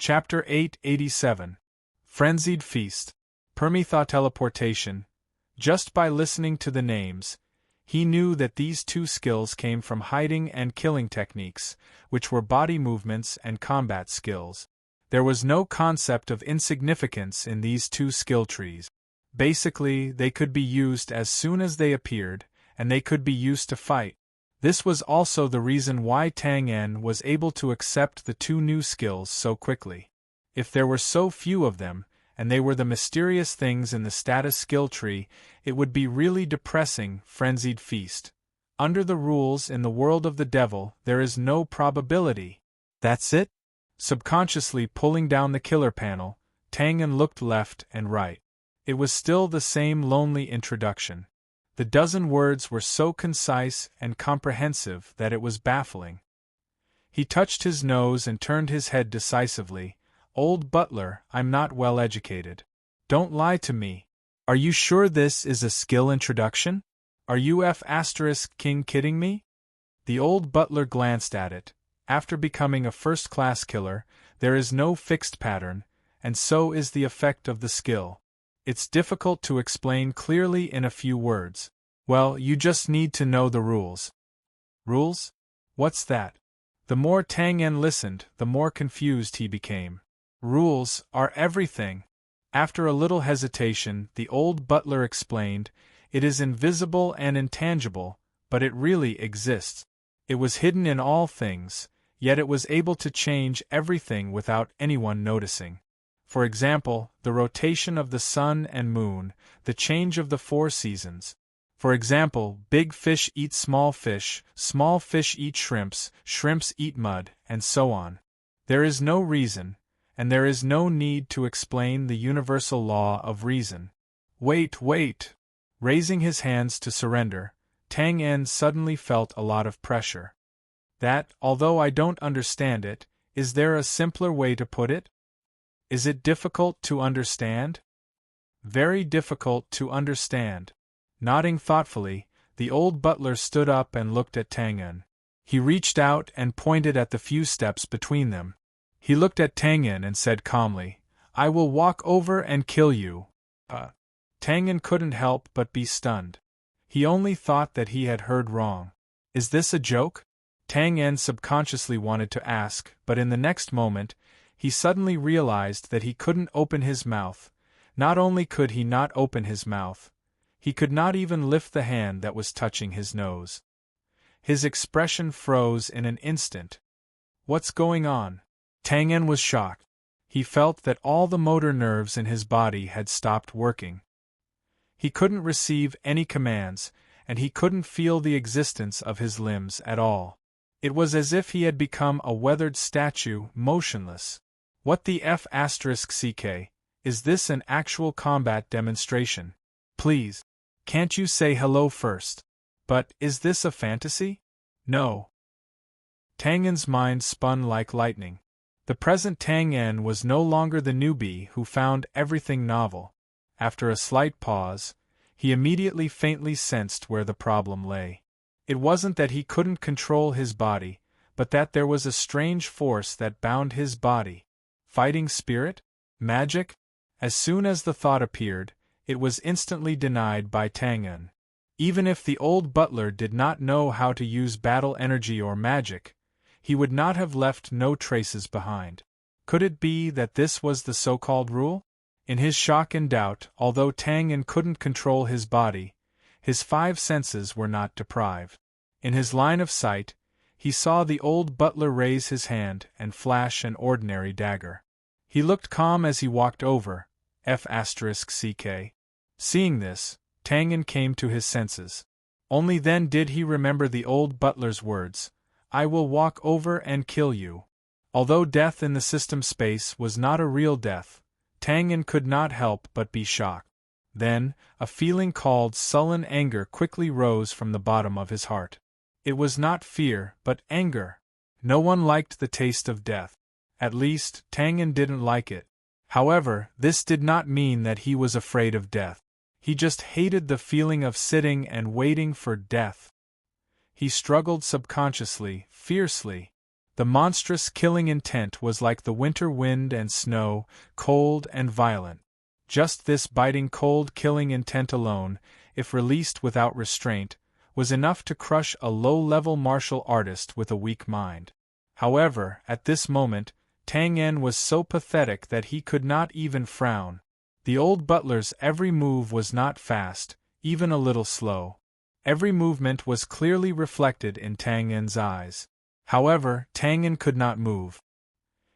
Chapter 887. Frenzied Feast. Permethought Teleportation. Just by listening to the names, he knew that these two skills came from hiding and killing techniques, which were body movements and combat skills. There was no concept of insignificance in these two skill trees. Basically, they could be used as soon as they appeared, and they could be used to fight. This was also the reason why Tang En was able to accept the two new skills so quickly. If there were so few of them, and they were the mysterious things in the status skill tree, it would be really depressing. Frenzied Feast. Under the rules in the world of the devil, there is no probability. That's it? Subconsciously pulling down the killer panel, Tang En looked left and right. It was still the same lonely introduction. The dozen words were so concise and comprehensive that it was baffling. He touched his nose and turned his head decisively. Old butler, I'm not well educated. Don't lie to me. Are you sure this is a skill introduction? Are you King kidding me? The old butler glanced at it. After becoming a first-class killer, there is no fixed pattern, and so is the effect of the skill. It's difficult to explain clearly in a few words. Well, you just need to know the rules. Rules? What's that? The more Tang En listened, the more confused he became. Rules are everything. After a little hesitation, the old butler explained, it is invisible and intangible, but it really exists. It was hidden in all things, yet it was able to change everything without anyone noticing. For example, the rotation of the sun and moon, the change of the 4 seasons. For example, big fish eat small fish eat shrimps, shrimps eat mud, and so on. There is no reason, and there is no need to explain the universal law of reason. Wait! Raising his hands to surrender, Tang En suddenly felt a lot of pressure. That, although I don't understand it, is there a simpler way to put it? Is it difficult to understand? Very difficult to understand. Nodding thoughtfully, the old butler stood up and looked at Tang En. He reached out and pointed at the few steps between them. He looked at Tang En and said calmly, I will walk over and kill you. Tang En couldn't help but be stunned. He only thought that he had heard wrong. Is this a joke? Tang En subconsciously wanted to ask, but in the next moment, he suddenly realized that he couldn't open his mouth. Not only could he not open his mouth, he could not even lift the hand that was touching his nose. His expression froze in an instant. What's going on? Tang En was shocked. He felt that all the motor nerves in his body had stopped working. He couldn't receive any commands, and he couldn't feel the existence of his limbs at all. It was as if he had become a weathered statue, motionless. What the F***? Is this an actual combat demonstration? Please. Can't you say hello first? But, is this a fantasy? No. Tang En's mind spun like lightning. The present Tang En was no longer the newbie who found everything novel. After a slight pause, he immediately faintly sensed where the problem lay. It wasn't that he couldn't control his body, but that there was a strange force that bound his body. Fighting spirit? Magic? As soon as the thought appeared, it was instantly denied by Tang En. Even if the old butler did not know how to use battle energy or magic, he would not have left no traces behind. Could it be that this was the so-called rule? In his shock and doubt, although Tang En couldn't control his body, his 5 senses were not deprived. In his line of sight, he saw the old butler raise his hand and flash an ordinary dagger. He looked calm as he walked over, F***. Seeing this, Tang En came to his senses. Only then did he remember the old butler's words, I will walk over and kill you. Although death in the system space was not a real death, Tang En could not help but be shocked. Then, a feeling called sullen anger quickly rose from the bottom of his heart. It was not fear, but anger. No one liked the taste of death. At least, Tang En didn't like it. However, this did not mean that he was afraid of death. He just hated the feeling of sitting and waiting for death. He struggled subconsciously, fiercely. The monstrous killing intent was like the winter wind and snow, cold and violent. Just this biting cold killing intent alone, if released without restraint, was enough to crush a low-level martial artist with a weak mind. However, at this moment, Tang En was so pathetic that he could not even frown. The old butler's every move was not fast, even a little slow. Every movement was clearly reflected in Tang En's eyes. However, Tang En could not move.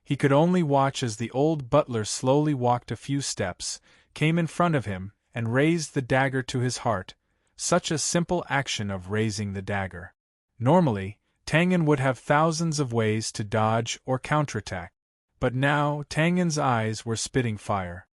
He could only watch as the old butler slowly walked a few steps, came in front of him, and raised the dagger to his heart. Such a simple action of raising the dagger. Normally, Tang En would have thousands of ways to dodge or counterattack. But now Tang En's eyes were spitting fire.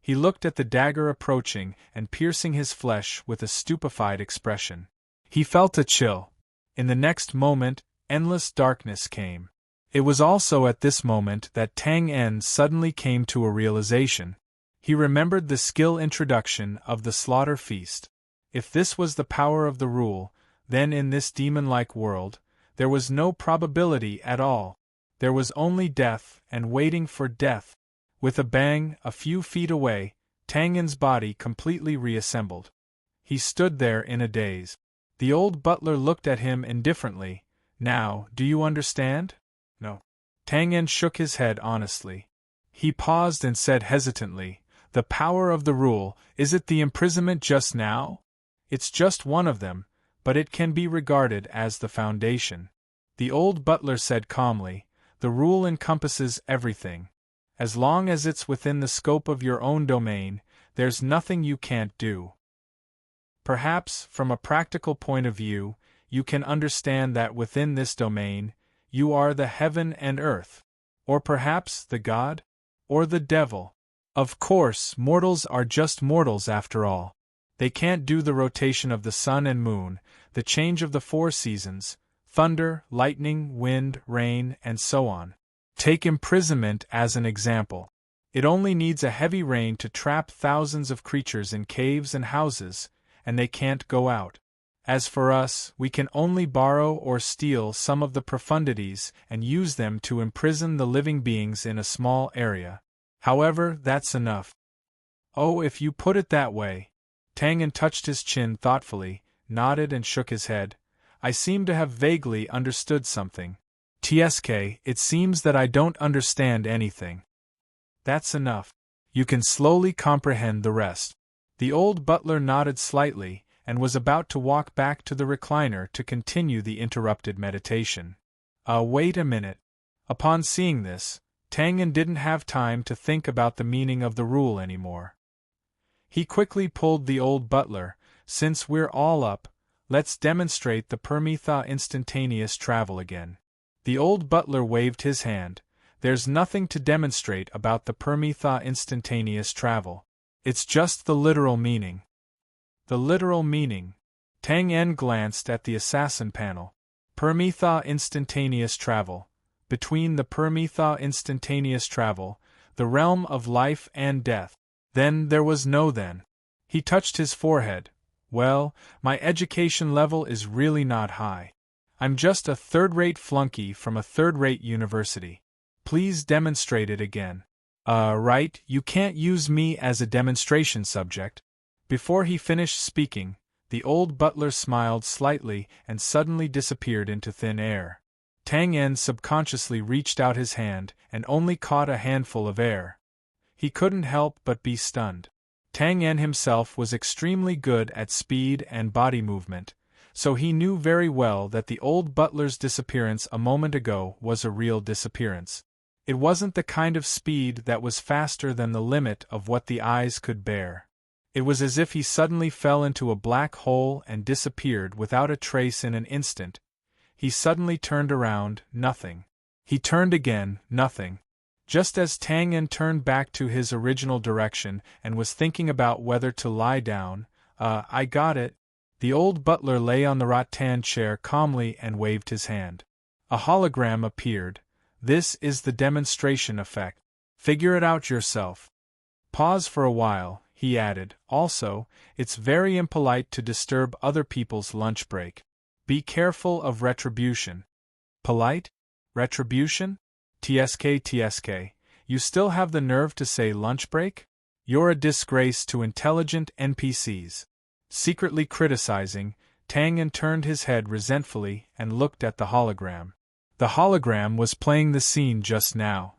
He looked at the dagger approaching and piercing his flesh with a stupefied expression. He felt a chill. In the next moment, endless darkness came. It was also at this moment that Tang En suddenly came to a realization. He remembered the skill introduction of the slaughter feast. If this was the power of the rule, then in this demon-like world, there was no probability at all. There was only death and waiting for death. With a bang, a few feet away, Tang En's body completely reassembled. He stood there in a daze. The old butler looked at him indifferently. Now, do you understand? No. Tang En shook his head honestly. He paused and said hesitantly, "The power of the rule, is it the imprisonment just now? It's just one of them, but it can be regarded as the foundation." The old butler said calmly, "The rule encompasses everything. As long as it's within the scope of your own domain, there's nothing you can't do. Perhaps, from a practical point of view, you can understand that within this domain, you are the heaven and earth. Or perhaps the god? Or the devil. Of course, mortals are just mortals after all. They can't do the rotation of the sun and moon, the change of the 4 seasons, thunder, lightning, wind, rain, and so on. Take imprisonment as an example. It only needs a heavy rain to trap thousands of creatures in caves and houses, and they can't go out. As for us, we can only borrow or steal some of the profundities and use them to imprison the living beings in a small area. However, that's enough." "Oh, if you put it that way." Tang En touched his chin thoughtfully, nodded and shook his head. "I seem to have vaguely understood something. TSK, it seems that I don't understand anything." "That's enough. You can slowly comprehend the rest." The old butler nodded slightly, and was about to walk back to the recliner to continue the interrupted meditation. Wait a minute. Upon seeing this, Tang En didn't have time to think about the meaning of the rule anymore. He quickly pulled the old butler, "Since we're all up, let's demonstrate the Permetha instantaneous travel again." The old butler waved his hand. "There's nothing to demonstrate about the Permetha instantaneous travel. It's just the literal meaning." "The literal meaning?" Tang En glanced at the assassin panel. Permetha instantaneous travel. Between the Permetha instantaneous travel, the realm of life and death. Then there was no then. He touched his forehead. "Well, my education level is really not high. I'm just a third-rate flunky from a third-rate university. Please demonstrate it again." Right, you can't use me as a demonstration subject." Before he finished speaking, the old butler smiled slightly and suddenly disappeared into thin air. Tang En subconsciously reached out his hand and only caught a handful of air. He couldn't help but be stunned. Tang En himself was extremely good at speed and body movement, so he knew very well that the old butler's disappearance a moment ago was a real disappearance. It wasn't the kind of speed that was faster than the limit of what the eyes could bear. It was as if he suddenly fell into a black hole and disappeared without a trace in an instant. He suddenly turned around, nothing. He turned again, nothing. Just as Tang En turned back to his original direction and was thinking about whether to lie down, I got it. The old butler lay on the rattan chair calmly and waved his hand. A hologram appeared. "This is the demonstration effect. Figure it out yourself." "Pause for a while," he added. "Also, it's very impolite to disturb other people's lunch break. Be careful of retribution." "Polite?" Retribution? TSK, you still have the nerve to say lunch break? You're a disgrace to intelligent NPCs. Secretly criticizing, Tang En turned his head resentfully and looked at the hologram. The hologram was playing the scene just now.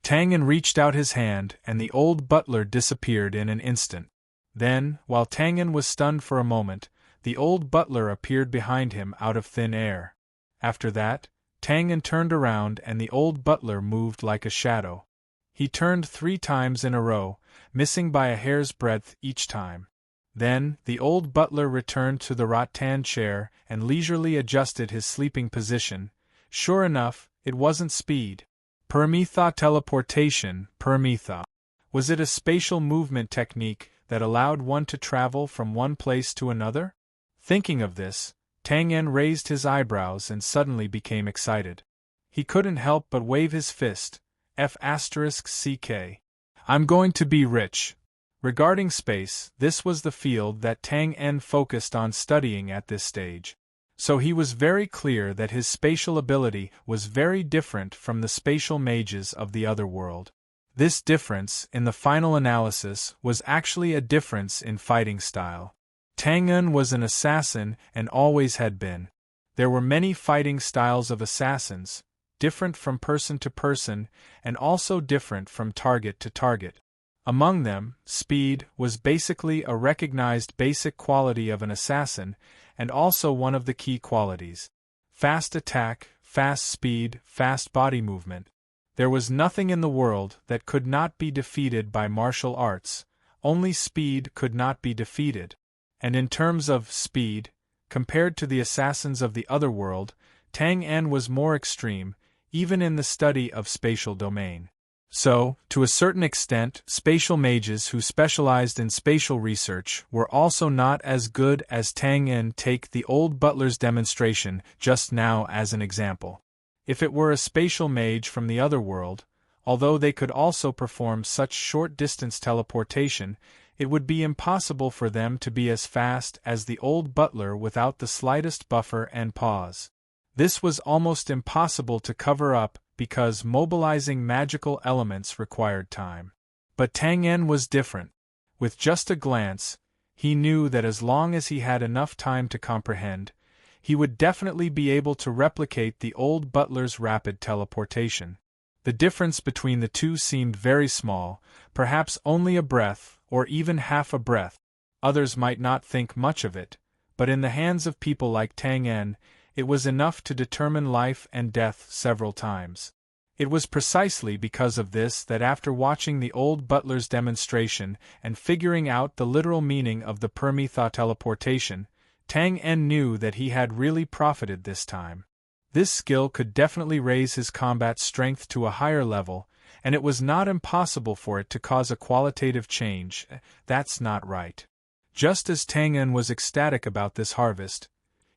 Tang En reached out his hand and the old butler disappeared in an instant. Then, while Tang En was stunned for a moment, the old butler appeared behind him out of thin air. After that, Tang En turned around and the old butler moved like a shadow. He turned 3 times in a row, missing by a hair's breadth each time. Then, the old butler returned to the rattan chair and leisurely adjusted his sleeping position. Sure enough, it wasn't speed. Permitha teleportation, Permitha. Was it a spatial movement technique that allowed one to travel from one place to another? Thinking of this, Tang En raised his eyebrows and suddenly became excited. He couldn't help but wave his fist. F***ck. I'm going to be rich. Regarding space, this was the field that Tang En focused on studying at this stage. So he was very clear that his spatial ability was very different from the spatial mages of the other world. This difference, in the final analysis, was actually a difference in fighting style. Tang En was an assassin and always had been. There were many fighting styles of assassins, different from person to person and also different from target to target. Among them, speed was basically a recognized basic quality of an assassin and also one of the key qualities. Fast attack, fast speed, fast body movement. There was nothing in the world that could not be defeated by martial arts, only speed could not be defeated. And in terms of speed, compared to the assassins of the other world, Tang En was more extreme, even in the study of spatial domain. So, to a certain extent, spatial mages who specialized in spatial research were also not as good as Tang En. Take the old butler's demonstration just now as an example. If it were a spatial mage from the other world, although they could also perform such short-distance teleportation, it would be impossible for them to be as fast as the old butler without the slightest buffer and pause. This was almost impossible to cover up because mobilizing magical elements required time. But Tang En was different. With just a glance, he knew that as long as he had enough time to comprehend, he would definitely be able to replicate the old butler's rapid teleportation. The difference between the two seemed very small, perhaps only a breath, or even half a breath. Others might not think much of it, but in the hands of people like Tang En, it was enough to determine life and death several times. It was precisely because of this that after watching the old butler's demonstration and figuring out the literal meaning of the Permitha teleportation, Tang En knew that he had really profited this time. This skill could definitely raise his combat strength to a higher level, and it was not impossible for it to cause a qualitative change. That's not right. Just as Tang En was ecstatic about this harvest,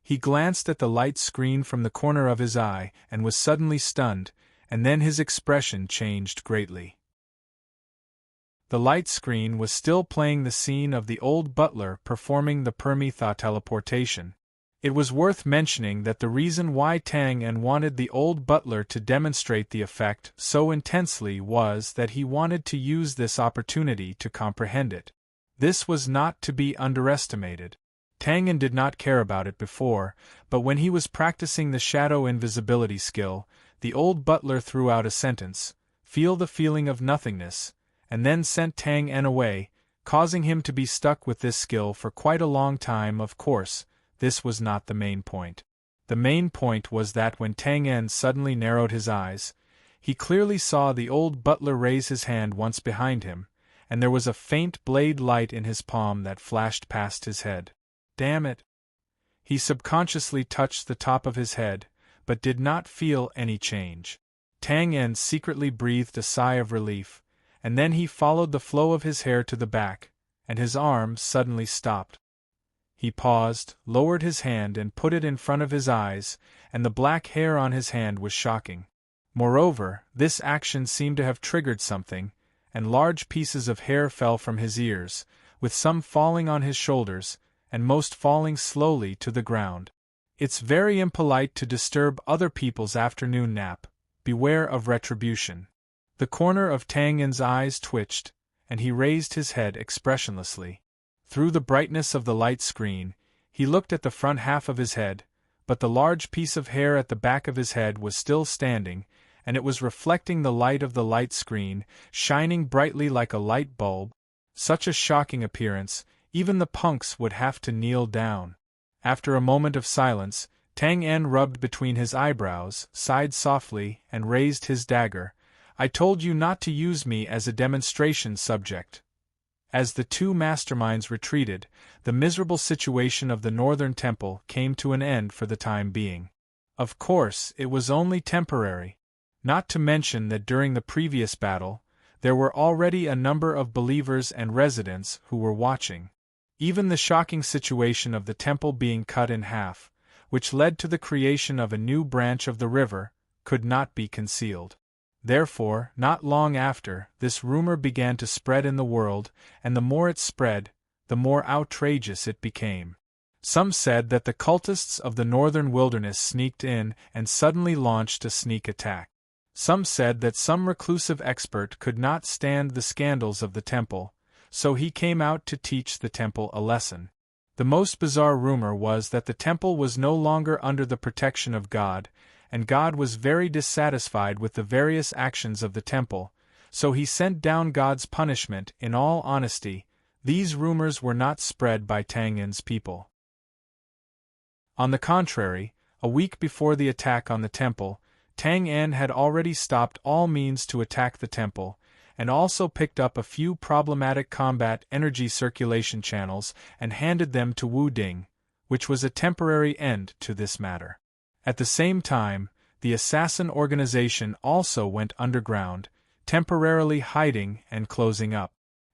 he glanced at the light screen from the corner of his eye and was suddenly stunned, and then his expression changed greatly. The light screen was still playing the scene of the old butler performing the Permitha teleportation. It was worth mentioning that the reason why Tang En wanted the old butler to demonstrate the effect so intensely was that he wanted to use this opportunity to comprehend it. This was not to be underestimated. Tang En did not care about it before, but when he was practicing the shadow invisibility skill, the old butler threw out a sentence, "Feel the feeling of nothingness," and then sent Tang En away, causing him to be stuck with this skill for quite a long time. Of course, this was not the main point. The main point was that when Tang En suddenly narrowed his eyes, he clearly saw the old butler raise his hand once behind him, and there was a faint blade light in his palm that flashed past his head. Damn it! He subconsciously touched the top of his head, but did not feel any change. Tang En secretly breathed a sigh of relief, and then he followed the flow of his hair to the back, and his arm suddenly stopped. He paused, lowered his hand and put it in front of his eyes, and the black hair on his hand was shocking. Moreover, this action seemed to have triggered something, and large pieces of hair fell from his ears, with some falling on his shoulders, and most falling slowly to the ground. It's very impolite to disturb other people's afternoon nap. Beware of retribution. The corner of Tang En's eyes twitched, and he raised his head expressionlessly. Through the brightness of the light screen, he looked at the front half of his head, but the large piece of hair at the back of his head was still standing, and it was reflecting the light of the light screen, shining brightly like a light bulb. Such a shocking appearance, even the punks would have to kneel down. After a moment of silence, Tang En rubbed between his eyebrows, sighed softly, and raised his dagger. I told you not to use me as a demonstration subject. As the two masterminds retreated, the miserable situation of the Northern Temple came to an end for the time being. Of course, it was only temporary. Not to mention that during the previous battle, there were already a number of believers and residents who were watching. Even the shocking situation of the temple being cut in half, which led to the creation of a new branch of the river, could not be concealed. Therefore, not long after, this rumor began to spread in the world, and the more it spread, the more outrageous it became. Some said that the cultists of the northern wilderness sneaked in and suddenly launched a sneak attack. Some said that some reclusive expert could not stand the scandals of the temple, so he came out to teach the temple a lesson. The most bizarre rumor was that the temple was no longer under the protection of God, and God was very dissatisfied with the various actions of the temple, so he sent down God's punishment. In all honesty, these rumors were not spread by Tang En's people. On the contrary, a week before the attack on the temple, Tang En had already stopped all means to attack the temple, and also picked up a few problematic combat energy circulation channels and handed them to Wu Ding, which was a temporary end to this matter. At the same time, the assassin organization also went underground, temporarily hiding and closing up.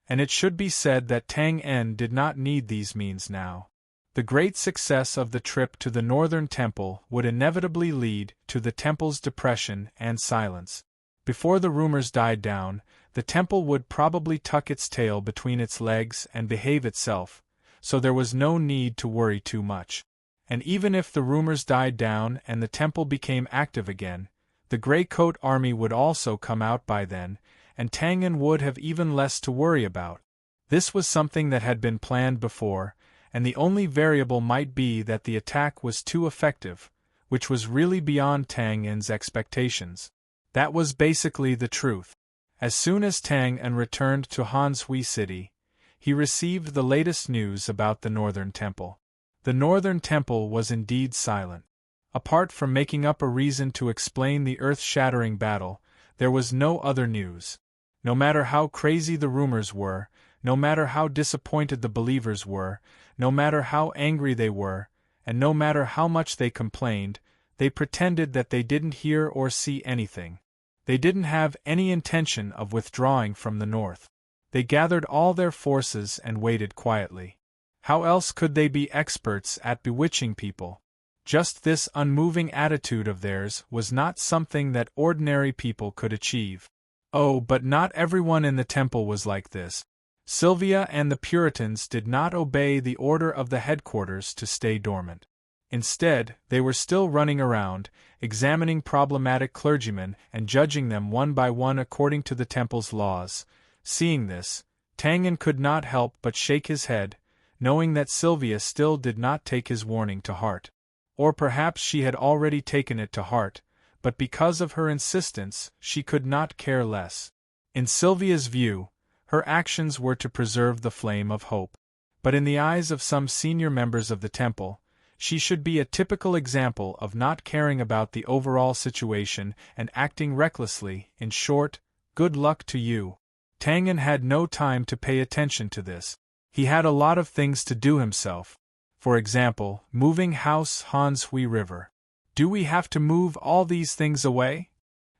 And it should be said that Tang En did not need these means now. The great success of the trip to the Northern Temple would inevitably lead to the temple's depression and silence. Before the rumors died down, the temple would probably tuck its tail between its legs and behave itself, so there was no need to worry too much. And even if the rumors died down and the temple became active again, the Grey Coat Army would also come out by then, and Tang En would have even less to worry about. This was something that had been planned before, and the only variable might be that the attack was too effective, which was really beyond Tang En's expectations. That was basically the truth. As soon as Tang En returned to Han Sui City, he received the latest news about the Northern Temple. The Northern Temple was indeed silent. Apart from making up a reason to explain the earth-shattering battle, there was no other news. No matter how crazy the rumors were, no matter how disappointed the believers were, no matter how angry they were, and no matter how much they complained, they pretended that they didn't hear or see anything. They didn't have any intention of withdrawing from the north. They gathered all their forces and waited quietly. How else could they be experts at bewitching people? Just this unmoving attitude of theirs was not something that ordinary people could achieve. Oh, but not everyone in the temple was like this. Sylvia and the Puritans did not obey the order of the headquarters to stay dormant. Instead, they were still running around, examining problematic clergymen and judging them one by one according to the temple's laws. Seeing this, Tang En could not help but shake his head, knowing that Sylvia still did not take his warning to heart. Or perhaps she had already taken it to heart, but because of her insistence, she could not care less. In Sylvia's view, her actions were to preserve the flame of hope. But in the eyes of some senior members of the temple, she should be a typical example of not caring about the overall situation and acting recklessly. In short, good luck to you. Tang En had no time to pay attention to this. He had a lot of things to do himself. For example, moving House Han Sui River. Do we have to move all these things away?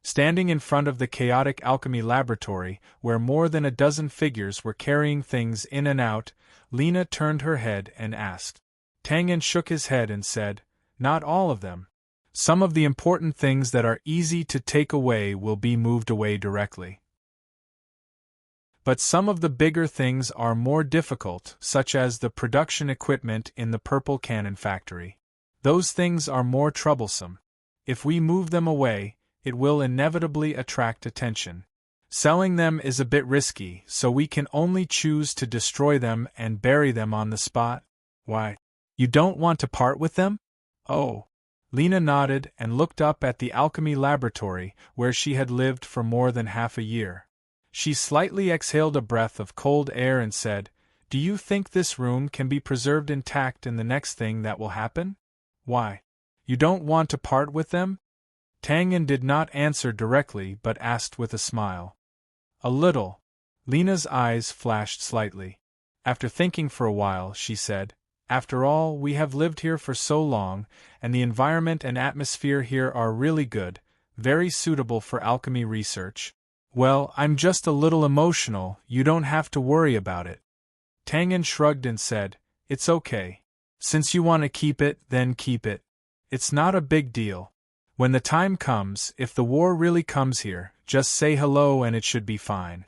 Standing in front of the chaotic alchemy laboratory, where more than a dozen figures were carrying things in and out, Lena turned her head and asked. Tang En shook his head and said, "Not all of them. Some of the important things that are easy to take away will be moved away directly. But some of the bigger things are more difficult, such as the production equipment in the Purple Cannon factory. Those things are more troublesome. If we move them away, it will inevitably attract attention. Selling them is a bit risky, so we can only choose to destroy them and bury them on the spot. Why? You don't want to part with them? Oh. Lena nodded and looked up at the alchemy laboratory where she had lived for more than half a year. She slightly exhaled a breath of cold air and said, "Do you think this room can be preserved intact in the next thing that will happen?" "Why? You don't want to part with them?" Tangen did not answer directly but asked with a smile. "A little." Lena's eyes flashed slightly. After thinking for a while, she said, "After all, we have lived here for so long, and the environment and atmosphere here are really good, very suitable for alchemy research. Well, I'm just a little emotional, you don't have to worry about it." Tangen shrugged and said, "It's okay. Since you want to keep it, then keep it. It's not a big deal. When the time comes, if the war really comes here, just say hello and it should be fine.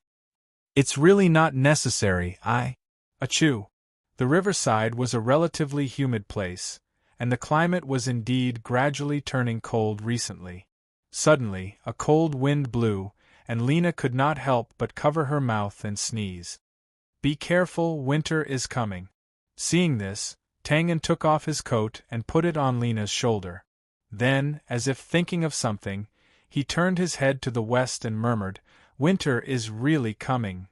It's really not necessary, Achoo." The riverside was a relatively humid place, and the climate was indeed gradually turning cold recently. Suddenly, a cold wind blew, and Lena could not help but cover her mouth and sneeze. "Be careful, winter is coming." Seeing this, Tangen took off his coat and put it on Lena's shoulder. Then, as if thinking of something, he turned his head to the west and murmured, "Winter is really coming."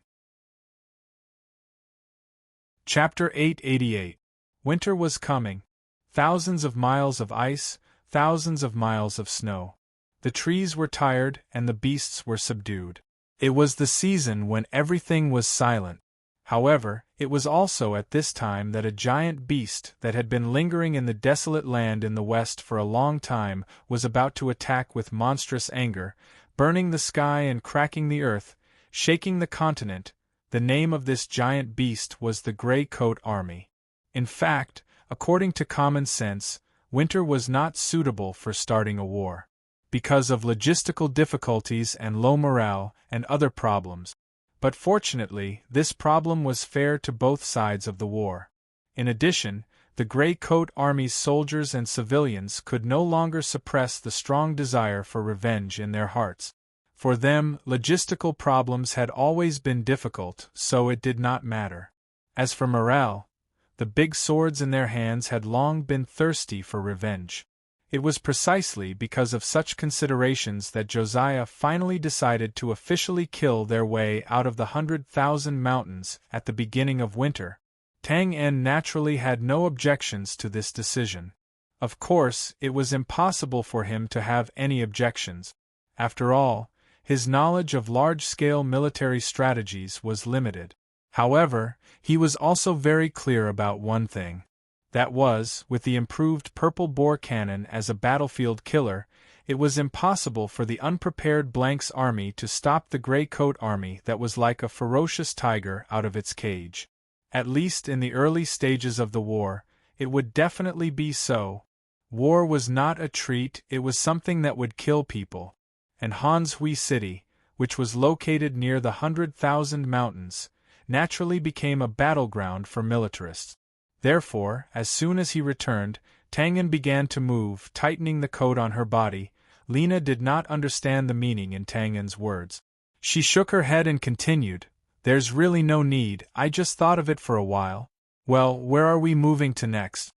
Chapter 888. Winter was coming. Thousands of miles of ice, thousands of miles of snow. The trees were tired and the beasts were subdued. It was the season when everything was silent. However, it was also at this time that a giant beast that had been lingering in the desolate land in the west for a long time was about to attack with monstrous anger, burning the sky and cracking the earth, shaking the continent. The name of this giant beast was the Grey Coat Army. In fact, according to common sense, winter was not suitable for starting a war, because of logistical difficulties and low morale and other problems. But fortunately, this problem was fair to both sides of the war. In addition, the Grey Coat Army's soldiers and civilians could no longer suppress the strong desire for revenge in their hearts. For them, logistical problems had always been difficult, so it did not matter. As for morale, the big swords in their hands had long been thirsty for revenge. It was precisely because of such considerations that Josiah finally decided to officially kill their way out of the 100,000 mountains at the beginning of winter. Tang En naturally had no objections to this decision. Of course, it was impossible for him to have any objections. After all, his knowledge of large-scale military strategies was limited. However, he was also very clear about one thing. That was, with the improved purple bore cannon as a battlefield killer, it was impossible for the unprepared Blank's army to stop the Grey Coat Army that was like a ferocious tiger out of its cage. At least in the early stages of the war, it would definitely be so. War was not a treat, it was something that would kill people. And Hanshui City, which was located near the 100,000 mountains, naturally became a battleground for militarists. Therefore, as soon as he returned, Tangen began to move, tightening the coat on her body. Lena did not understand the meaning in Tangen's words. She shook her head and continued, "There's really no need, I just thought of it for a while." "Well, where are we moving to next?"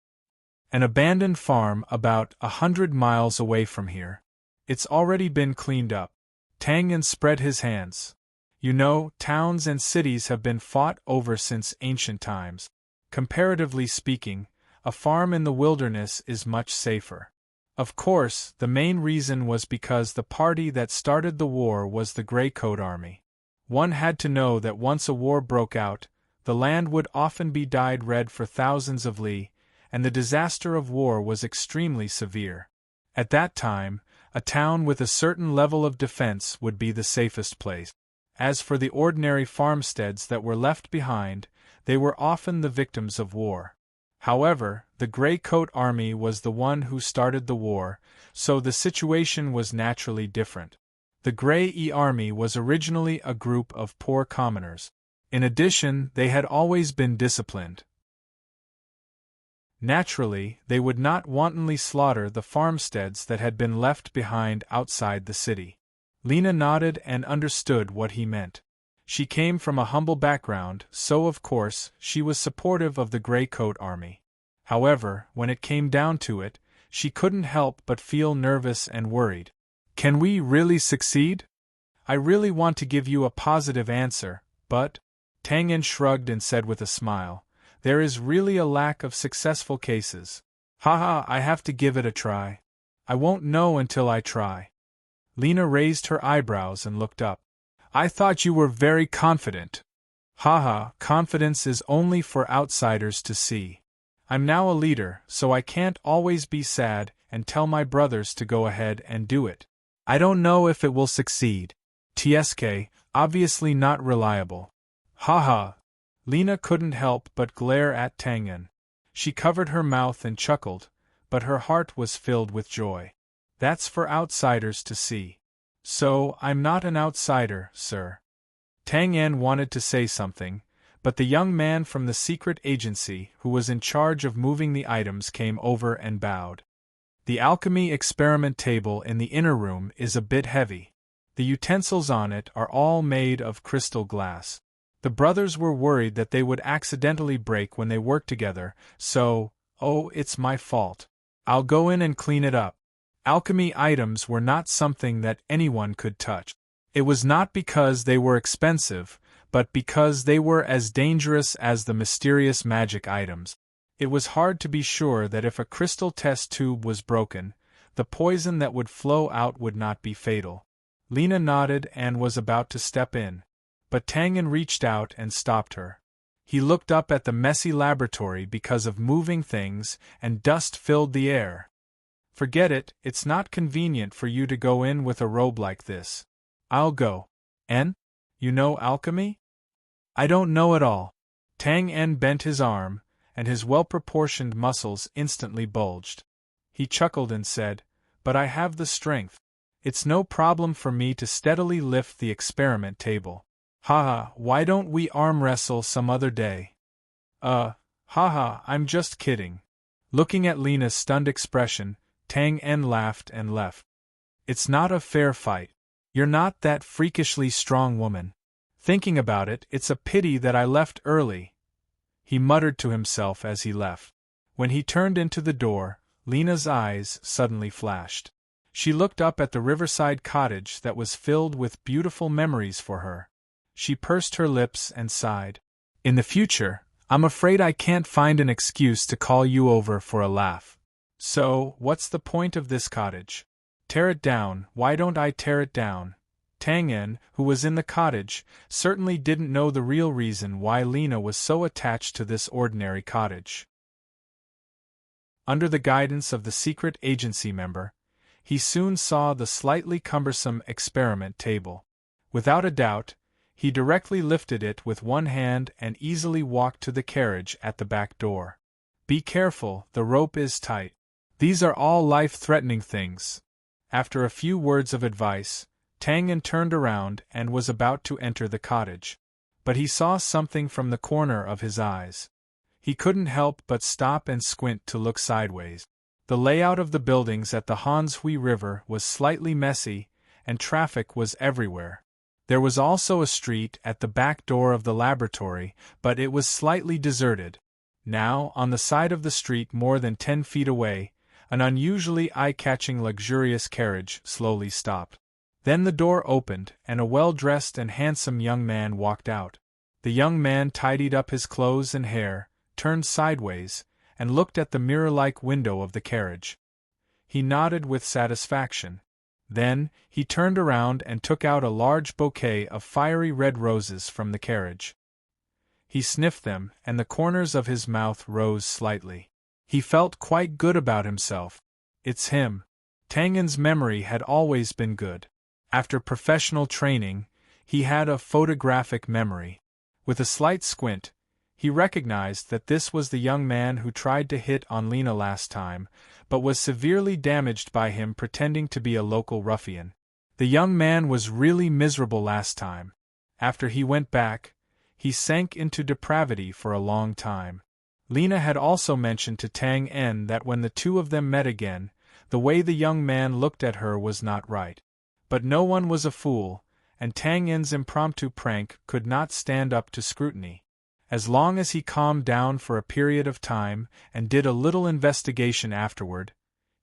"An abandoned farm about 100 miles away from here. It's already been cleaned up." Tangen spread his hands. "You know, towns and cities have been fought over since ancient times. Comparatively speaking, a farm in the wilderness is much safer." Of course, the main reason was because the party that started the war was the Grey Coat Army. One had to know that once a war broke out, the land would often be dyed red for thousands of li, and the disaster of war was extremely severe. At that time, a town with a certain level of defense would be the safest place. As for the ordinary farmsteads that were left behind, they were often the victims of war. However, the Grey Coat Army was the one who started the war, so the situation was naturally different. The Grey Army was originally a group of poor commoners. In addition, they had always been disciplined. Naturally, they would not wantonly slaughter the farmsteads that had been left behind outside the city. Lena nodded and understood what he meant. She came from a humble background, so of course, she was supportive of the Grey Coat Army. However, when it came down to it, she couldn't help but feel nervous and worried. Can we really succeed? I really want to give you a positive answer, but… Tang En shrugged and said with a smile, there is really a lack of successful cases. Haha, I have to give it a try. I won't know until I try. Lena raised her eyebrows and looked up. I thought you were very confident. Haha, confidence is only for outsiders to see. I'm now a leader, so I can't always be sad and tell my brothers to go ahead and do it. I don't know if it will succeed. TSK, obviously not reliable. Haha. Lena couldn't help but glare at Tang En. She covered her mouth and chuckled, but her heart was filled with joy. That's for outsiders to see. So, I'm not an outsider, sir. Tang En wanted to say something, but the young man from the secret agency who was in charge of moving the items came over and bowed. The alchemy experiment table in the inner room is a bit heavy. The utensils on it are all made of crystal glass. The brothers were worried that they would accidentally break when they worked together, so, oh, it's my fault. I'll go in and clean it up. Alchemy items were not something that anyone could touch. It was not because they were expensive, but because they were as dangerous as the mysterious magic items. It was hard to be sure that if a crystal test tube was broken, the poison that would flow out would not be fatal. Lena nodded and was about to step in, but Tang En reached out and stopped her. He looked up at the messy laboratory because of moving things, and dust filled the air. Forget it, it's not convenient for you to go in with a robe like this. I'll go. En? You know alchemy? I don't know at all. Tang En bent his arm, and his well-proportioned muscles instantly bulged. He chuckled and said, but I have the strength. It's no problem for me to steadily lift the experiment table. Haha, why don't we arm wrestle some other day? Haha, I'm just kidding. Looking at Lena's stunned expression, Tang En laughed and left. It's not a fair fight. You're not that freakishly strong woman. Thinking about it, it's a pity that I left early, he muttered to himself as he left. When he turned into the door, Lena's eyes suddenly flashed. She looked up at the riverside cottage that was filled with beautiful memories for her. She pursed her lips and sighed. In the future, I'm afraid I can't find an excuse to call you over for a laugh. So, what's the point of this cottage? Tear it down, why don't I tear it down? Tang En, who was in the cottage, certainly didn't know the real reason why Lena was so attached to this ordinary cottage. Under the guidance of the secret agency member, he soon saw the slightly cumbersome experiment table. Without a doubt, he directly lifted it with one hand and easily walked to the carriage at the back door. Be careful, the rope is tight. These are all life-threatening things. After a few words of advice, Tang En turned around and was about to enter the cottage. But he saw something from the corner of his eyes. He couldn't help but stop and squint to look sideways. The layout of the buildings at the Hanshui River was slightly messy, and traffic was everywhere. There was also a street at the back door of the laboratory, but it was slightly deserted. Now, on the side of the street more than 10 feet away, an unusually eye-catching luxurious carriage slowly stopped. Then the door opened, and a well-dressed and handsome young man walked out. The young man tidied up his clothes and hair, turned sideways, and looked at the mirror-like window of the carriage. He nodded with satisfaction. Then, he turned around and took out a large bouquet of fiery red roses from the carriage. He sniffed them, and the corners of his mouth rose slightly. He felt quite good about himself. It's him. Tang En's memory had always been good. After professional training, he had a photographic memory. With a slight squint, he recognized that this was the young man who tried to hit on Lena last time, but was severely damaged by him pretending to be a local ruffian. The young man was really miserable last time. After he went back, he sank into depravity for a long time. Lena had also mentioned to Tang En that when the two of them met again, the way the young man looked at her was not right. But no one was a fool, and Tang En's impromptu prank could not stand up to scrutiny. As long as he calmed down for a period of time and did a little investigation afterward,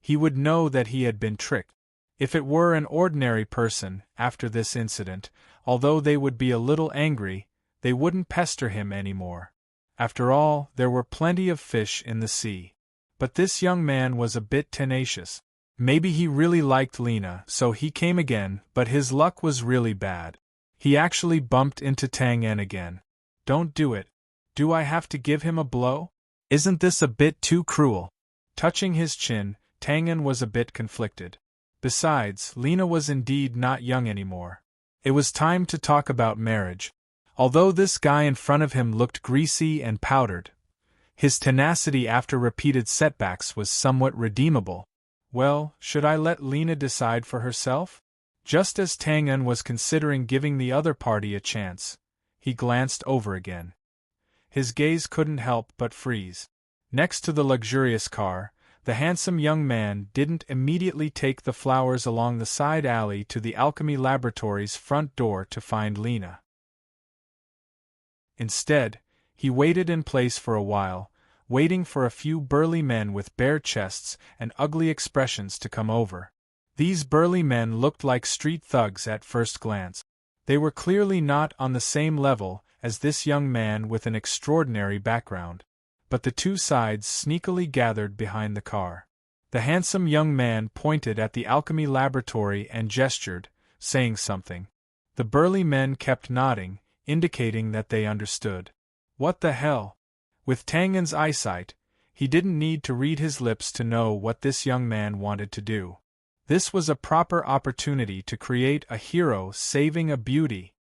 he would know that he had been tricked. If it were an ordinary person, after this incident, although they would be a little angry, they wouldn't pester him anymore. After all, there were plenty of fish in the sea. But this young man was a bit tenacious. Maybe he really liked Lena, so he came again, but his luck was really bad. He actually bumped into Tang En again. Don't do it. Do I have to give him a blow? Isn't this a bit too cruel? Touching his chin, Tang En was a bit conflicted. Besides, Lena was indeed not young anymore. It was time to talk about marriage. Although this guy in front of him looked greasy and powdered, his tenacity after repeated setbacks was somewhat redeemable. Well, should I let Lena decide for herself? Just as Tang En was considering giving the other party a chance, he glanced over again. His gaze couldn't help but freeze. Next to the luxurious car, the handsome young man didn't immediately take the flowers along the side alley to the alchemy laboratory's front door to find Lena. Instead, he waited in place for a while, waiting for a few burly men with bare chests and ugly expressions to come over. These burly men looked like street thugs at first glance. They were clearly not on the same level as this young man with an extraordinary background. But the two sides sneakily gathered behind the car. The handsome young man pointed at the alchemy laboratory and gestured, saying something. The burly men kept nodding, indicating that they understood. What the hell? With Tang En's eyesight, he didn't need to read his lips to know what this young man wanted to do. This was a proper opportunity to create a hero saving a beauty.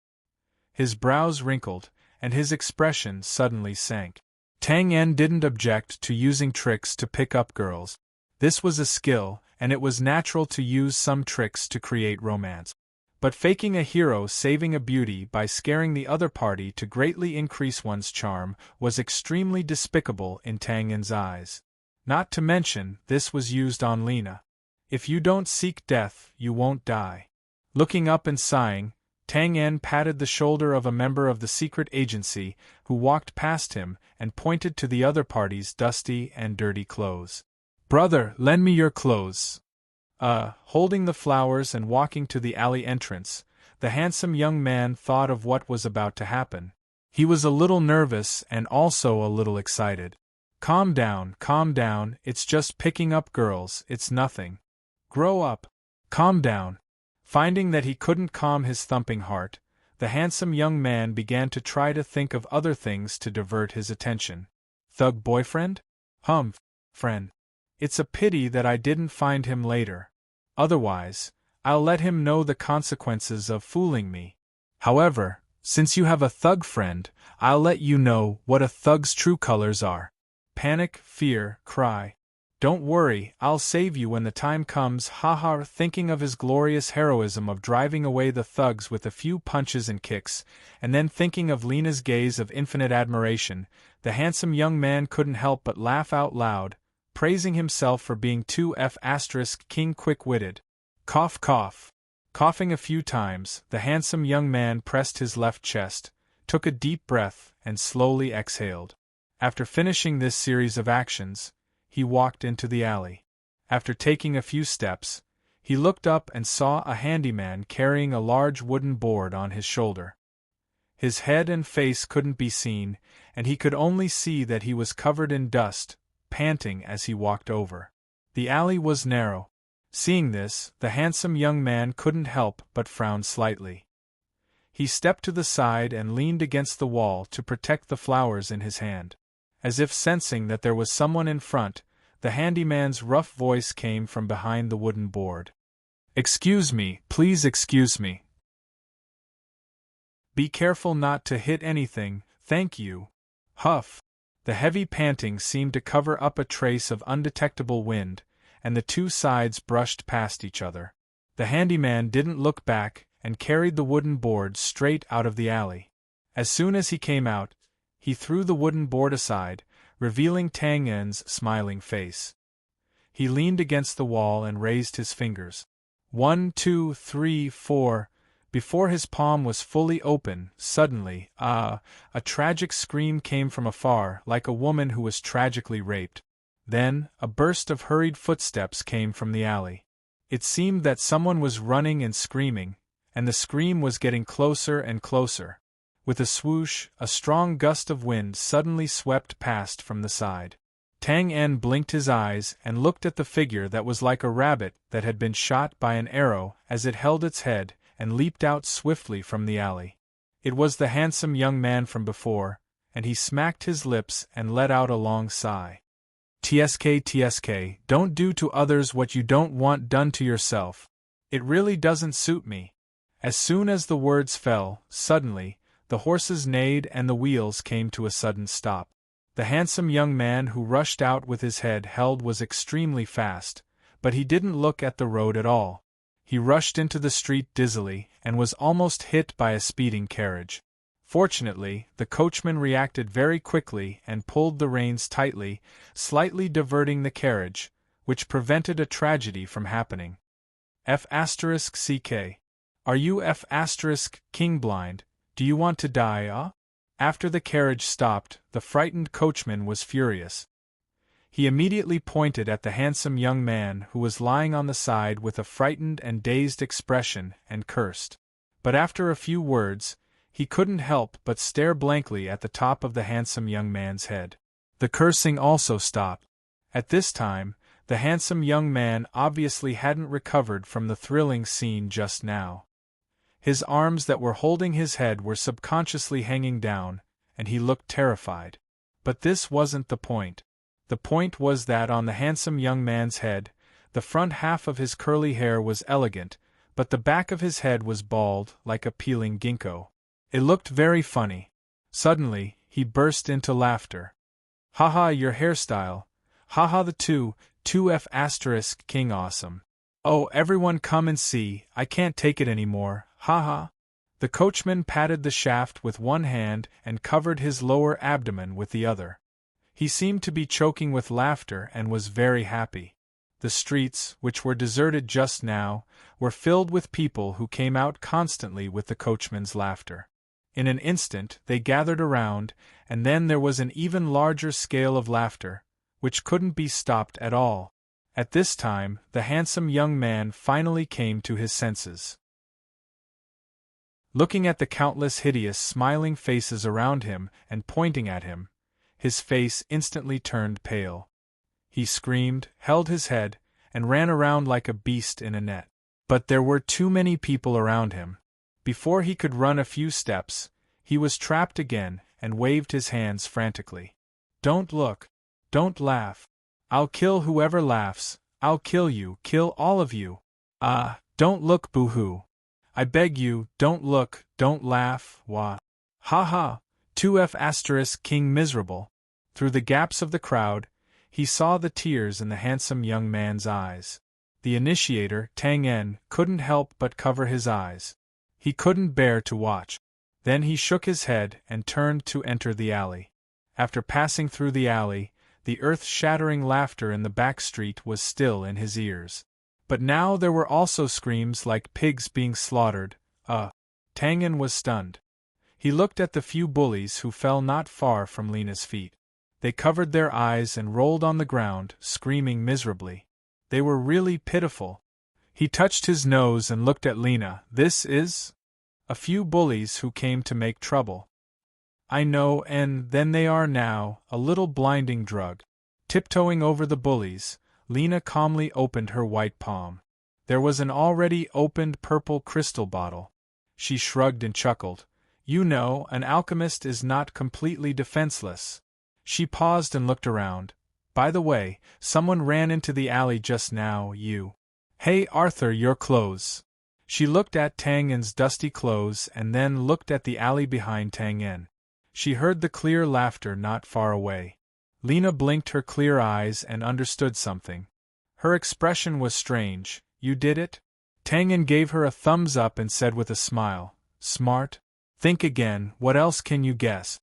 His brows wrinkled, and his expression suddenly sank. Tang En didn't object to using tricks to pick up girls. This was a skill, and it was natural to use some tricks to create romance. But faking a hero saving a beauty by scaring the other party to greatly increase one's charm was extremely despicable in Tang En's eyes. Not to mention, this was used on Lena. If you don't seek death, you won't die. Looking up and sighing, Tang En patted the shoulder of a member of the secret agency who walked past him and pointed to the other party's dusty and dirty clothes. "Brother, lend me your clothes." Holding the flowers and walking to the alley entrance, the handsome young man thought of what was about to happen. He was a little nervous and also a little excited. Calm down, it's just picking up girls, it's nothing. Grow up. Calm down. Finding that he couldn't calm his thumping heart, the handsome young man began to try to think of other things to divert his attention. Thug boyfriend? Friend. It's a pity that I didn't find him later. Otherwise, I'll let him know the consequences of fooling me. However, since you have a thug friend, I'll let you know what a thug's true colors are. Panic, fear, cry. Don't worry, I'll save you when the time comes, haha. Thinking of his glorious heroism of driving away the thugs with a few punches and kicks, and then thinking of Lena's gaze of infinite admiration, the handsome young man couldn't help but laugh out loud, praising himself for being too king quick-witted. Cough, cough. Coughing a few times, the handsome young man pressed his left chest, took a deep breath, and slowly exhaled. After finishing this series of actions, he walked into the alley. After taking a few steps, he looked up and saw a handyman carrying a large wooden board on his shoulder. His head and face couldn't be seen, and he could only see that he was covered in dust, panting as he walked over. The alley was narrow. Seeing this, the handsome young man couldn't help but frown slightly. He stepped to the side and leaned against the wall to protect the flowers in his hand. As if sensing that there was someone in front, the handyman's rough voice came from behind the wooden board. "Excuse me, please excuse me. Be careful not to hit anything, thank you." Huff. The heavy panting seemed to cover up a trace of undetectable wind, and the two sides brushed past each other. The handyman didn't look back and carried the wooden board straight out of the alley. As soon as he came out, he threw the wooden board aside, revealing Tang En's smiling face. He leaned against the wall and raised his fingers. 1, 2, 3, 4. Before his palm was fully open, suddenly, a tragic scream came from afar, like a woman who was tragically raped. Then, a burst of hurried footsteps came from the alley. It seemed that someone was running and screaming, and the scream was getting closer and closer. With a swoosh, a strong gust of wind suddenly swept past from the side. Tang En blinked his eyes and looked at the figure that was like a rabbit that had been shot by an arrow as it held its head and leaped out swiftly from the alley. It was the handsome young man from before, and he smacked his lips and let out a long sigh. TSK, don't do to others what you don't want done to yourself. It really doesn't suit me. As soon as the words fell, suddenly, the horses neighed and the wheels came to a sudden stop. The handsome young man who rushed out with his head held was extremely fast, but he didn't look at the road at all. He rushed into the street dizzily and was almost hit by a speeding carriage. Fortunately, the coachman reacted very quickly and pulled the reins tightly, slightly diverting the carriage, which prevented a tragedy from happening. F***CK. Are you F***king blind? Do you want to die, After the carriage stopped, the frightened coachman was furious. He immediately pointed at the handsome young man who was lying on the side with a frightened and dazed expression and cursed. But after a few words, he couldn't help but stare blankly at the top of the handsome young man's head. The cursing also stopped. At this time, the handsome young man obviously hadn't recovered from the thrilling scene just now. His arms that were holding his head were subconsciously hanging down, and he looked terrified. But this wasn't the point. The point was that on the handsome young man's head, the front half of his curly hair was elegant, but the back of his head was bald, like a peeling ginkgo. It looked very funny. Suddenly, he burst into laughter. Haha, your hairstyle. Haha, the two F***king awesome. Oh, everyone come and see, I can't take it anymore, haha. The coachman patted the shaft with one hand and covered his lower abdomen with the other. He seemed to be choking with laughter and was very happy. The streets, which were deserted just now, were filled with people who came out constantly with the coachman's laughter. In an instant they gathered around, and then there was an even larger scale of laughter, which couldn't be stopped at all. At this time, the handsome young man finally came to his senses. Looking at the countless hideous smiling faces around him and pointing at him, his face instantly turned pale. He screamed, held his head, and ran around like a beast in a net. But there were too many people around him. Before he could run a few steps, he was trapped again and waved his hands frantically. Don't look. Don't laugh. I'll kill whoever laughs, I'll kill you, kill all of you. Don't look, boo-hoo. I beg you, don't look, don't laugh, wah. Ha ha, 2F***king miserable. Through the gaps of the crowd, he saw the tears in the handsome young man's eyes. The initiator, Tang En, couldn't help but cover his eyes. He couldn't bear to watch. Then he shook his head and turned to enter the alley. After passing through the alley, the earth-shattering laughter in the back street was still in his ears. But now there were also screams like pigs being slaughtered. Tang En was stunned. He looked at the few bullies who fell not far from Lena's feet. They covered their eyes and rolled on the ground, screaming miserably. They were really pitiful. He touched his nose and looked at Lena. This is a few bullies who came to make trouble. I know, and then they are now, a little blinding drug. Tiptoeing over the bullies, Lena calmly opened her white palm. There was an already opened purple crystal bottle. She shrugged and chuckled. You know, an alchemist is not completely defenseless. She paused and looked around. By the way, someone ran into the alley just now, you. Hey Arthur, your clothes. She looked at Tang En's dusty clothes and then looked at the alley behind Tang En. She heard the clear laughter not far away. Lena blinked her clear eyes and understood something. Her expression was strange. You did it? Tang En gave her a thumbs up and said with a smile, Smart? Think again, what else can you guess?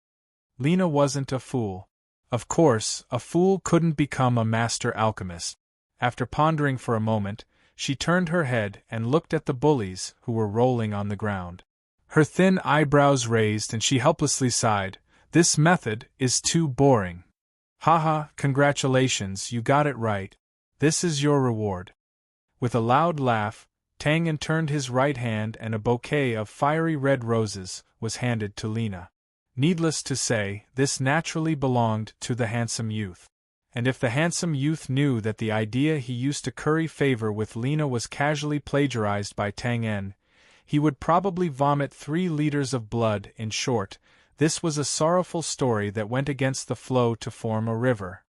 Lena wasn't a fool. Of course, a fool couldn't become a master alchemist. After pondering for a moment, she turned her head and looked at the bullies who were rolling on the ground. Her thin eyebrows raised and she helplessly sighed, "This method is too boring." "Haha, congratulations, you got it right. This is your reward." With a loud laugh, Tangen turned his right hand and a bouquet of fiery red roses was handed to Lena. Needless to say, this naturally belonged to the handsome youth. And if the handsome youth knew that the idea he used to curry favor with Lena was casually plagiarized by Tangen, he would probably vomit 3 liters of blood. In short, this was a sorrowful story that went against the flow to form a river.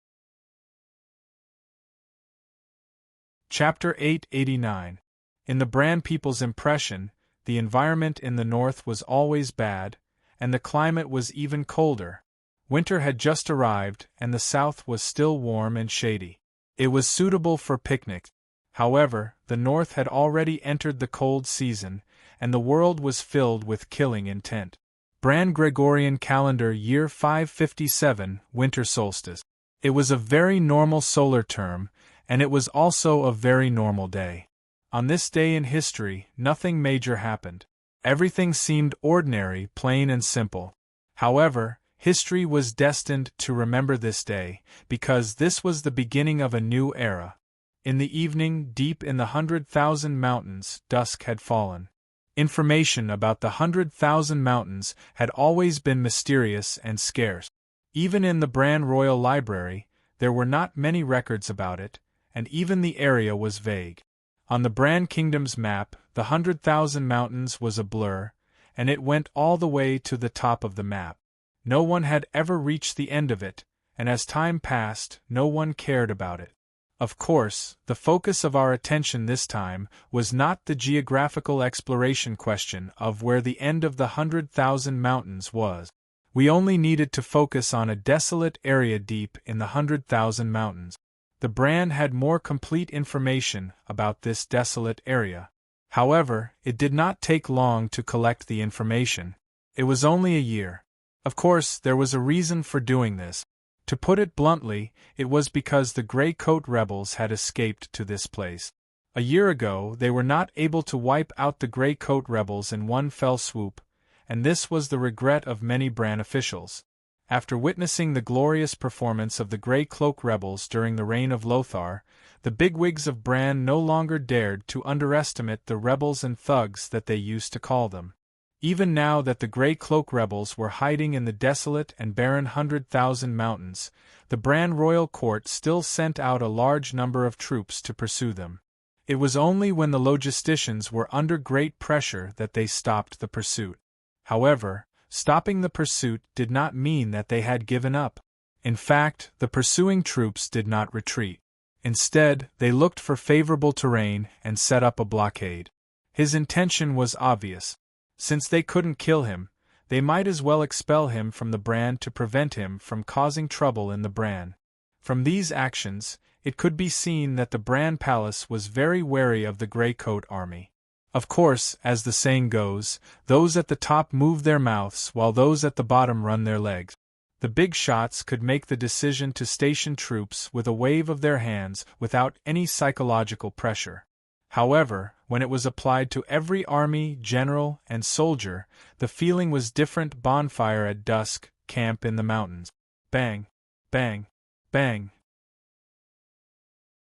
Chapter 889. In the Bran people's impression, the environment in the north was always bad, and the climate was even colder. Winter had just arrived, and the south was still warm and shady. It was suitable for picnics. However, the north had already entered the cold season, and the world was filled with killing intent. Bran Gregorian calendar year 557, winter solstice. It was a very normal solar term, and it was also a very normal day. On this day in history, nothing major happened. Everything seemed ordinary, plain and simple. However, history was destined to remember this day, because this was the beginning of a new era. In the evening, deep in the 100,000 mountains, dusk had fallen. Information about the 100,000 mountains had always been mysterious and scarce. Even in the Bran Royal Library, there were not many records about it, and even the area was vague. On the Bran Kingdom's map, the 100,000 mountains was a blur, and it went all the way to the top of the map. No one had ever reached the end of it, and as time passed, no one cared about it. Of course, the focus of our attention this time was not the geographical exploration question of where the end of the 100,000 mountains was. We only needed to focus on a desolate area deep in the 100,000 mountains. The Bran had more complete information about this desolate area. However, it did not take long to collect the information. It was only a year. Of course, there was a reason for doing this. To put it bluntly, it was because the Grey Coat rebels had escaped to this place. A year ago, they were not able to wipe out the Grey Coat rebels in one fell swoop, and this was the regret of many Bran officials. After witnessing the glorious performance of the Grey Cloak rebels during the reign of Lothar, the bigwigs of Bran no longer dared to underestimate the rebels and thugs that they used to call them. Even now that the Grey Cloak rebels were hiding in the desolate and barren 100,000 mountains, the Bran royal court still sent out a large number of troops to pursue them. It was only when the logisticians were under great pressure that they stopped the pursuit. However, stopping the pursuit did not mean that they had given up. In fact, the pursuing troops did not retreat. Instead, they looked for favorable terrain and set up a blockade. His intention was obvious. Since they couldn't kill him, they might as well expel him from the Bran to prevent him from causing trouble in the Bran. From these actions, it could be seen that the Bran palace was very wary of the Grey Coat army. Of course, as the saying goes, those at the top move their mouths while those at the bottom run their legs. The big shots could make the decision to station troops with a wave of their hands without any psychological pressure. However, when it was applied to every army, general, and soldier, the feeling was different. Bonfire at dusk, camp in the mountains. Bang, bang, bang.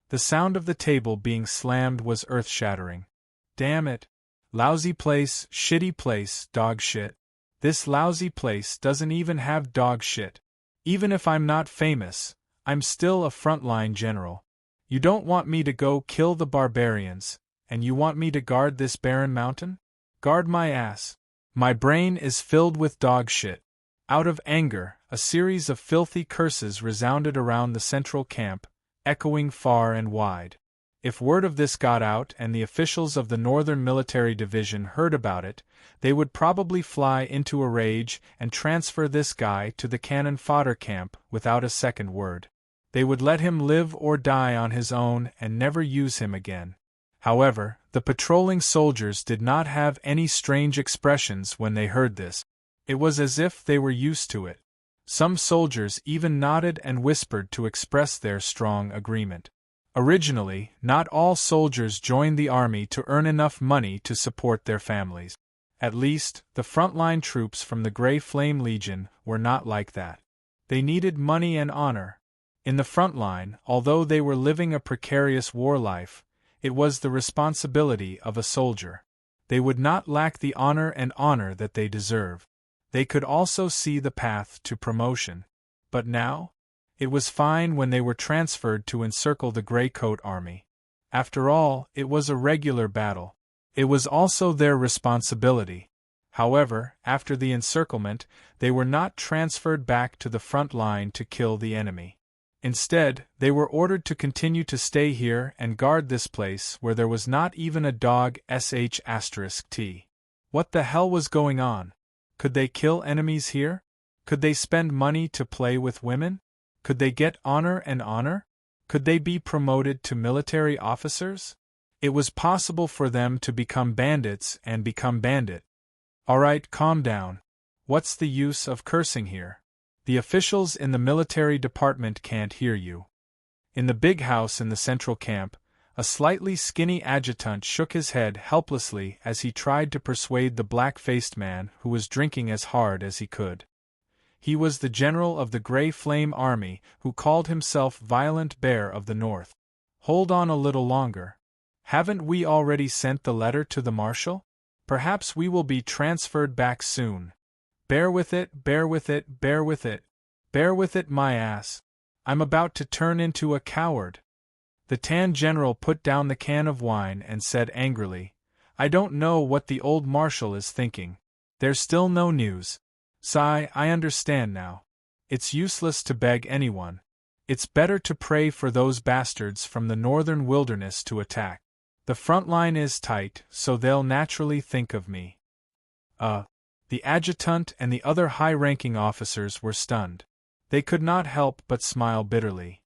The sound of the table being slammed was earth-shattering. Damn it. Lousy place, shitty place, dog shit. This lousy place doesn't even have dog shit. Even if I'm not famous, I'm still a frontline general. You don't want me to go kill the barbarians, and you want me to guard this barren mountain? Guard my ass. My brain is filled with dog shit. Out of anger, a series of filthy curses resounded around the central camp, echoing far and wide. If word of this got out and the officials of the Northern Military Division heard about it, they would probably fly into a rage and transfer this guy to the cannon fodder camp without a second word. They would let him live or die on his own and never use him again. However, the patrolling soldiers did not have any strange expressions when they heard this. It was as if they were used to it. Some soldiers even nodded and whispered to express their strong agreement. Originally, not all soldiers joined the army to earn enough money to support their families. At least, the frontline troops from the Grey Flame Legion were not like that. They needed money and honor. In the front line, although they were living a precarious war life, it was the responsibility of a soldier. They would not lack the honor that they deserve. They could also see the path to promotion. But now? It was fine when they were transferred to encircle the Grey Coat Army. After all, it was a regular battle. It was also their responsibility. However, after the encirclement, they were not transferred back to the front line to kill the enemy. Instead, they were ordered to continue to stay here and guard this place where there was not even a dog **T. What the hell was going on? Could they kill enemies here? Could they spend money to play with women? Could they get honor? Could they be promoted to military officers? It was possible for them to become bandits and become bandit. Alright, calm down. What's the use of cursing here? The officials in the military department can't hear you. In the big house in the central camp, a slightly skinny adjutant shook his head helplessly as he tried to persuade the black-faced man who was drinking as hard as he could. He was the general of the Grey Flame Army who called himself Violent Bear of the North. Hold on a little longer. Haven't we already sent the letter to the marshal? Perhaps we will be transferred back soon. Bear with it, my ass. I'm about to turn into a coward. The tan general put down the can of wine and said angrily, I don't know what the old marshal is thinking. There's still no news. Sigh, I understand now. It's useless to beg anyone. It's better to pray for those bastards from the northern wilderness to attack. The front line is tight, so they'll naturally think of me. The adjutant and the other high-ranking officers were stunned. They could not help but smile bitterly.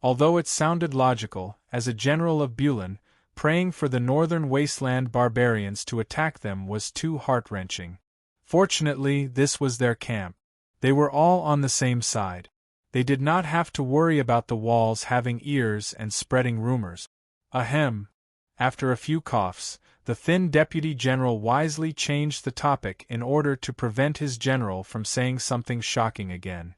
Although it sounded logical, as a general of Bulan, praying for the northern wasteland barbarians to attack them was too heart-wrenching. Fortunately, this was their camp. They were all on the same side. They did not have to worry about the walls having ears and spreading rumors. Ahem. After a few coughs, the thin deputy general wisely changed the topic in order to prevent his general from saying something shocking again.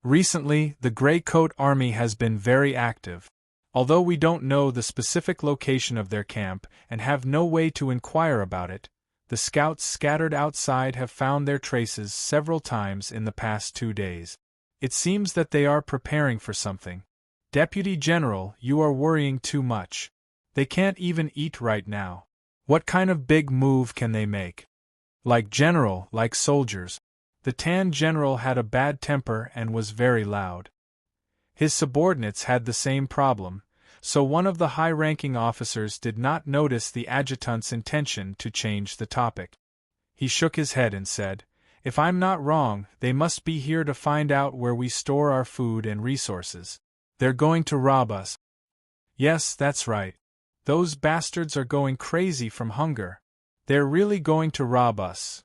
Recently, the Grey Coat Army has been very active. Although we don't know the specific location of their camp and have no way to inquire about it, the scouts scattered outside have found their traces several times in the past 2 days. It seems that they are preparing for something. Deputy General, you are worrying too much. They can't even eat right now. What kind of big move can they make? Like general, like soldiers. The tan general had a bad temper and was very loud. His subordinates had the same problem, so one of the high-ranking officers did not notice the adjutant's intention to change the topic. He shook his head and said, If I'm not wrong, they must be here to find out where we store our food and resources. They're going to rob us. Yes, that's right. Those bastards are going crazy from hunger. They're really going to rob us.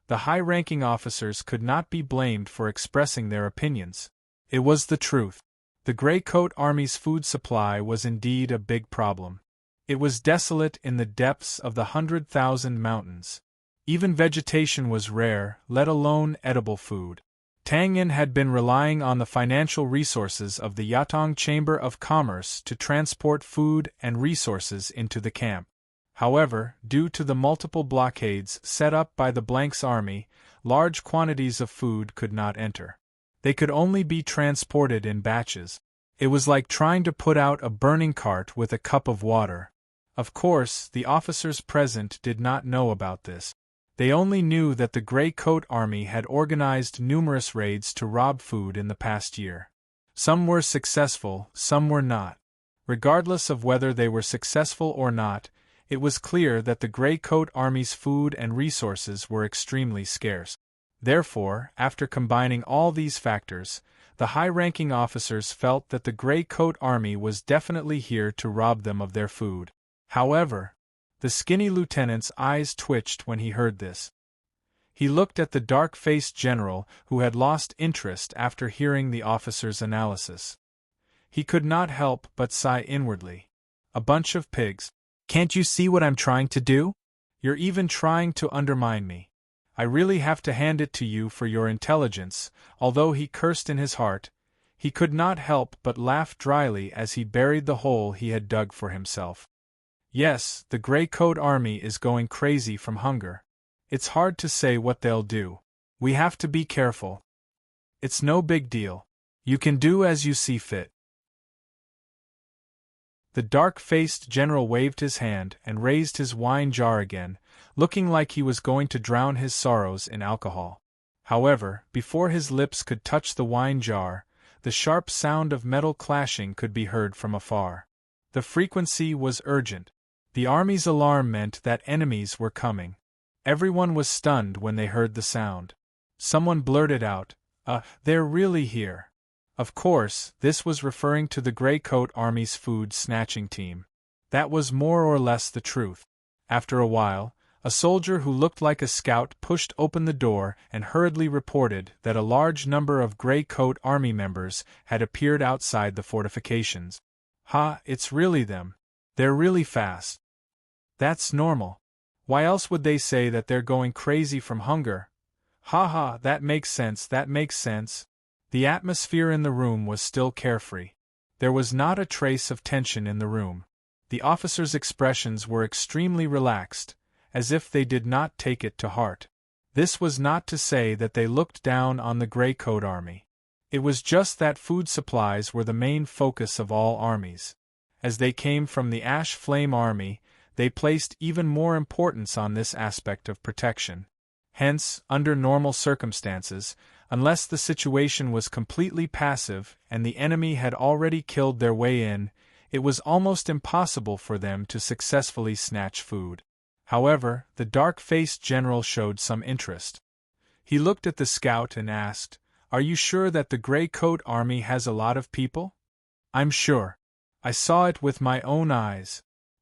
The high-ranking officers could not be blamed for expressing their opinions. It was the truth. The Grey Coat Army's food supply was indeed a big problem. It was desolate in the depths of the 100,000 mountains. Even vegetation was rare, let alone edible food. Tang Yin had been relying on the financial resources of the Yatong Chamber of Commerce to transport food and resources into the camp. However, due to the multiple blockades set up by the Blank's army, large quantities of food could not enter. They could only be transported in batches. It was like trying to put out a burning cart with a cup of water. Of course, the officers present did not know about this. They only knew that the Grey Coat Army had organized numerous raids to rob food in the past year. Some were successful, some were not. Regardless of whether they were successful or not, it was clear that the Grey Coat Army's food and resources were extremely scarce. Therefore, after combining all these factors, the high-ranking officers felt that the Grey Coat Army was definitely here to rob them of their food. However, the skinny lieutenant's eyes twitched when he heard this. He looked at the dark-faced general who had lost interest after hearing the officer's analysis. He could not help but sigh inwardly. A bunch of pigs. Can't you see what I'm trying to do? You're even trying to undermine me. I really have to hand it to you for your intelligence. Although he cursed in his heart, he could not help but laugh dryly as he buried the hole he had dug for himself. Yes, the Grey Coat Army is going crazy from hunger. It's hard to say what they'll do. We have to be careful. It's no big deal. You can do as you see fit. The dark-faced general waved his hand and raised his wine jar again, looking like he was going to drown his sorrows in alcohol. However, before his lips could touch the wine jar, the sharp sound of metal clashing could be heard from afar. The frequency was urgent. The army's alarm meant that enemies were coming. Everyone was stunned when they heard the sound. Someone blurted out, they're really here. Of course, this was referring to the Grey Coat Army's food snatching team. That was more or less the truth. After a while, a soldier who looked like a scout pushed open the door and hurriedly reported that a large number of Grey Coat Army members had appeared outside the fortifications. It's really them. They're really fast. That's normal. Why else would they say that they're going crazy from hunger? That makes sense, that makes sense. The atmosphere in the room was still carefree. There was not a trace of tension in the room. The officers' expressions were extremely relaxed, as if they did not take it to heart. This was not to say that they looked down on the Grey Coat Army. It was just that food supplies were the main focus of all armies. As they came from the Ash Flame Army, they placed even more importance on this aspect of protection. Hence, under normal circumstances, unless the situation was completely passive and the enemy had already killed their way in, it was almost impossible for them to successfully snatch food. However, the dark-faced general showed some interest. He looked at the scout and asked, "Are you sure that the Grey Coat Army has a lot of people?" "I'm sure. I saw it with my own eyes."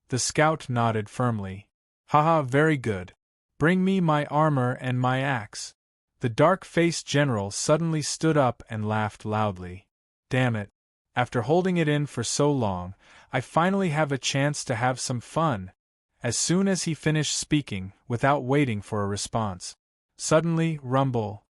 The scout nodded firmly. Very good. Bring me my armor and my axe." The dark-faced general suddenly stood up and laughed loudly. "Damn it. After holding it in for so long, I finally have a chance to have some fun." As soon as he finished speaking, without waiting for a response, suddenly, rumble.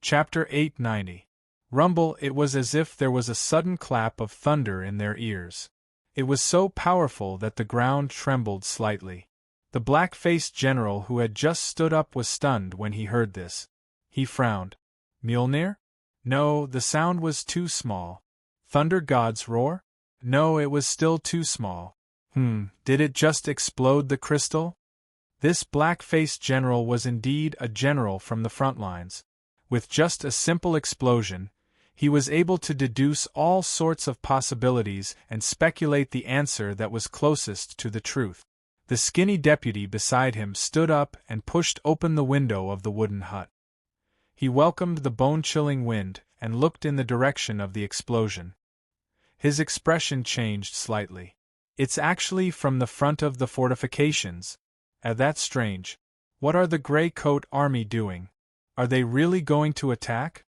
Chapter 890. Rumble. It was as if there was a sudden clap of thunder in their ears. It was so powerful that the ground trembled slightly. The black-faced general who had just stood up was stunned when he heard this. He frowned. Mjolnir? No, the sound was too small. Thunder God's roar? No, it was still too small. Did it just explode the crystal? This black-faced general was indeed a general from the front lines. With just a simple explosion, he was able to deduce all sorts of possibilities and speculate the answer that was closest to the truth. The skinny deputy beside him stood up and pushed open the window of the wooden hut. He welcomed the bone-chilling wind and looked in the direction of the explosion. His expression changed slightly. "It's actually from the front of the fortifications." That's strange. What are the Grey Coat Army doing? Are they really going to attack?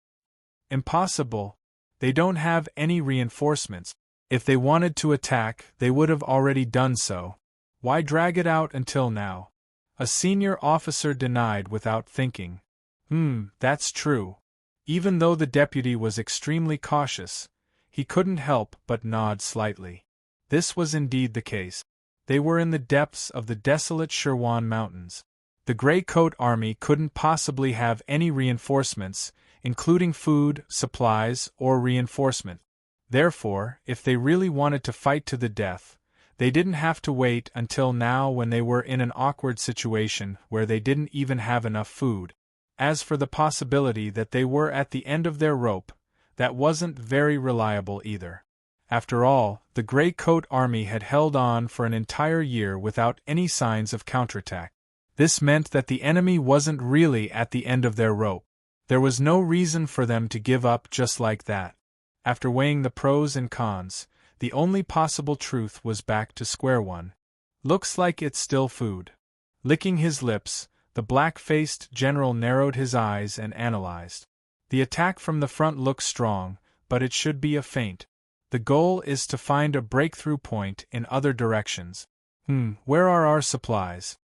Impossible. They don't have any reinforcements. If they wanted to attack, they would have already done so. Why drag it out until now? A senior officer denied without thinking. That's true. Even though the deputy was extremely cautious, he couldn't help but nod slightly. This was indeed the case. They were in the depths of the desolate Shirwan Mountains. The Grey Coat Army couldn't possibly have any reinforcements, including food, supplies, or reinforcement. Therefore, if they really wanted to fight to the death, they didn't have to wait until now when they were in an awkward situation where they didn't even have enough food. As for the possibility that they were at the end of their rope, that wasn't very reliable either. After all, the Grey Coat Army had held on for an entire year without any signs of counterattack. This meant that the enemy wasn't really at the end of their rope. There was no reason for them to give up just like that. After weighing the pros and cons, the only possible truth was back to square one. Looks like it's still food. Licking his lips, the black-faced general narrowed his eyes and analyzed. The attack from the front looks strong, but it should be a feint. The goal is to find a breakthrough point in other directions. Where are our supplies?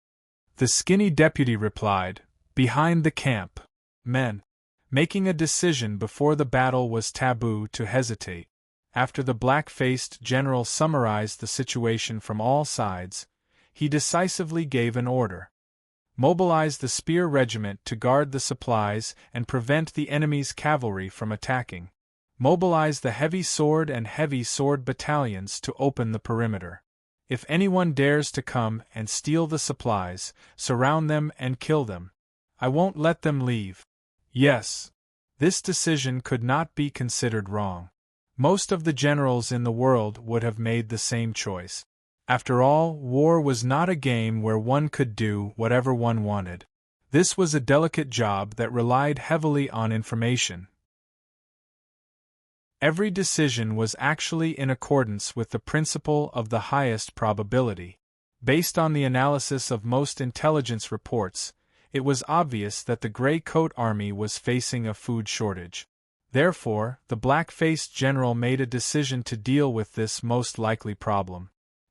The skinny deputy replied, behind the camp. Men. Making a decision before the battle was taboo to hesitate. After the black-faced general summarized the situation from all sides, he decisively gave an order. Mobilize the spear regiment to guard the supplies and prevent the enemy's cavalry from attacking. Mobilize the heavy sword and heavy sword battalions to open the perimeter. If anyone dares to come and steal the supplies, surround them and kill them. I won't let them leave. Yes. This decision could not be considered wrong. Most of the generals in the world would have made the same choice. After all, war was not a game where one could do whatever one wanted. This was a delicate job that relied heavily on information. Every decision was actually in accordance with the principle of the highest probability. Based on the analysis of most intelligence reports, it was obvious that the Gray Coat Army was facing a food shortage. Therefore, the black-faced general made a decision to deal with this most likely problem.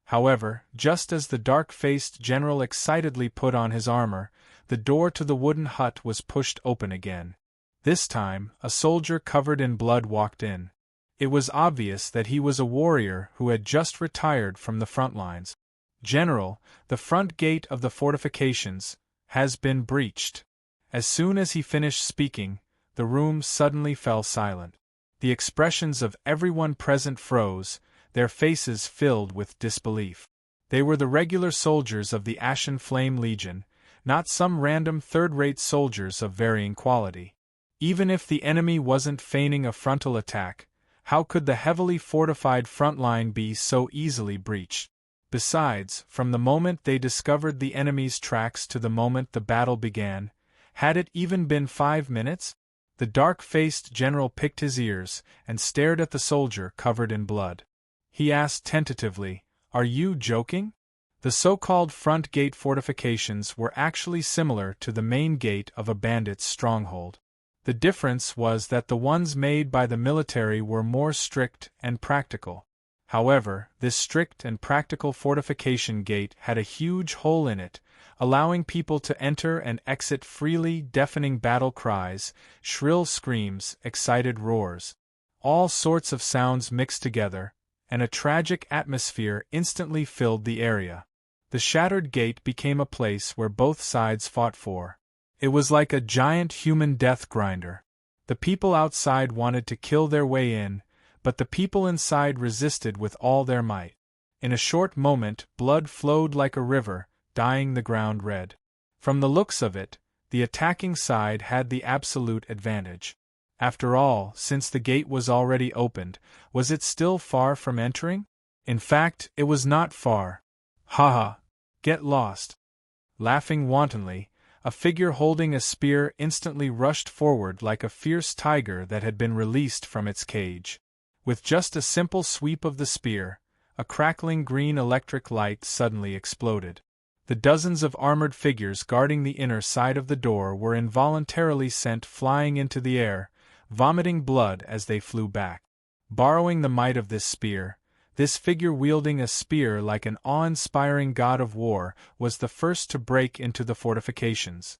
However, just as the dark-faced general excitedly put on his armor, the door to the wooden hut was pushed open again. This time, a soldier covered in blood walked in. It was obvious that he was a warrior who had just retired from the front lines. General, the front gate of the fortifications has been breached. As soon as he finished speaking, the room suddenly fell silent. The expressions of everyone present froze, their faces filled with disbelief. They were the regular soldiers of the Ashen Flame Legion, not some random third-rate soldiers of varying quality. Even if the enemy wasn't feigning a frontal attack, how could the heavily fortified front line be so easily breached? Besides, from the moment they discovered the enemy's tracks to the moment the battle began, had it even been 5 minutes? The dark-faced general picked his ears and stared at the soldier covered in blood. He asked tentatively, "Are you joking?" The so-called front gate fortifications were actually similar to the main gate of a bandit's stronghold. The difference was that the ones made by the military were more strict and practical. However, this strict and practical fortification gate had a huge hole in it, allowing people to enter and exit freely. Deafening battle cries, shrill screams, excited roars. All sorts of sounds mixed together, and a tragic atmosphere instantly filled the area. The shattered gate became a place where both sides fought for. It was like a giant human death grinder. The people outside wanted to kill their way in, but the people inside resisted with all their might. In a short moment, blood flowed like a river, dyeing the ground red. From the looks of it, the attacking side had the absolute advantage. After all, since the gate was already opened, was it still far from entering? In fact, it was not far. Ha ha! Get lost! Laughing wantonly, a figure holding a spear instantly rushed forward like a fierce tiger that had been released from its cage. With just a simple sweep of the spear, a crackling green electric light suddenly exploded. The dozens of armored figures guarding the inner side of the door were involuntarily sent flying into the air, vomiting blood as they flew back. Borrowing the might of this spear, this figure wielding a spear like an awe-inspiring god of war was the first to break into the fortifications.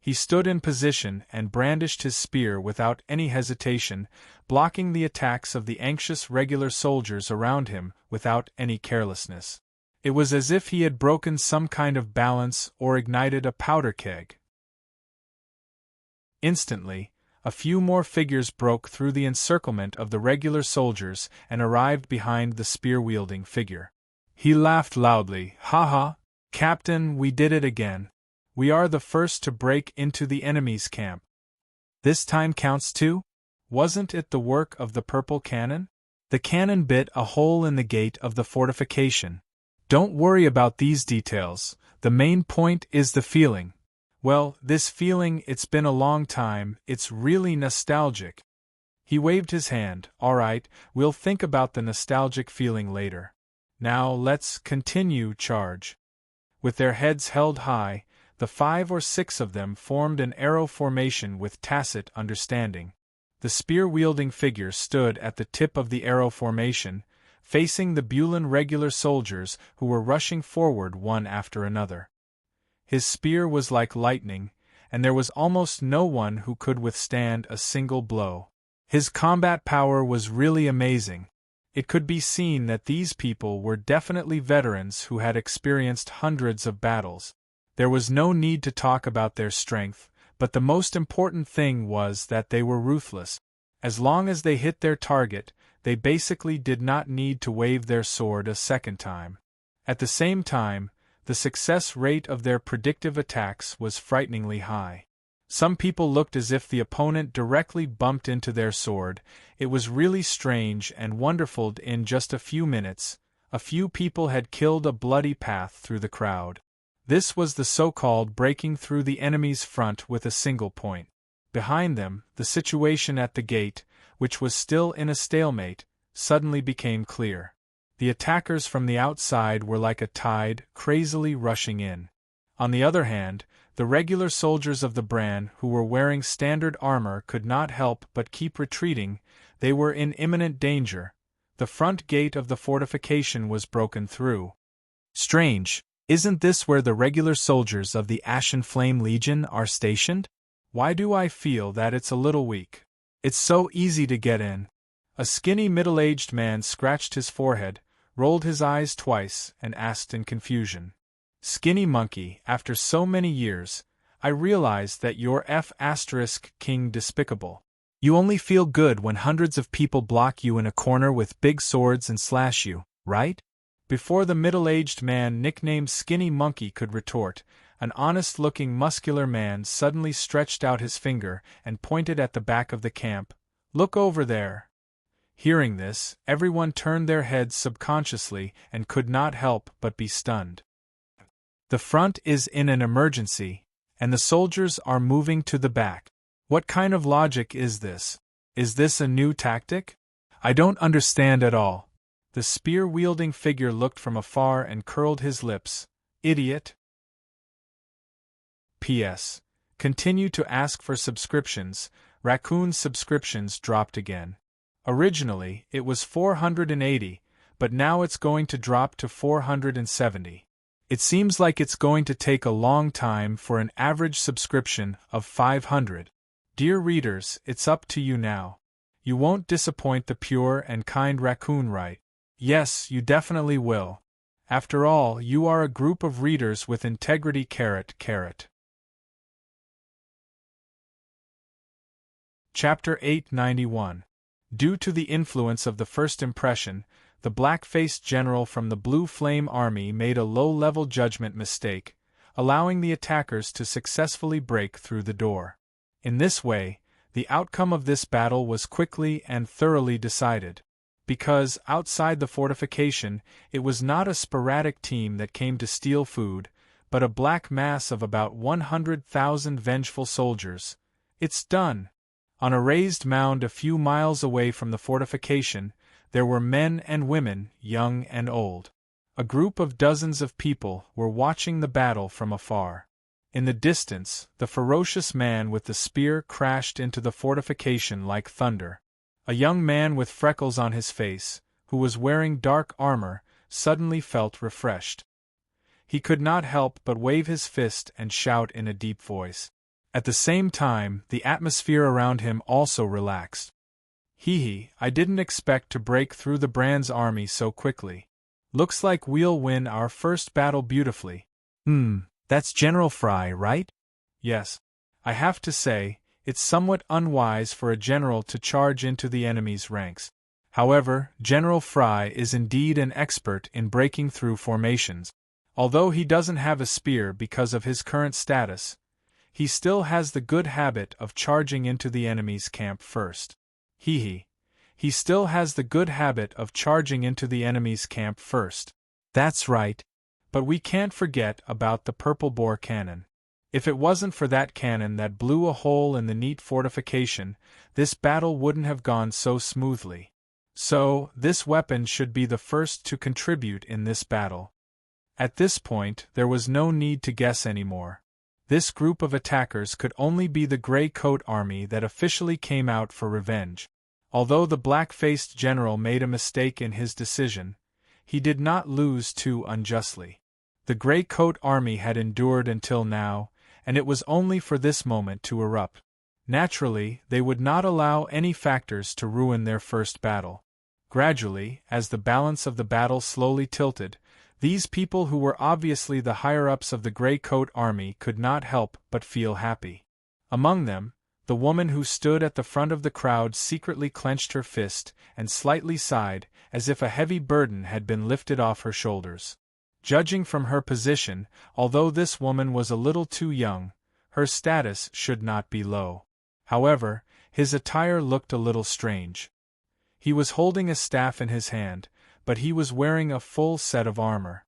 He stood in position and brandished his spear without any hesitation, blocking the attacks of the anxious regular soldiers around him without any carelessness. It was as if he had broken some kind of balance or ignited a powder keg. Instantly, a few more figures broke through the encirclement of the regular soldiers and arrived behind the spear-wielding figure. He laughed loudly. "Ha ha! Captain, we did it again. We are the first to break into the enemy's camp. This time counts too? Wasn't it the work of the purple cannon? The cannon bit a hole in the gate of the fortification. Don't worry about these details, the main point is the feeling. Well, this feeling, it's been a long time, it's really nostalgic." He waved his hand. "All right, we'll think about the nostalgic feeling later. Now let's continue charge." With their heads held high, the 5 or 6 of them formed an arrow formation with tacit understanding. The spear-wielding figure stood at the tip of the arrow formation, facing the Bulan regular soldiers who were rushing forward one after another. His spear was like lightning, and there was almost no one who could withstand a single blow. His combat power was really amazing. It could be seen that these people were definitely veterans who had experienced hundreds of battles. There was no need to talk about their strength, but the most important thing was that they were ruthless. As long as they hit their target, they basically did not need to wave their sword a second time. At the same time, the success rate of their predictive attacks was frighteningly high. Some people looked as if the opponent directly bumped into their sword. It was really strange and wonderful. In just a few minutes, a few people had killed a bloody path through the crowd. This was the so-called breaking through the enemy's front with a single point. Behind them, the situation at the gate, which was still in a stalemate, suddenly became clear. The attackers from the outside were like a tide, crazily rushing in. On the other hand, the regular soldiers of the Bran who were wearing standard armor could not help but keep retreating. They were in imminent danger. The front gate of the fortification was broken through. Strange, isn't this where the regular soldiers of the Ashen Flame Legion are stationed? Why do I feel that it's a little weak? It's so easy to get in. A skinny middle-aged man scratched his forehead, rolled his eyes twice, and asked in confusion. Skinny Monkey, after so many years, I realize that you're King Despicable. You only feel good when hundreds of people block you in a corner with big swords and slash you, right? Before the middle-aged man nicknamed Skinny Monkey could retort, an honest-looking muscular man suddenly stretched out his finger and pointed at the back of the camp. Look over there. Hearing this, everyone turned their heads subconsciously and could not help but be stunned. The front is in an emergency, and the soldiers are moving to the back. What kind of logic is this? Is this a new tactic? I don't understand at all. The spear-wielding figure looked from afar and curled his lips. Idiot. P.S. Continue to ask for subscriptions. Raccoon's subscriptions dropped again. Originally, it was 480, but now it's going to drop to 470. It seems like it's going to take a long time for an average subscription of 500. Dear readers, it's up to you now. You won't disappoint the pure and kind raccoon, right? Yes, you definitely will. After all, you are a group of readers with integrity. Chapter 891. Due to the influence of the first impression, the black-faced general from the Blue Flame Army made a low-level judgment mistake, allowing the attackers to successfully break through the door. In this way, the outcome of this battle was quickly and thoroughly decided. Because, outside the fortification, it was not a sporadic team that came to steal food, but a black mass of about 100,000 vengeful soldiers. It's done. On a raised mound a few miles away from the fortification, there were men and women, young and old. A group of dozens of people were watching the battle from afar. In the distance, the ferocious man with the spear crashed into the fortification like thunder. A young man with freckles on his face, who was wearing dark armor, suddenly felt refreshed. He could not help but wave his fist and shout in a deep voice. At the same time, the atmosphere around him also relaxed. I didn't expect to break through the Brand's army so quickly. Looks like we'll win our first battle beautifully. That's General Fry, right? Yes. I have to say, it's somewhat unwise for a general to charge into the enemy's ranks. However, General Fry is indeed an expert in breaking through formations. Although he doesn't have a spear because of his current status, he still has the good habit of charging into the enemy's camp first. He still has the good habit of charging into the enemy's camp first. That's right. But we can't forget about the purple bore cannon. If it wasn't for that cannon that blew a hole in the neat fortification, this battle wouldn't have gone so smoothly. So, this weapon should be the first to contribute in this battle. At this point, there was no need to guess anymore. This group of attackers could only be the Grey Coat Army that officially came out for revenge. Although the black-faced general made a mistake in his decision, he did not lose too unjustly. The Grey Coat Army had endured until now, and it was only for this moment to erupt. Naturally, they would not allow any factors to ruin their first battle. Gradually, as the balance of the battle slowly tilted, these people who were obviously the higher-ups of the Grey Coat Army could not help but feel happy. Among them, the woman who stood at the front of the crowd secretly clenched her fist and slightly sighed, as if a heavy burden had been lifted off her shoulders. Judging from her position, although this woman was a little too young, her status should not be low. However, his attire looked a little strange. He was holding a staff in his hand, but he was wearing a full set of armor.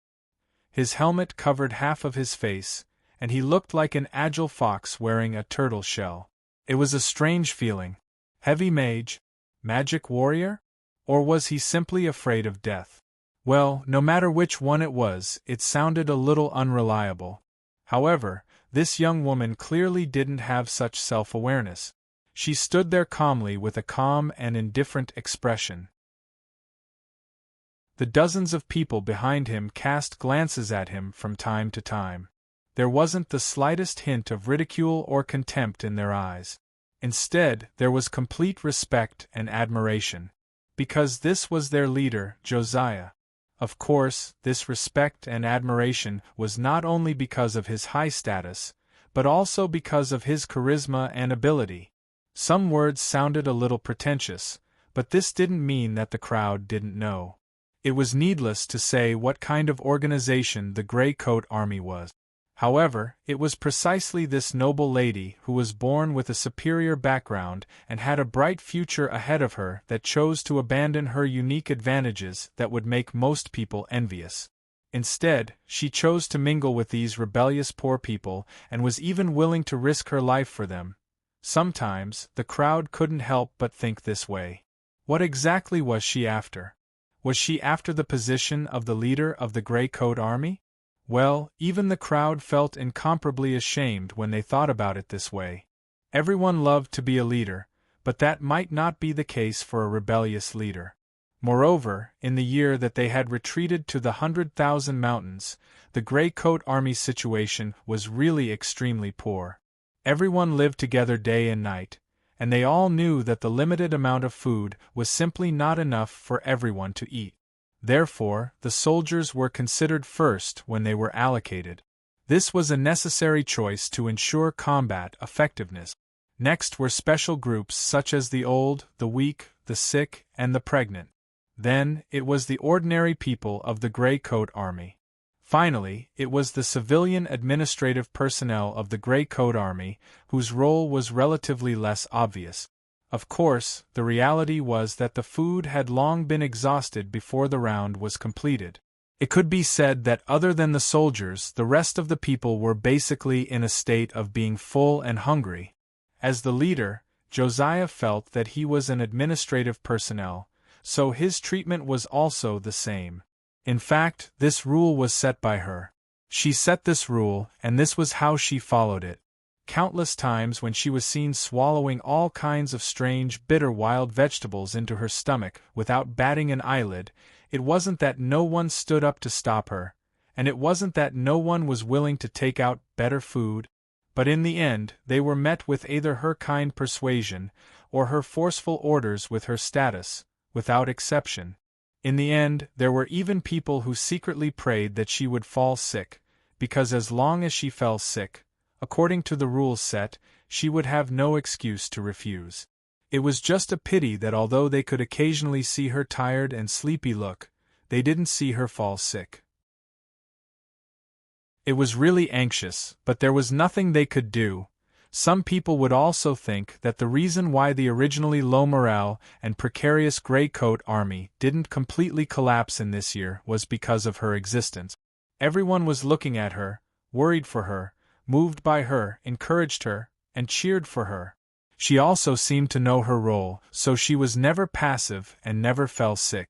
His helmet covered half of his face, and he looked like an agile fox wearing a turtle shell. It was a strange feeling. Heavy mage? Magic warrior? Or was he simply afraid of death? Well, no matter which one it was, it sounded a little unreliable. However, this young woman clearly didn't have such self-awareness. She stood there calmly with a calm and indifferent expression. The dozens of people behind him cast glances at him from time to time. There wasn't the slightest hint of ridicule or contempt in their eyes. Instead, there was complete respect and admiration. Because this was their leader, Josiah. Of course, this respect and admiration was not only because of his high status, but also because of his charisma and ability. Some words sounded a little pretentious, but this didn't mean that the crowd didn't know. It was needless to say what kind of organization the Grey Coat Army was. However, it was precisely this noble lady who was born with a superior background and had a bright future ahead of her that chose to abandon her unique advantages that would make most people envious. Instead, she chose to mingle with these rebellious poor people and was even willing to risk her life for them. Sometimes, the crowd couldn't help but think this way. What exactly was she after? Was she after the position of the leader of the Grey Coat Army? Well, even the crowd felt incomparably ashamed when they thought about it this way. Everyone loved to be a leader, but that might not be the case for a rebellious leader. Moreover, in the year that they had retreated to the 100,000 Mountains, the Grey Coat Army's situation was really extremely poor. Everyone lived together day and night, and they all knew that the limited amount of food was simply not enough for everyone to eat. Therefore, the soldiers were considered first when they were allocated. This was a necessary choice to ensure combat effectiveness. Next were special groups such as the old, the weak, the sick, and the pregnant. Then, it was the ordinary people of the Grey Coat Army. Finally, it was the civilian administrative personnel of the Grey Coat Army, whose role was relatively less obvious. Of course, the reality was that the food had long been exhausted before the round was completed. It could be said that other than the soldiers, the rest of the people were basically in a state of being full and hungry. As the leader, Josiah felt that he was an administrative personnel, so his treatment was also the same. In fact, this rule was set by her. She set this rule, and this was how she followed it. Countless times when she was seen swallowing all kinds of strange, bitter wild vegetables into her stomach without batting an eyelid, it wasn't that no one stood up to stop her, and it wasn't that no one was willing to take out better food, but in the end they were met with either her kind persuasion or her forceful orders with her status, without exception. In the end, there were even people who secretly prayed that she would fall sick, because as long as she fell sick, according to the rules set, she would have no excuse to refuse. It was just a pity that although they could occasionally see her tired and sleepy look, they didn't see her fall sick. It was really anxious, but there was nothing they could do. Some people would also think that the reason why the originally low morale and precarious Grey Coat Army didn't completely collapse in this year was because of her existence. Everyone was looking at her, worried for her, moved by her, encouraged her, and cheered for her. She also seemed to know her role, so she was never passive and never fell sick.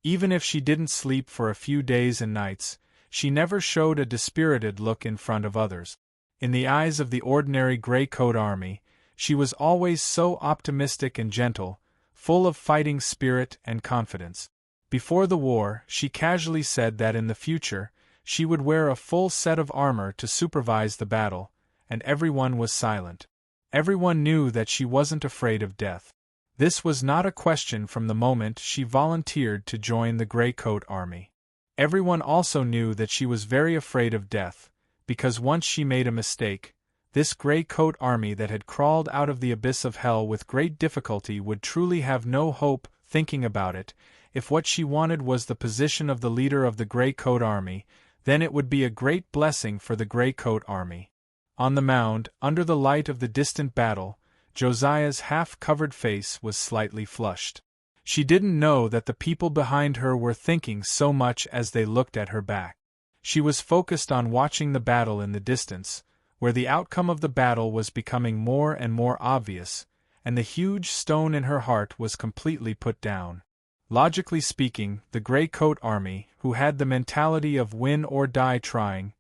Even if she didn't sleep for a few days and nights, she never showed a dispirited look in front of others. In the eyes of the ordinary gray coat army, she was always so optimistic and gentle, full of fighting spirit and confidence. Before the war, she casually said that in the future, she would wear a full set of armor to supervise the battle, and everyone was silent. Everyone knew that she wasn't afraid of death. This was not a question from the moment she volunteered to join the gray coat army. Everyone also knew that she was very afraid of death, because once she made a mistake, this gray coat army that had crawled out of the abyss of hell with great difficulty would truly have no hope. Thinking about it, if what she wanted was the position of the leader of the gray coat army, then it would be a great blessing for the gray coat army. On the mound, under the light of the distant battle, Josiah's half-covered face was slightly flushed. She didn't know that the people behind her were thinking so much as they looked at her back. She was focused on watching the battle in the distance, where the outcome of the battle was becoming more and more obvious, and the huge stone in her heart was completely put down. Logically speaking, the gray coat army, who had the mentality of win or die trying,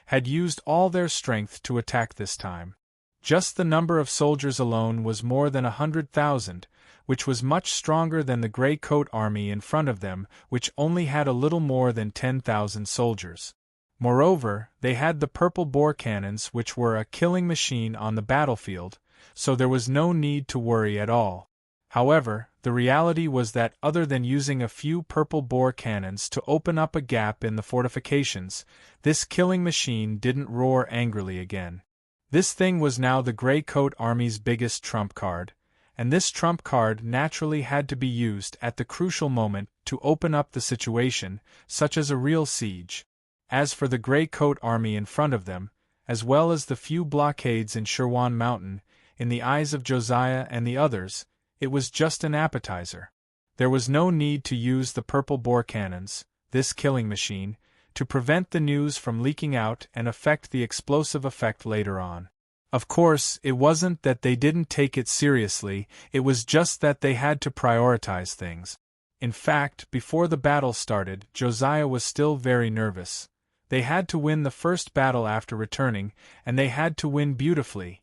had used all their strength to attack this time. Just the number of soldiers alone was more than 100,000, which was much stronger than the gray coat army in front of them, which only had a little more than 10,000 soldiers. Moreover, they had the purple bore cannons, which were a killing machine on the battlefield, so there was no need to worry at all. However, the reality was that other than using a few purple bore cannons to open up a gap in the fortifications, this killing machine didn't roar angrily again. This thing was now the gray coat army's biggest trump card, and this trump card naturally had to be used at the crucial moment to open up the situation, such as a real siege. As for the gray coat army in front of them, as well as the few blockades in Sherwan Mountain, in the eyes of Josiah and the others, it was just an appetizer. There was no need to use the purple bore cannons, this killing machine, to prevent the news from leaking out and affect the explosive effect later on. Of course, it wasn't that they didn't take it seriously, it was just that they had to prioritize things. In fact, before the battle started, Josiah was still very nervous. They had to win the first battle after returning, and they had to win beautifully.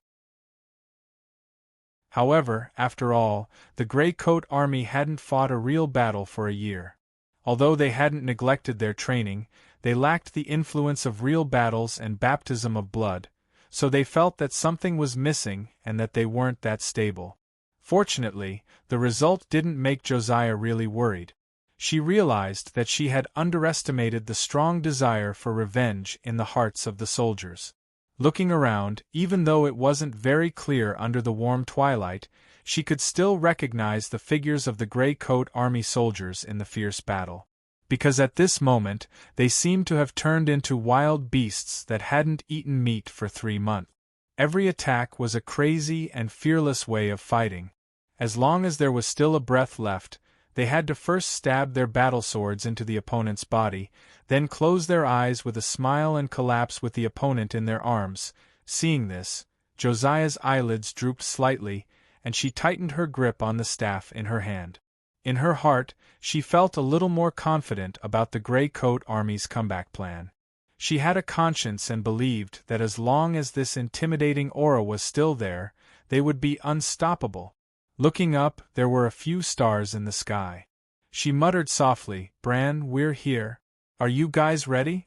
However, after all, the gray coat army hadn't fought a real battle for a year. Although they hadn't neglected their training, they lacked the influence of real battles and baptism of blood, so they felt that something was missing and that they weren't that stable. Fortunately, the result didn't make Josiah really worried. She realized that she had underestimated the strong desire for revenge in the hearts of the soldiers. Looking around, even though it wasn't very clear under the warm twilight, she could still recognize the figures of the gray coat army soldiers in the fierce battle. Because at this moment, they seemed to have turned into wild beasts that hadn't eaten meat for 3 months. Every attack was a crazy and fearless way of fighting. As long as there was still a breath left, they had to first stab their battle swords into the opponent's body, then close their eyes with a smile and collapse with the opponent in their arms. Seeing this, Josiah's eyelids drooped slightly, and she tightened her grip on the staff in her hand. In her heart, she felt a little more confident about the gray coat army's comeback plan. She had a conscience and believed that as long as this intimidating aura was still there, they would be unstoppable. Looking up, there were a few stars in the sky. She muttered softly, "Bran, we're here. Are you guys ready?"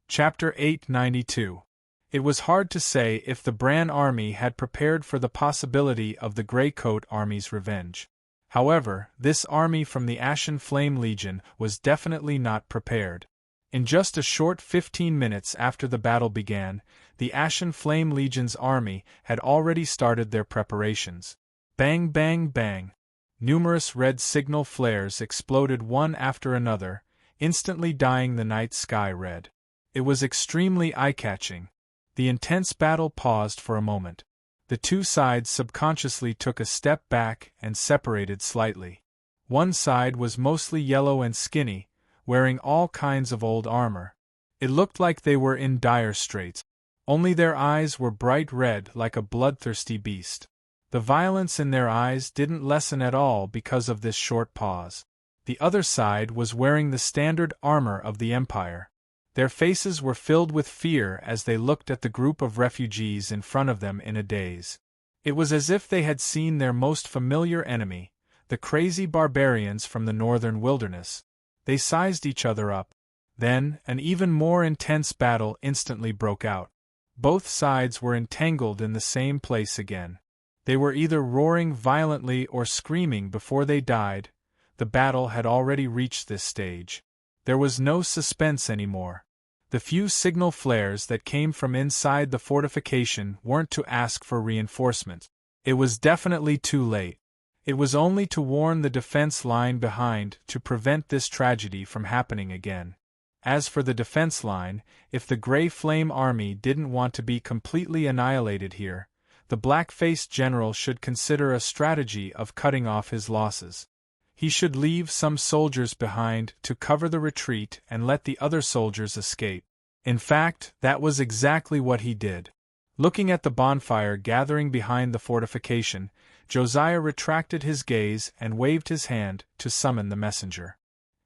Chapter 892. It was hard to say if the Bran army had prepared for the possibility of the Grey Coat army's revenge. However, this army from the Ashen Flame Legion was definitely not prepared. In just a short 15 minutes after the battle began, the Ashen Flame Legion's army had already started their preparations. Bang, bang, bang. Numerous red signal flares exploded one after another, instantly dyeing the night sky red. It was extremely eye-catching. The intense battle paused for a moment. The two sides subconsciously took a step back and separated slightly. One side was mostly yellow and skinny, wearing all kinds of old armor. It looked like they were in dire straits. Only their eyes were bright red like a bloodthirsty beast. The violence in their eyes didn't lessen at all because of this short pause. The other side was wearing the standard armor of the Empire. Their faces were filled with fear as they looked at the group of refugees in front of them in a daze. It was as if they had seen their most familiar enemy, the crazy barbarians from the northern wilderness. They sized each other up. Then, an even more intense battle instantly broke out. Both sides were entangled in the same place again. They were either roaring violently or screaming before they died. The battle had already reached this stage. There was no suspense anymore. The few signal flares that came from inside the fortification weren't to ask for reinforcement. It was definitely too late. It was only to warn the defense line behind to prevent this tragedy from happening again. As for the defense line, if the Grey Flame army didn't want to be completely annihilated here, the black-faced general should consider a strategy of cutting off his losses. He should leave some soldiers behind to cover the retreat and let the other soldiers escape. In fact, that was exactly what he did. Looking at the bonfire gathering behind the fortification, Josiah retracted his gaze and waved his hand to summon the messenger.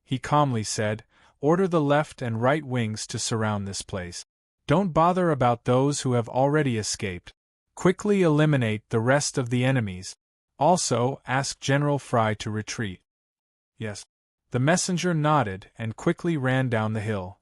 He calmly said, "Order the left and right wings to surround this place. Don't bother about those who have already escaped. Quickly eliminate the rest of the enemies. Also, ask General Fry to retreat." "Yes." The messenger nodded and quickly ran down the hill.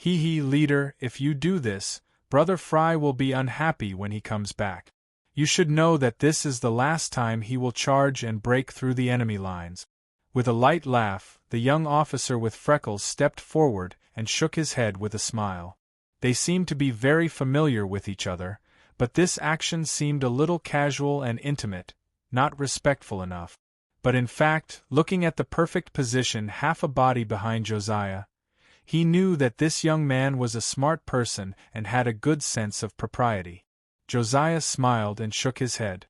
Leader, if you do this, Brother Fry will be unhappy when he comes back. You should know that this is the last time he will charge and break through the enemy lines." With a light laugh, the young officer with freckles stepped forward and shook his head with a smile. They seemed to be very familiar with each other, but this action seemed a little casual and intimate, not respectful enough. But in fact, looking at the perfect position half a body behind Josiah, he knew that this young man was a smart person and had a good sense of propriety. Josiah smiled and shook his head.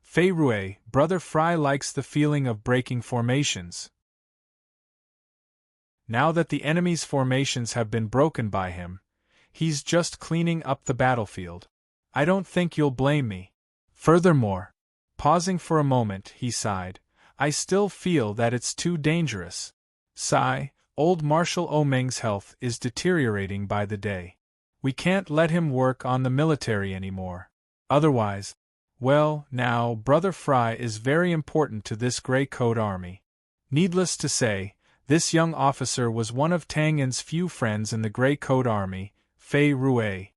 "Feyrué, Brother Fry likes the feeling of breaking formations. Now that the enemy's formations have been broken by him, he's just cleaning up the battlefield. I don't think you'll blame me. Furthermore," pausing for a moment, he sighed, "I still feel that it's too dangerous. Sigh, old Marshal Omeng's health is deteriorating by the day. We can't let him work on the military anymore. Otherwise, well, now, Brother Fry is very important to this Grey Coat army." Needless to say, this young officer was one of Tang Yin's few friends in the Grey Coat army, Feyrué.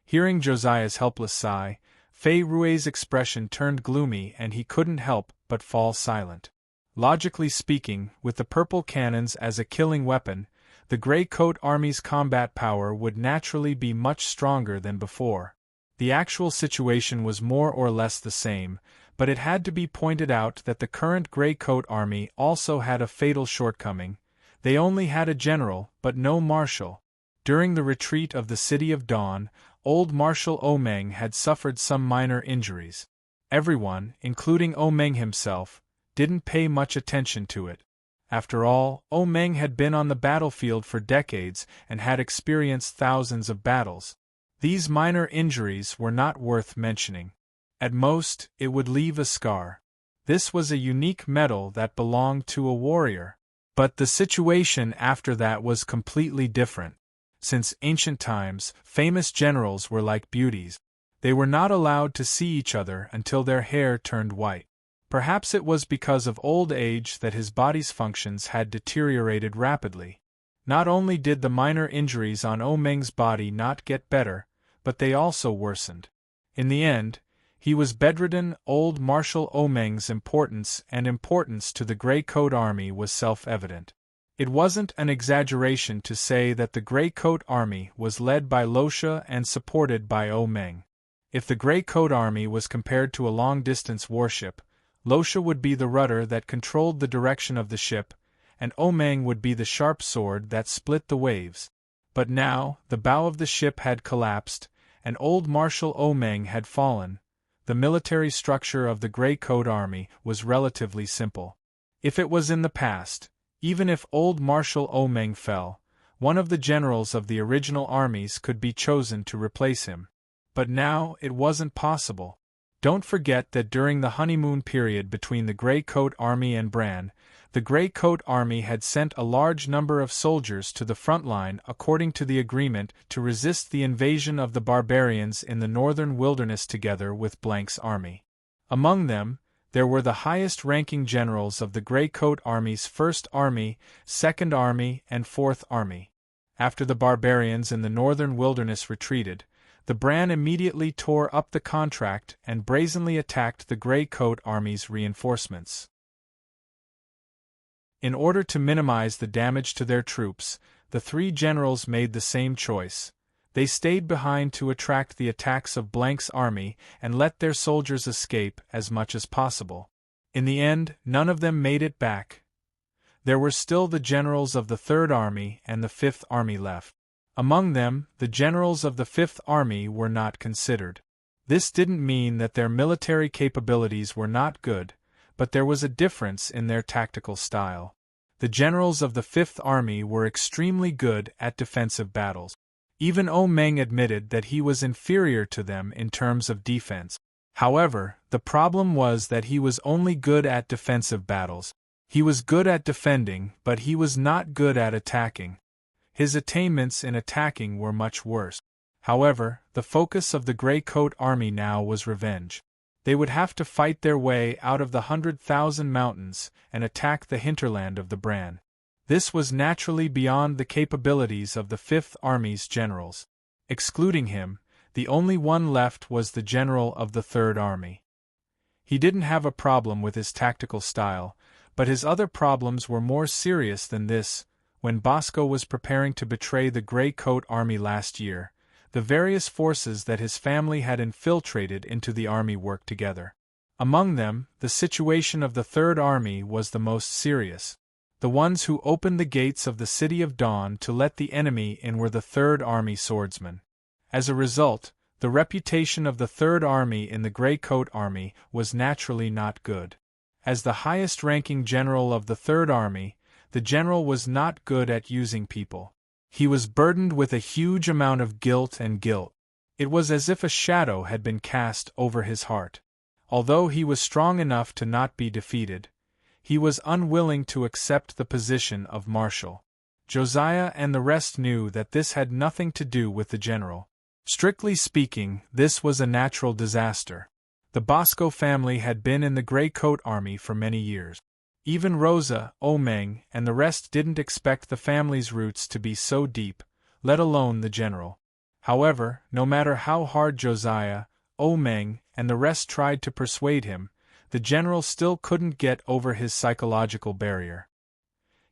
Hearing Josiah's helpless sigh, Feyrué's expression turned gloomy and he couldn't help but fall silent. Logically speaking, with the purple cannons as a killing weapon, the Grey Coat army's combat power would naturally be much stronger than before. The actual situation was more or less the same, but it had to be pointed out that the current Grey Coat army also had a fatal shortcoming. They only had a general, but no marshal. During the retreat of the City of Dawn, old Marshal Omeng had suffered some minor injuries. Everyone, including Omeng himself, didn't pay much attention to it. After all, Omeng had been on the battlefield for decades and had experienced thousands of battles. These minor injuries were not worth mentioning. At most, it would leave a scar. This was a unique medal that belonged to a warrior. But the situation after that was completely different. Since ancient times, famous generals were like beauties. They were not allowed to see each other until their hair turned white. Perhaps it was because of old age that his body's functions had deteriorated rapidly. Not only did the minor injuries on Omeng's body not get better, but they also worsened. In the end, he was bedridden. Old Marshal Omeng's importance to the Grey Coat army was self-evident. It wasn't an exaggeration to say that the Grey Coat army was led by Losha and supported by Omeng. If the Grey Coat army was compared to a long-distance warship, Losha would be the rudder that controlled the direction of the ship, and Omeng would be the sharp sword that split the waves. But now, the bow of the ship had collapsed, and old Marshal Omeng had fallen. The military structure of the Grey Coat army was relatively simple. If it was in the past, even if old Marshal Omeng fell, one of the generals of the original armies could be chosen to replace him. But now, it wasn't possible. Don't forget that during the honeymoon period between the Grey Coat army and Bran, The Gray Coat Army had sent a large number of soldiers to the front line according to the agreement to resist the invasion of the barbarians in the northern wilderness together with Blank's army. Among them, there were the highest-ranking generals of the Gray Coat Army's 1st Army, 2nd Army, and 4th Army. After the barbarians in the northern wilderness retreated, the Bran immediately tore up the contract and brazenly attacked the Gray Coat Army's reinforcements. In order to minimize the damage to their troops, the three generals made the same choice. They stayed behind to attract the attacks of Blank's army and let their soldiers escape as much as possible. In the end, none of them made it back. There were still the generals of the 3rd Army and the 5th Army left. Among them, the generals of the 5th Army were not considered. This didn't mean that their military capabilities were not good, but there was a difference in their tactical style. The generals of the 5th Army were extremely good at defensive battles. Even Meng admitted that he was inferior to them in terms of defense. However, the problem was that he was only good at defensive battles. He was good at defending, but he was not good at attacking. His attainments in attacking were much worse. However, the focus of the Gray Coat Army now was revenge. They would have to fight their way out of the 100,000 mountains and attack the hinterland of the Bran. This was naturally beyond the capabilities of the 5th Army's generals. Excluding him, the only one left was the general of the 3rd Army. He didn't have a problem with his tactical style, but his other problems were more serious than this. When Bosco was preparing to betray the Gray Coat Army last year, the various forces that his family had infiltrated into the army worked together. Among them, the situation of the 3rd Army was the most serious. The ones who opened the gates of the City of Dawn to let the enemy in were the 3rd Army swordsmen. As a result, the reputation of the 3rd Army in the Gray Coat Army was naturally not good. As the highest-ranking general of the 3rd Army, the general was not good at using people. He was burdened with a huge amount of guilt. It was as if a shadow had been cast over his heart. Although he was strong enough to not be defeated, he was unwilling to accept the position of marshal. Josiah and the rest knew that this had nothing to do with the general. Strictly speaking, this was a natural disaster. The Bosco family had been in the Gray Coat Army for many years. Even Rosa, Meng, and the rest didn't expect the family's roots to be so deep, let alone the general. However, no matter how hard Josiah, Meng, and the rest tried to persuade him, the general still couldn't get over his psychological barrier.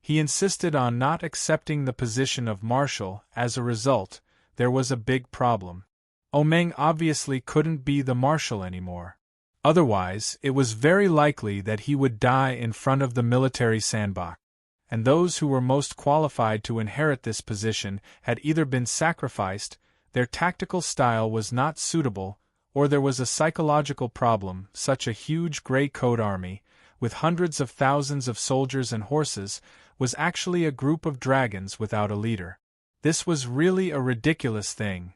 He insisted on not accepting the position of marshal. As a result, there was a big problem. Meng obviously couldn't be the marshal anymore. Otherwise, it was very likely that he would die in front of the military sandbox. And those who were most qualified to inherit this position had either been sacrificed, their tactical style was not suitable, or there was a psychological problem. Such a huge Gray Coat Army, with hundreds of thousands of soldiers and horses, was actually a group of dragons without a leader. This was really a ridiculous thing.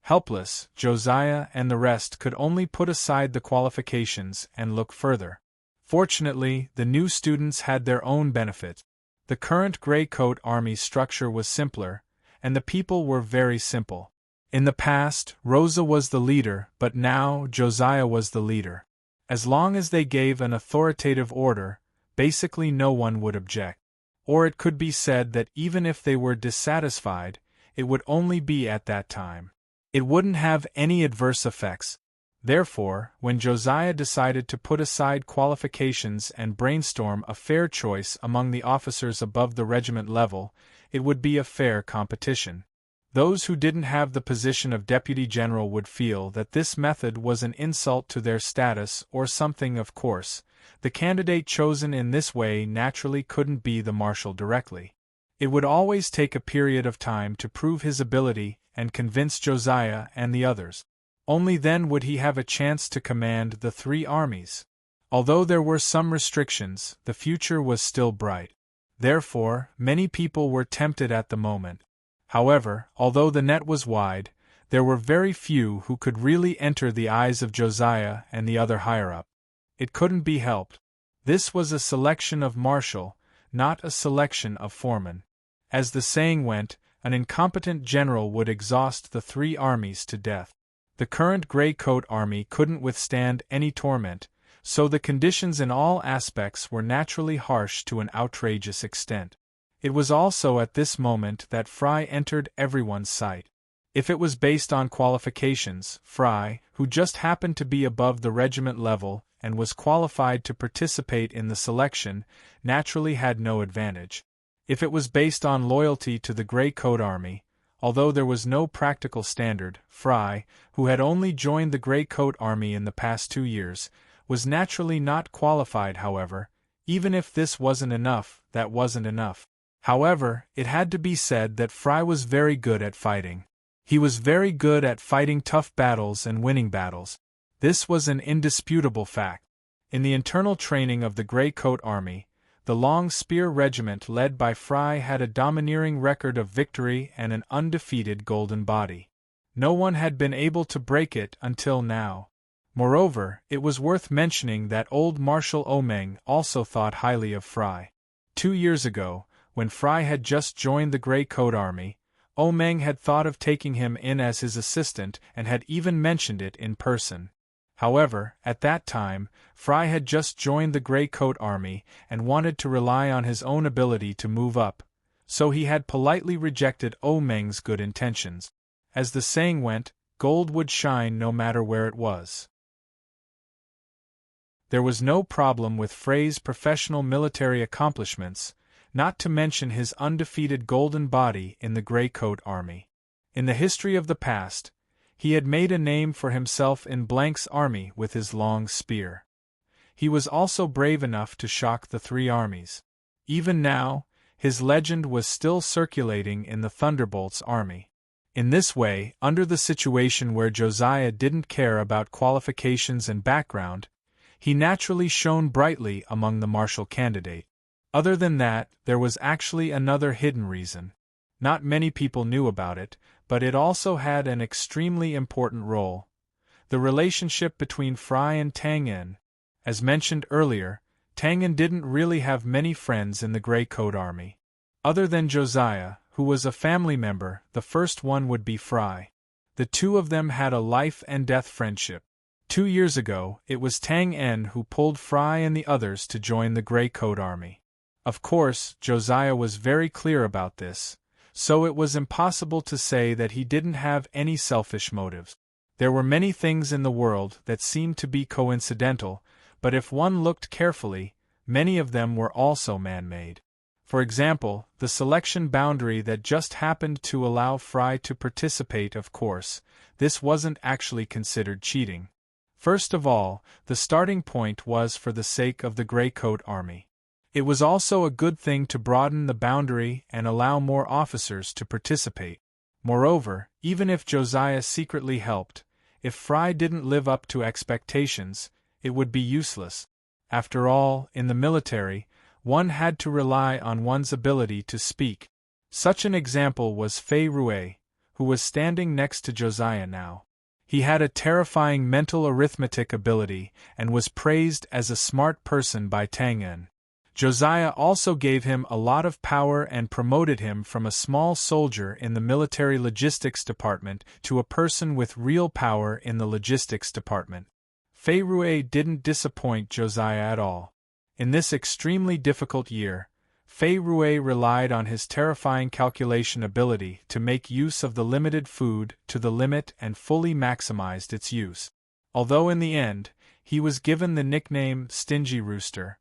Helpless, Josiah and the rest could only put aside the qualifications and look further. Fortunately, the new students had their own benefit. The current Gray Coat Army structure was simpler, and the people were very simple. In the past, Rosa was the leader, but now Josiah was the leader. As long as they gave an authoritative order, basically no one would object. Or it could be said that even if they were dissatisfied, it would only be at that time. It wouldn't have any adverse effects. Therefore, when Josiah decided to put aside qualifications and brainstorm a fair choice among the officers above the regiment level, it would be a fair competition. Those who didn't have the position of deputy general would feel that this method was an insult to their status or something. Of course, the candidate chosen in this way naturally couldn't be the marshal directly. It would always take a period of time to prove his ability and convince Josiah and the others. Only then would he have a chance to command the three armies. Although there were some restrictions, the future was still bright. Therefore, many people were tempted at the moment. However, although the net was wide, there were very few who could really enter the eyes of Josiah and the other higher-up. It couldn't be helped. This was a selection of marshal, not a selection of foreman. As the saying went, an incompetent general would exhaust the 3 armies to death. The current Grey Coat Army couldn't withstand any torment, so the conditions in all aspects were naturally harsh to an outrageous extent. It was also at this moment that Fry entered everyone's sight. If it was based on qualifications, Fry, who just happened to be above the regiment level and was qualified to participate in the selection, naturally had no advantage. If it was based on loyalty to the Grey Coat Army, although there was no practical standard, Fry, who had only joined the Grey Coat Army in the past 2 years, was naturally not qualified. However, even if this wasn't enough, that wasn't enough. However, it had to be said that Fry was very good at fighting. He was very good at fighting tough battles and winning battles. This was an indisputable fact. In the internal training of the Grey Coat Army, the Long Spear Regiment led by Fry had a domineering record of victory and an undefeated golden body. No one had been able to break it until now. Moreover, it was worth mentioning that old Marshal Omeng also thought highly of Fry. 2 years ago, when Fry had just joined the Grey Coat Army, Omeng had thought of taking him in as his assistant and had even mentioned it in person. However, at that time, Fry had just joined the Grey Coat Army and wanted to rely on his own ability to move up, so he had politely rejected Omeng's good intentions. As the saying went, gold would shine no matter where it was. There was no problem with Frey's professional military accomplishments, not to mention his undefeated golden body in the Grey Coat Army. In the history of the past, he had made a name for himself in Blank's army with his long spear. He was also brave enough to shock the 3 armies. Even now, his legend was still circulating in the Thunderbolt's army. In this way, under the situation where Josiah didn't care about qualifications and background, he naturally shone brightly among the marshal candidate. Other than that, there was actually another hidden reason. Not many people knew about it, but it also had an extremely important role. The relationship between Fry and Tang En. As mentioned earlier, Tang En didn't really have many friends in the Grey Coat Army. Other than Josiah, who was a family member, the first one would be Fry. The 2 of them had a life-and-death friendship. 2 years ago, it was Tang En who pulled Fry and the others to join the Grey Coat Army. Of course, Josiah was very clear about this, so it was impossible to say that he didn't have any selfish motives. There were many things in the world that seemed to be coincidental, but if one looked carefully, many of them were also man-made. For example, the selection boundary that just happened to allow Fry to participate. Of course, this wasn't actually considered cheating. First of all, the starting point was for the sake of the Grey Coat Army. It was also a good thing to broaden the boundary and allow more officers to participate. Moreover, even if Josiah secretly helped, if Fry didn't live up to expectations, it would be useless. After all, in the military, one had to rely on one's ability to speak. Such an example was Fei Rue, who was standing next to Josiah now. He had a terrifying mental arithmetic ability and was praised as a smart person by Tang En. Josiah also gave him a lot of power and promoted him from a small soldier in the military logistics department to a person with real power in the logistics department. Fei Rue didn't disappoint Josiah at all. In this extremely difficult year, Fei Rue relied on his terrifying calculation ability to make use of the limited food to the limit and fully maximized its use. Although in the end, he was given the nickname Stingy Rooster,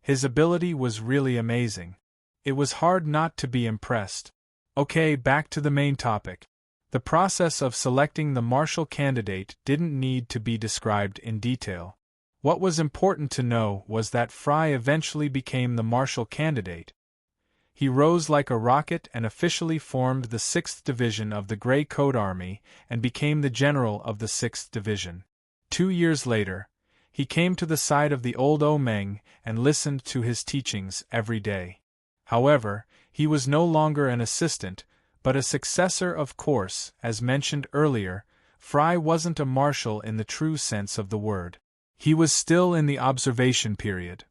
his ability was really amazing. It was hard not to be impressed. Okay, back to the main topic. The process of selecting the marshal candidate didn't need to be described in detail. What was important to know was that Fry eventually became the marshal candidate. He rose like a rocket and officially formed the 6th Division of the Grey Coat Army and became the general of the 6th Division. 2 years later, he came to the side of the old Omeng and listened to his teachings every day. However, he was no longer an assistant, but a successor. Of course, as mentioned earlier, Fry wasn't a marshal in the true sense of the word. He was still in the observation period.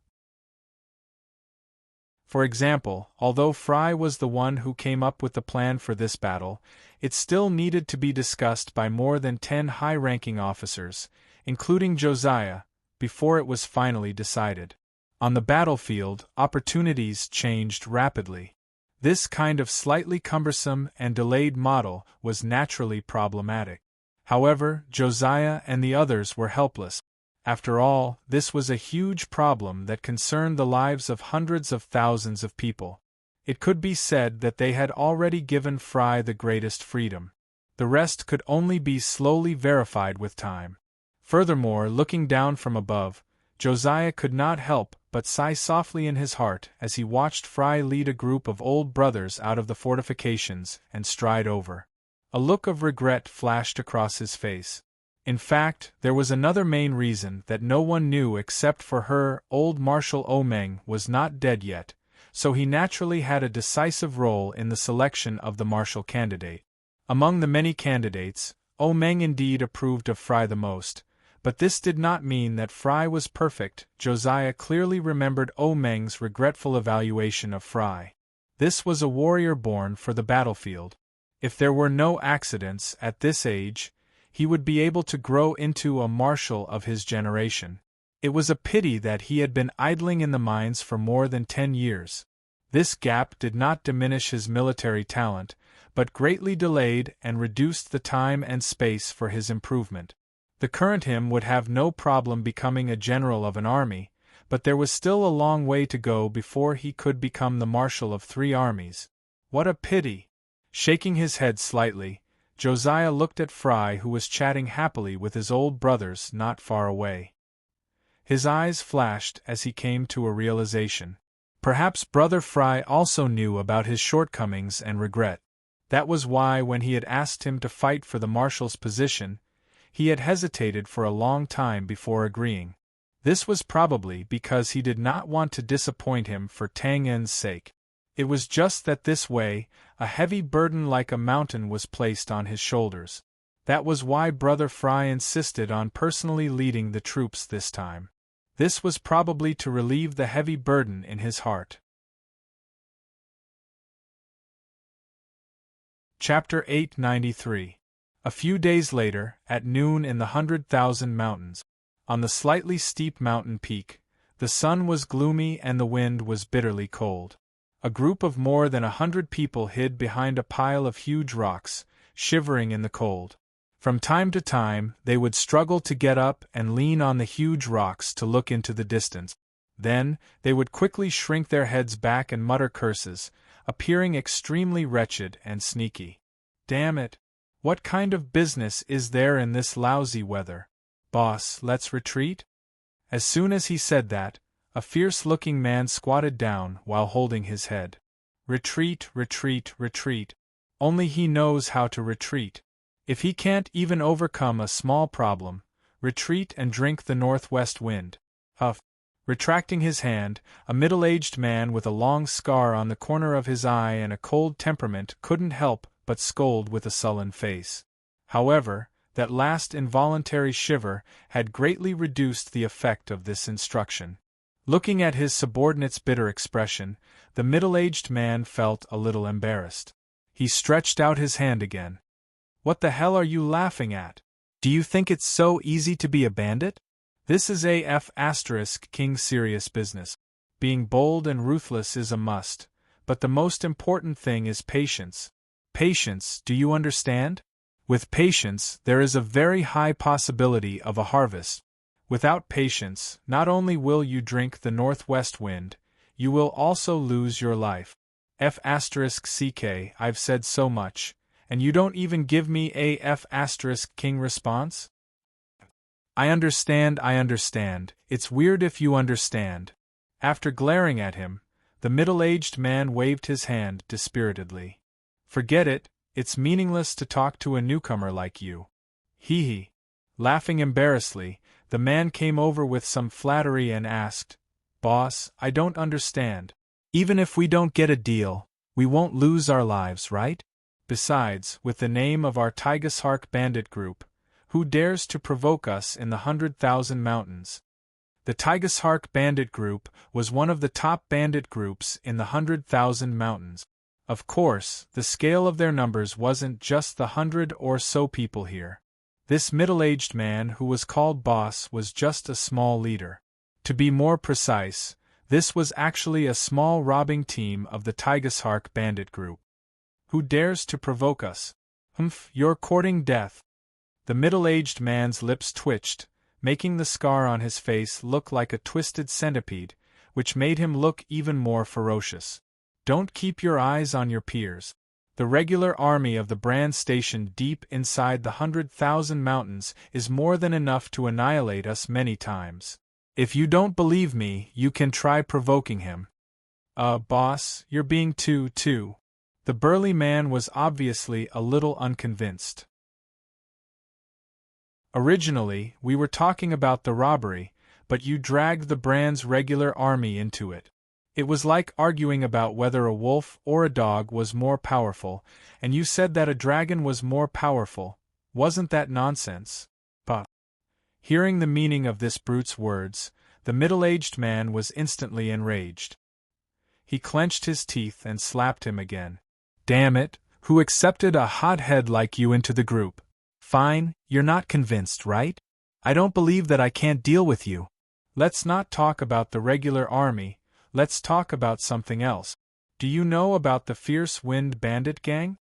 For example, although Fry was the one who came up with the plan for this battle, it still needed to be discussed by more than 10 high-ranking officers, including Josiah, before it was finally decided. On the battlefield, opportunities changed rapidly. This kind of slightly cumbersome and delayed model was naturally problematic. However, Josiah and the others were helpless. After all, this was a huge problem that concerned the lives of hundreds of thousands of people. It could be said that they had already given Fry the greatest freedom. The rest could only be slowly verified with time. Furthermore, looking down from above, Josiah could not help but sigh softly in his heart as he watched Fry lead a group of old brothers out of the fortifications and stride over. A look of regret flashed across his face. In fact, there was another main reason that no one knew except for her. Old Marshal Omeng was not dead yet, so he naturally had a decisive role in the selection of the marshal candidate. Among the many candidates, Omeng indeed approved of Fry the most, but this did not mean that Fry was perfect. Josiah clearly remembered Omeng's regretful evaluation of Fry. This was a warrior born for the battlefield. If there were no accidents at this age, he would be able to grow into a marshal of his generation. It was a pity that he had been idling in the mines for more than 10 years. This gap did not diminish his military talent, but greatly delayed and reduced the time and space for his improvement. The current him would have no problem becoming a general of an army, but there was still a long way to go before he could become the marshal of 3 armies. What a pity! Shaking his head slightly, Josiah looked at Fry, who was chatting happily with his old brothers not far away. His eyes flashed as he came to a realization. Perhaps Brother Fry also knew about his shortcomings and regret. That was why, when he had asked him to fight for the marshal's position, he had hesitated for a long time before agreeing. This was probably because he did not want to disappoint him for Tang En's sake. It was just that this way, a heavy burden like a mountain was placed on his shoulders. That was why Brother Fry insisted on personally leading the troops this time. This was probably to relieve the heavy burden in his heart. Chapter 893. A few days later, at noon in the 100,000 Mountains. On the slightly steep mountain peak, the sun was gloomy and the wind was bitterly cold. A group of more than 100 people hid behind a pile of huge rocks, shivering in the cold. From time to time, they would struggle to get up and lean on the huge rocks to look into the distance. Then, they would quickly shrink their heads back and mutter curses, appearing extremely wretched and sneaky. Damn it! What kind of business is there in this lousy weather? Boss, let's retreat? As soon as he said that, a fierce-looking man squatted down while holding his head. Retreat, retreat, retreat. Only he knows how to retreat. If he can't even overcome a small problem, retreat and drink the northwest wind. Huff. Retracting his hand, a middle-aged man with a long scar on the corner of his eye and a cold temperament couldn't help but scold with a sullen face. However, that last involuntary shiver had greatly reduced the effect of this instruction. Looking at his subordinate's bitter expression, the middle-aged man felt a little embarrassed. He stretched out his hand again. What the hell are you laughing at? Do you think it's so easy to be a bandit? This is King serious business. Being bold and ruthless is a must, but the most important thing is patience. Patience, do you understand? With patience, there is a very high possibility of a harvest. Without patience, not only will you drink the northwest wind, you will also lose your life. I've said so much, and you don't even give me a King response? I understand, it's weird if you understand. After glaring at him, the middle-aged man waved his hand dispiritedly. Forget it, it's meaningless to talk to a newcomer like you. Hee hee. Laughing embarrassedly, the man came over with some flattery and asked, Boss, I don't understand. Even if we don't get a deal, we won't lose our lives, right? Besides, with the name of our Tigashark bandit group, who dares to provoke us in the 100,000 Mountains? The Tigershark bandit group was one of the top bandit groups in the 100,000 Mountains. Of course, the scale of their numbers wasn't just the 100 or so people here. This middle-aged man who was called Boss was just a small leader. To be more precise, this was actually a small robbing team of the Tigershark bandit group. Who dares to provoke us? Humph, you're courting death. The middle-aged man's lips twitched, making the scar on his face look like a twisted centipede, which made him look even more ferocious. Don't keep your eyes on your peers. The regular army of the brand stationed deep inside the 100,000 Mountains is more than enough to annihilate us many times. If you don't believe me, you can try provoking him. Boss, you're being too. The burly man was obviously a little unconvinced. Originally, we were talking about the robbery, but you dragged the brand's regular army into it. It was like arguing about whether a wolf or a dog was more powerful, and you said that a dragon was more powerful. Wasn't that nonsense? Bah! Hearing the meaning of this brute's words, the middle-aged man was instantly enraged. He clenched his teeth and slapped him again. Damn it, who accepted a hothead like you into the group? Fine, you're not convinced, right? I don't believe that I can't deal with you. Let's not talk about the regular army, let's talk about something else. Do you know about the Fierce Wind Bandit gang?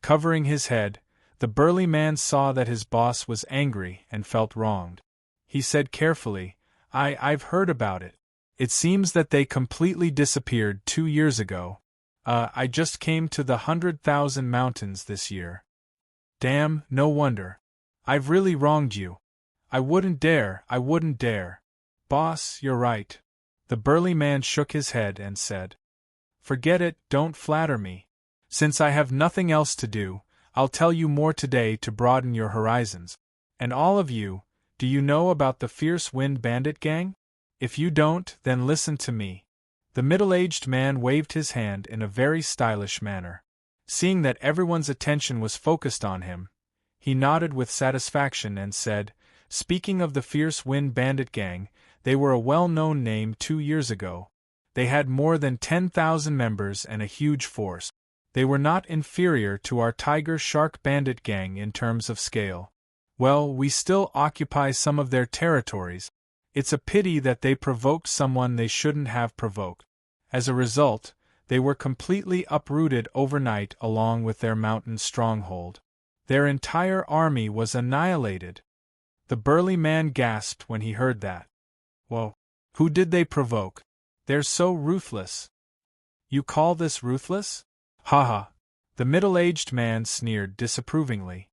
Covering his head, the burly man saw that his boss was angry and felt wronged. He said carefully, I've heard about it. It seems that they completely disappeared 2 years ago. I just came to the 100,000 Mountains this year. Damn, no wonder. I've really wronged you. I wouldn't dare. Boss, you're right. The burly man shook his head and said, Forget it, don't flatter me. Since I have nothing else to do, I'll tell you more today to broaden your horizons. And all of you, do you know about the Fierce Wind Bandit gang? If you don't, then listen to me. The middle-aged man waved his hand in a very stylish manner. Seeing that everyone's attention was focused on him, he nodded with satisfaction and said, Speaking of the Fierce Wind Bandit gang, they were a well-known name 2 years ago. They had more than 10,000 members and a huge force. They were not inferior to our Tigershark Bandit gang in terms of scale. Well, we still occupy some of their territories. It's a pity that they provoked someone they shouldn't have provoked. As a result, they were completely uprooted overnight along with their mountain stronghold. Their entire army was annihilated. The burly man gasped when he heard that. Whoa! Who did they provoke? They're so ruthless. You call this ruthless? Ha! The middle-aged man sneered disapprovingly.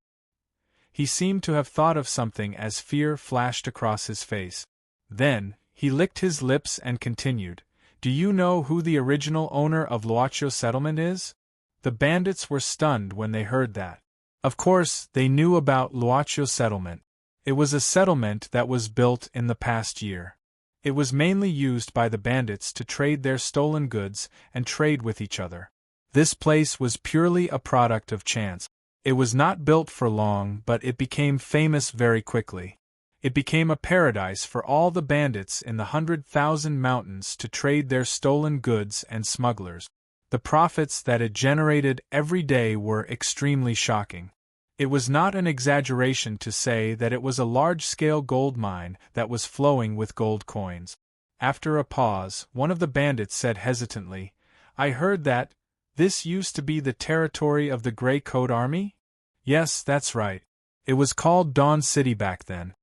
He seemed to have thought of something as fear flashed across his face. Then, he licked his lips and continued, Do you know who the original owner of Luacho Settlement is? The bandits were stunned when they heard that. Of course, they knew about Luacho Settlement. It was a settlement that was built in the past year. It was mainly used by the bandits to trade their stolen goods and trade with each other. This place was purely a product of chance. It was not built for long, but it became famous very quickly. It became a paradise for all the bandits in the 100,000 Mountains to trade their stolen goods and smugglers. The profits that it generated every day were extremely shocking. It was not an exaggeration to say that it was a large-scale gold mine that was flowing with gold coins. After a pause, one of the bandits said hesitantly, I heard that this used to be the territory of the Grey Coat Army? Yes, that's right. It was called Dawn City back then.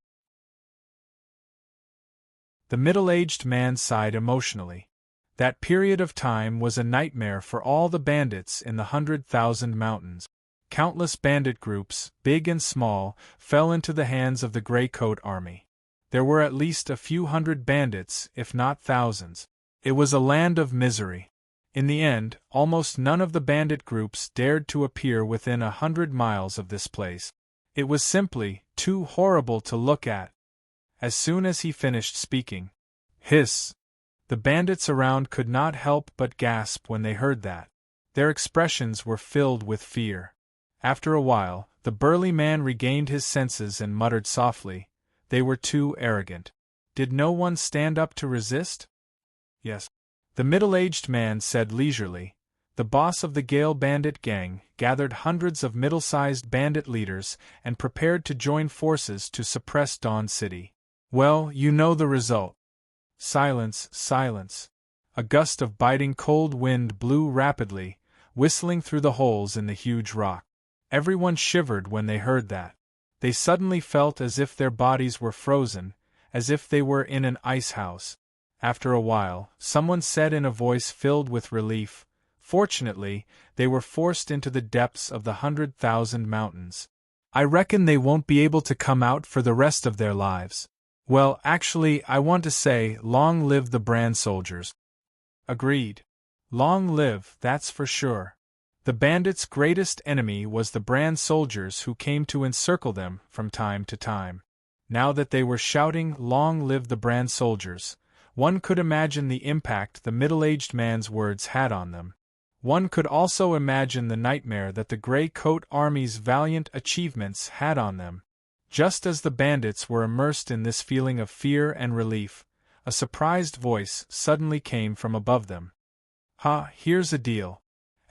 The middle-aged man sighed emotionally. That period of time was a nightmare for all the bandits in the 100,000 Mountains. Countless bandit groups, big and small, fell into the hands of the Grey Coat Army. There were at least a few hundred bandits, if not thousands. It was a land of misery. In the end, almost none of the bandit groups dared to appear within 100 miles of this place. It was simply too horrible to look at. As soon as he finished speaking, hiss! The bandits around could not help but gasp when they heard that. Their expressions were filled with fear. After a while, the burly man regained his senses and muttered softly, They were too arrogant. Did no one stand up to resist? Yes. The middle-aged man said leisurely. The boss of the Gale bandit gang gathered hundreds of middle-sized bandit leaders and prepared to join forces to suppress Dawn City. Well, you know the result. Silence, silence. A gust of biting cold wind blew rapidly, whistling through the holes in the huge rock. Everyone shivered when they heard that. They suddenly felt as if their bodies were frozen, as if they were in an ice house. After a while, someone said in a voice filled with relief, "Fortunately, they were forced into the depths of the 100,000 mountains. I reckon they won't be able to come out for the rest of their lives." Well, actually, I want to say, long live the brand soldiers. Agreed. Long live, that's for sure. The bandits' greatest enemy was the brand soldiers who came to encircle them from time to time. Now that they were shouting, "Long live the brand soldiers," one could imagine the impact the middle-aged man's words had on them. One could also imagine the nightmare that the Grey Coat Army's valiant achievements had on them. Just as the bandits were immersed in this feeling of fear and relief, a surprised voice suddenly came from above them. "Ha, here's a deal."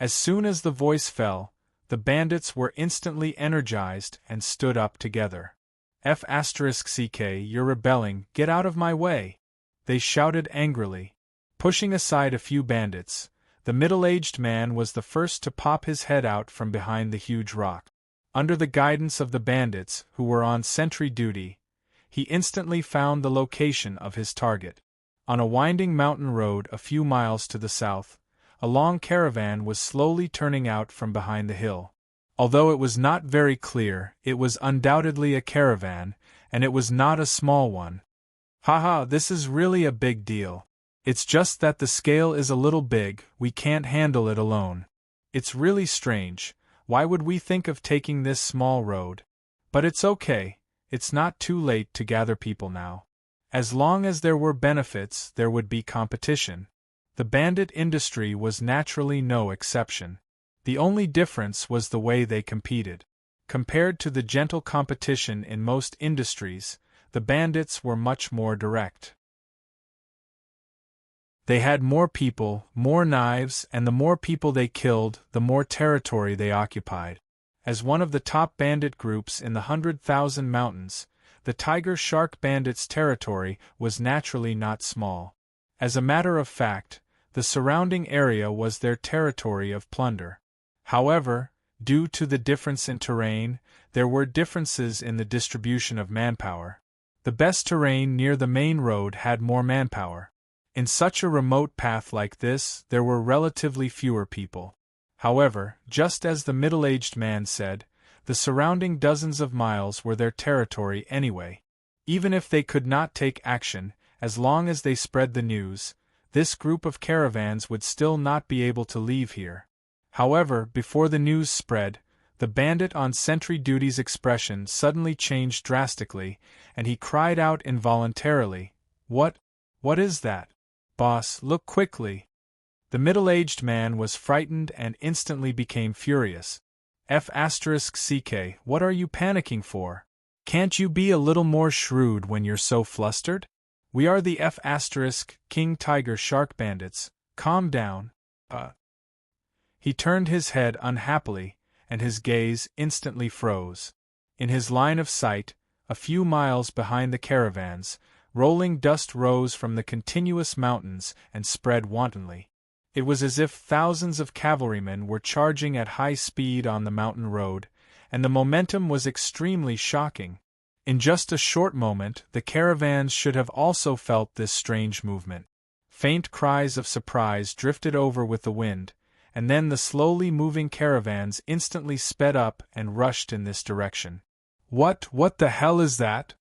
As soon as the voice fell, the bandits were instantly energized and stood up together. "F***ck, you're rebelling, get out of my way!" they shouted angrily. Pushing aside a few bandits, the middle-aged man was the first to pop his head out from behind the huge rock. Under the guidance of the bandits who were on sentry duty, he instantly found the location of his target. On a winding mountain road a few miles to the south, a long caravan was slowly turning out from behind the hill. Although it was not very clear, it was undoubtedly a caravan, and it was not a small one. "Haha, this is really a big deal. It's just that the scale is a little big, we can't handle it alone. It's really strange, why would we think of taking this small road? But it's okay, it's not too late to gather people now. As long as there were benefits, there would be competition. The bandit industry was naturally no exception. The only difference was the way they competed. Compared to the gentle competition in most industries, the bandits were much more direct. They had more people, more knives, and the more people they killed, the more territory they occupied. As one of the top bandit groups in the 100,000 mountains, the Tiger Shark Bandits' territory was naturally not small. As a matter of fact, the surrounding area was their territory of plunder. However, due to the difference in terrain, there were differences in the distribution of manpower. The best terrain near the main road had more manpower. In such a remote path like this, there were relatively fewer people. However, just as the middle-aged man said, the surrounding dozens of miles were their territory anyway. Even if they could not take action, as long as they spread the news, this group of caravans would still not be able to leave here. However, before the news spread, the bandit on sentry duty's expression suddenly changed drastically, and he cried out involuntarily, What is that? Boss, look quickly." The middle-aged man was frightened and instantly became furious. "F***ck, what are you panicking for? Can't you be a little more shrewd when you're so flustered? We are the King Tiger Shark Bandits, calm down." He turned his head unhappily, and his gaze instantly froze. In his line of sight, a few miles behind the caravans, rolling dust rose from the continuous mountains and spread wantonly. It was as if thousands of cavalrymen were charging at high speed on the mountain road, and the momentum was extremely shocking. In just a short moment, the caravans should have also felt this strange movement. Faint cries of surprise drifted over with the wind, and then the slowly moving caravans instantly sped up and rushed in this direction. What the hell is that?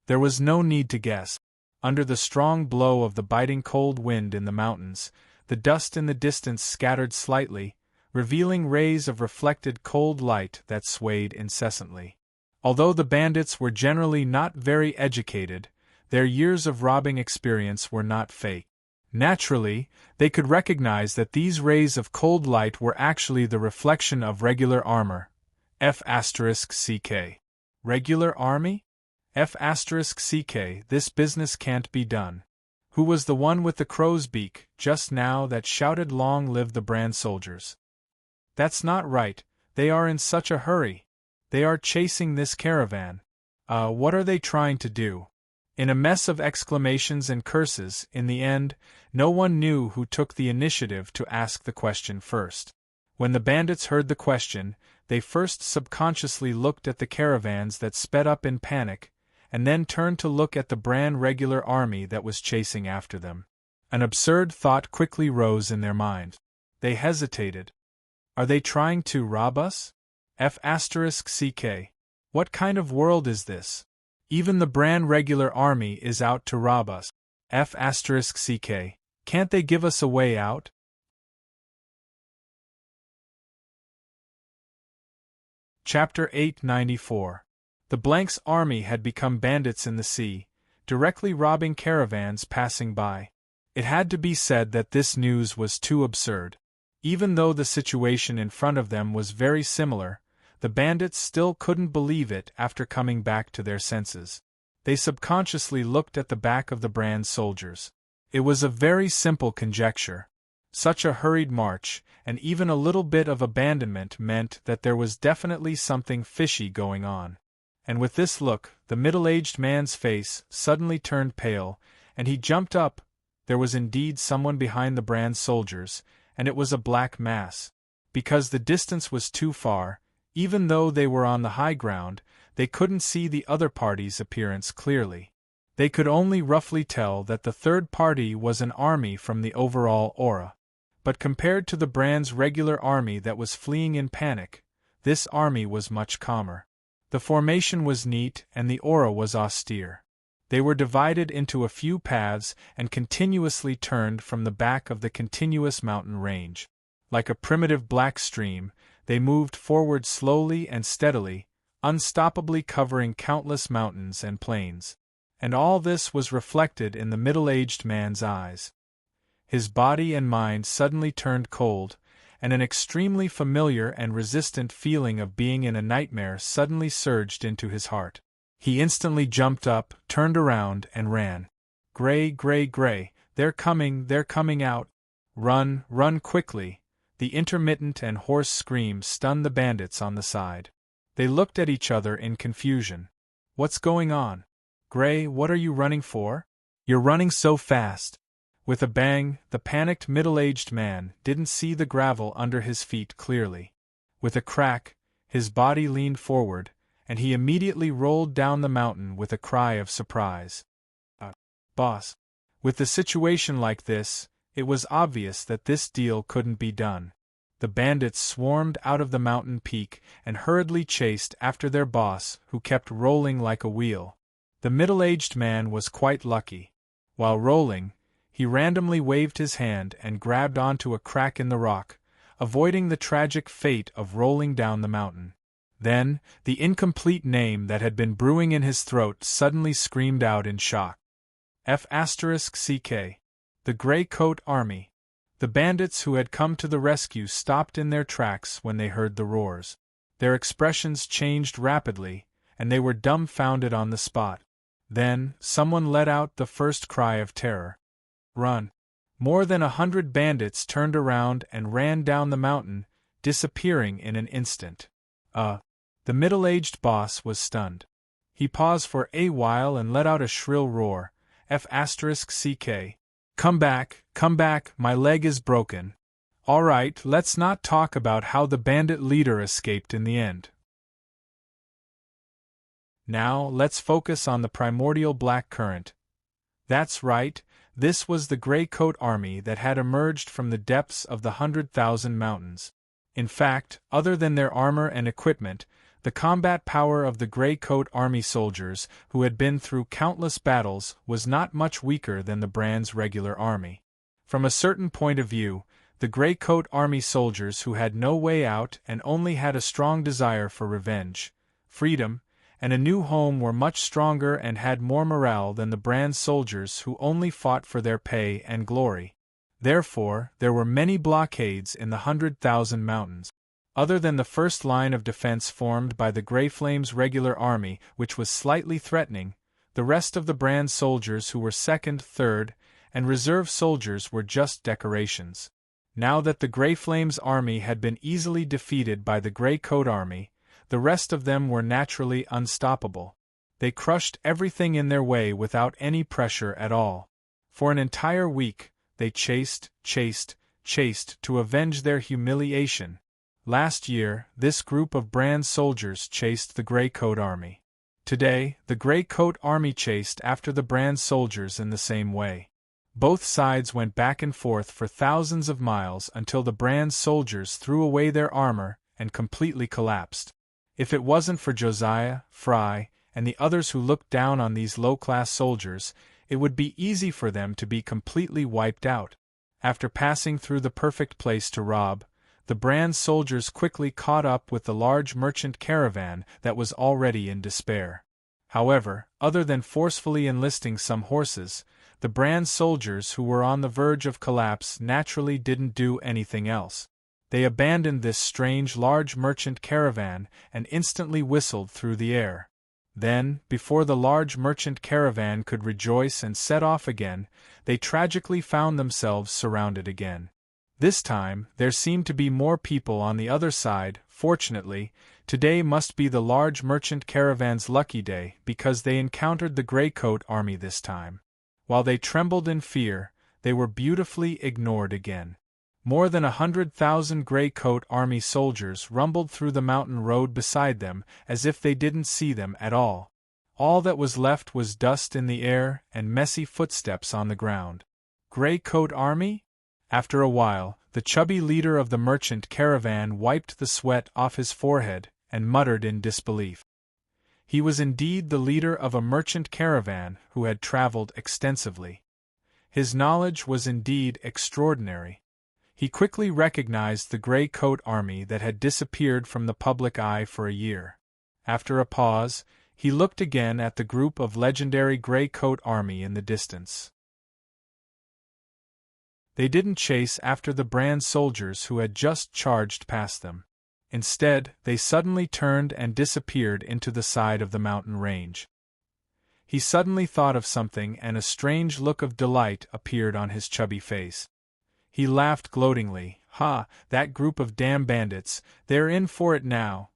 There was no need to guess. Under the strong blow of the biting cold wind in the mountains, the dust in the distance scattered slightly, revealing rays of reflected cold light that swayed incessantly. Although the bandits were generally not very educated, their years of robbing experience were not fake. Naturally, they could recognize that these rays of cold light were actually the reflection of regular armor. F***ck. Regular army? F*ck, this business can't be done. Who was the one with the crow's beak, just now, that shouted long live the brand soldiers? That's not right, they are in such a hurry. They are chasing this caravan. What are they trying to do? In a mess of exclamations and curses, in the end, no one knew who took the initiative to ask the question first. When the bandits heard the question, they first subconsciously looked at the caravans that sped up in panic, and then turned to look at the brand regular army that was chasing after them. An absurd thought quickly rose in their mind. They hesitated. Are they trying to rob us? F*ck. What kind of world is this? Even the brand regular army is out to rob us. F*ck. Can't they give us a way out? Chapter 894. The Blank's army had become bandits in the sea, directly robbing caravans passing by. It had to be said that this news was too absurd. Even though the situation in front of them was very similar, the bandits still couldn't believe it after coming back to their senses. They subconsciously looked at the back of the brand soldiers. It was a very simple conjecture. Such a hurried march, and even a little bit of abandonment, meant that there was definitely something fishy going on. And with this look, the middle-aged man's face suddenly turned pale, and he jumped up. There was indeed someone behind the brand soldiers, and it was a black mass. Because the distance was too far, even though they were on the high ground, they couldn't see the other party's appearance clearly. They could only roughly tell that the third party was an army from the overall aura. But compared to the brand's regular army that was fleeing in panic, this army was much calmer. The formation was neat and the aura was austere. They were divided into a few paths and continuously turned from the back of the continuous mountain range. Like a primitive black stream, they moved forward slowly and steadily, unstoppably covering countless mountains and plains. And all this was reflected in the middle-aged man's eyes. His body and mind suddenly turned cold, and an extremely familiar and resistant feeling of being in a nightmare suddenly surged into his heart. He instantly jumped up, turned around, and ran. Gray, they're coming out. Run, run quickly. The intermittent and hoarse screams stunned the bandits on the side. They looked at each other in confusion. What's going on? Gray, what are you running for? You're running so fast. With a bang, the panicked middle-aged man didn't see the gravel under his feet clearly. With a crack, his body leaned forward, and he immediately rolled down the mountain with a cry of surprise. Boss. With the situation like this, it was obvious that this deal couldn't be done. The bandits swarmed out of the mountain peak and hurriedly chased after their boss, who kept rolling like a wheel. The middle-aged man was quite lucky. While rolling, he randomly waved his hand and grabbed onto a crack in the rock, avoiding the tragic fate of rolling down the mountain. Then, the incomplete name that had been brewing in his throat suddenly screamed out in shock. F*ck. The Grey Coat Army. The bandits who had come to the rescue stopped in their tracks when they heard the roars. Their expressions changed rapidly, and they were dumbfounded on the spot. Then, someone let out the first cry of terror. Run! More than 100 bandits turned around and ran down the mountain, disappearing in an instant. The middle-aged boss was stunned. He paused for a while and let out a shrill roar. F*ck. Come back, my leg is broken. All right, let's not talk about how the bandit leader escaped in the end. Now, let's focus on the primordial black current. That's right, this was the Grey Coat Army that had emerged from the depths of the 100,000 mountains. In fact, other than their armor and equipment, the combat power of the Grey Coat Army soldiers, who had been through countless battles, was not much weaker than the brand's regular army. From a certain point of view, the Grey Coat Army soldiers who had no way out and only had a strong desire for revenge, freedom, and a new home were much stronger and had more morale than the brand soldiers who only fought for their pay and glory. Therefore, there were many blockades in the 100,000 mountains. Other than the first line of defense formed by the Grey Flames' regular army, which was slightly threatening, the rest of the brand soldiers who were second, third, and reserve soldiers were just decorations. Now that the Grey Flames' army had been easily defeated by the Grey Coat army, the rest of them were naturally unstoppable. They crushed everything in their way without any pressure at all. For an entire week, they chased to avenge their humiliation. Last year, this group of brand soldiers chased the Grey Coat army. Today, the Grey Coat army chased after the brand soldiers in the same way. Both sides went back and forth for thousands of miles until the brand soldiers threw away their armor and completely collapsed. If it wasn't for Josiah, Fry, and the others who looked down on these low-class soldiers, it would be easy for them to be completely wiped out. After passing through the perfect place to rob, the brand soldiers quickly caught up with the large merchant caravan that was already in despair. However, other than forcefully enlisting some horses, the brand soldiers who were on the verge of collapse naturally didn't do anything else. They abandoned this strange large merchant caravan and instantly whistled through the air. Then, before the large merchant caravan could rejoice and set off again, they tragically found themselves surrounded again. This time, there seemed to be more people on the other side. Fortunately, today must be the large merchant caravan's lucky day because they encountered the Grey Coat army this time. While they trembled in fear, they were beautifully ignored again. More than 100,000 Grey Coat army soldiers rumbled through the mountain road beside them as if they didn't see them at all. All that was left was dust in the air and messy footsteps on the ground. Grey Coat army? After a while, the chubby leader of the merchant caravan wiped the sweat off his forehead and muttered in disbelief. He was indeed the leader of a merchant caravan who had traveled extensively. His knowledge was indeed extraordinary. He quickly recognized the Grey Coat army that had disappeared from the public eye for a year. After a pause, he looked again at the group of legendary Grey Coat army in the distance. They didn't chase after the brand soldiers who had just charged past them. Instead, they suddenly turned and disappeared into the side of the mountain range. He suddenly thought of something and a strange look of delight appeared on his chubby face. He laughed gloatingly. "Ha, that group of damn bandits, they're in for it now."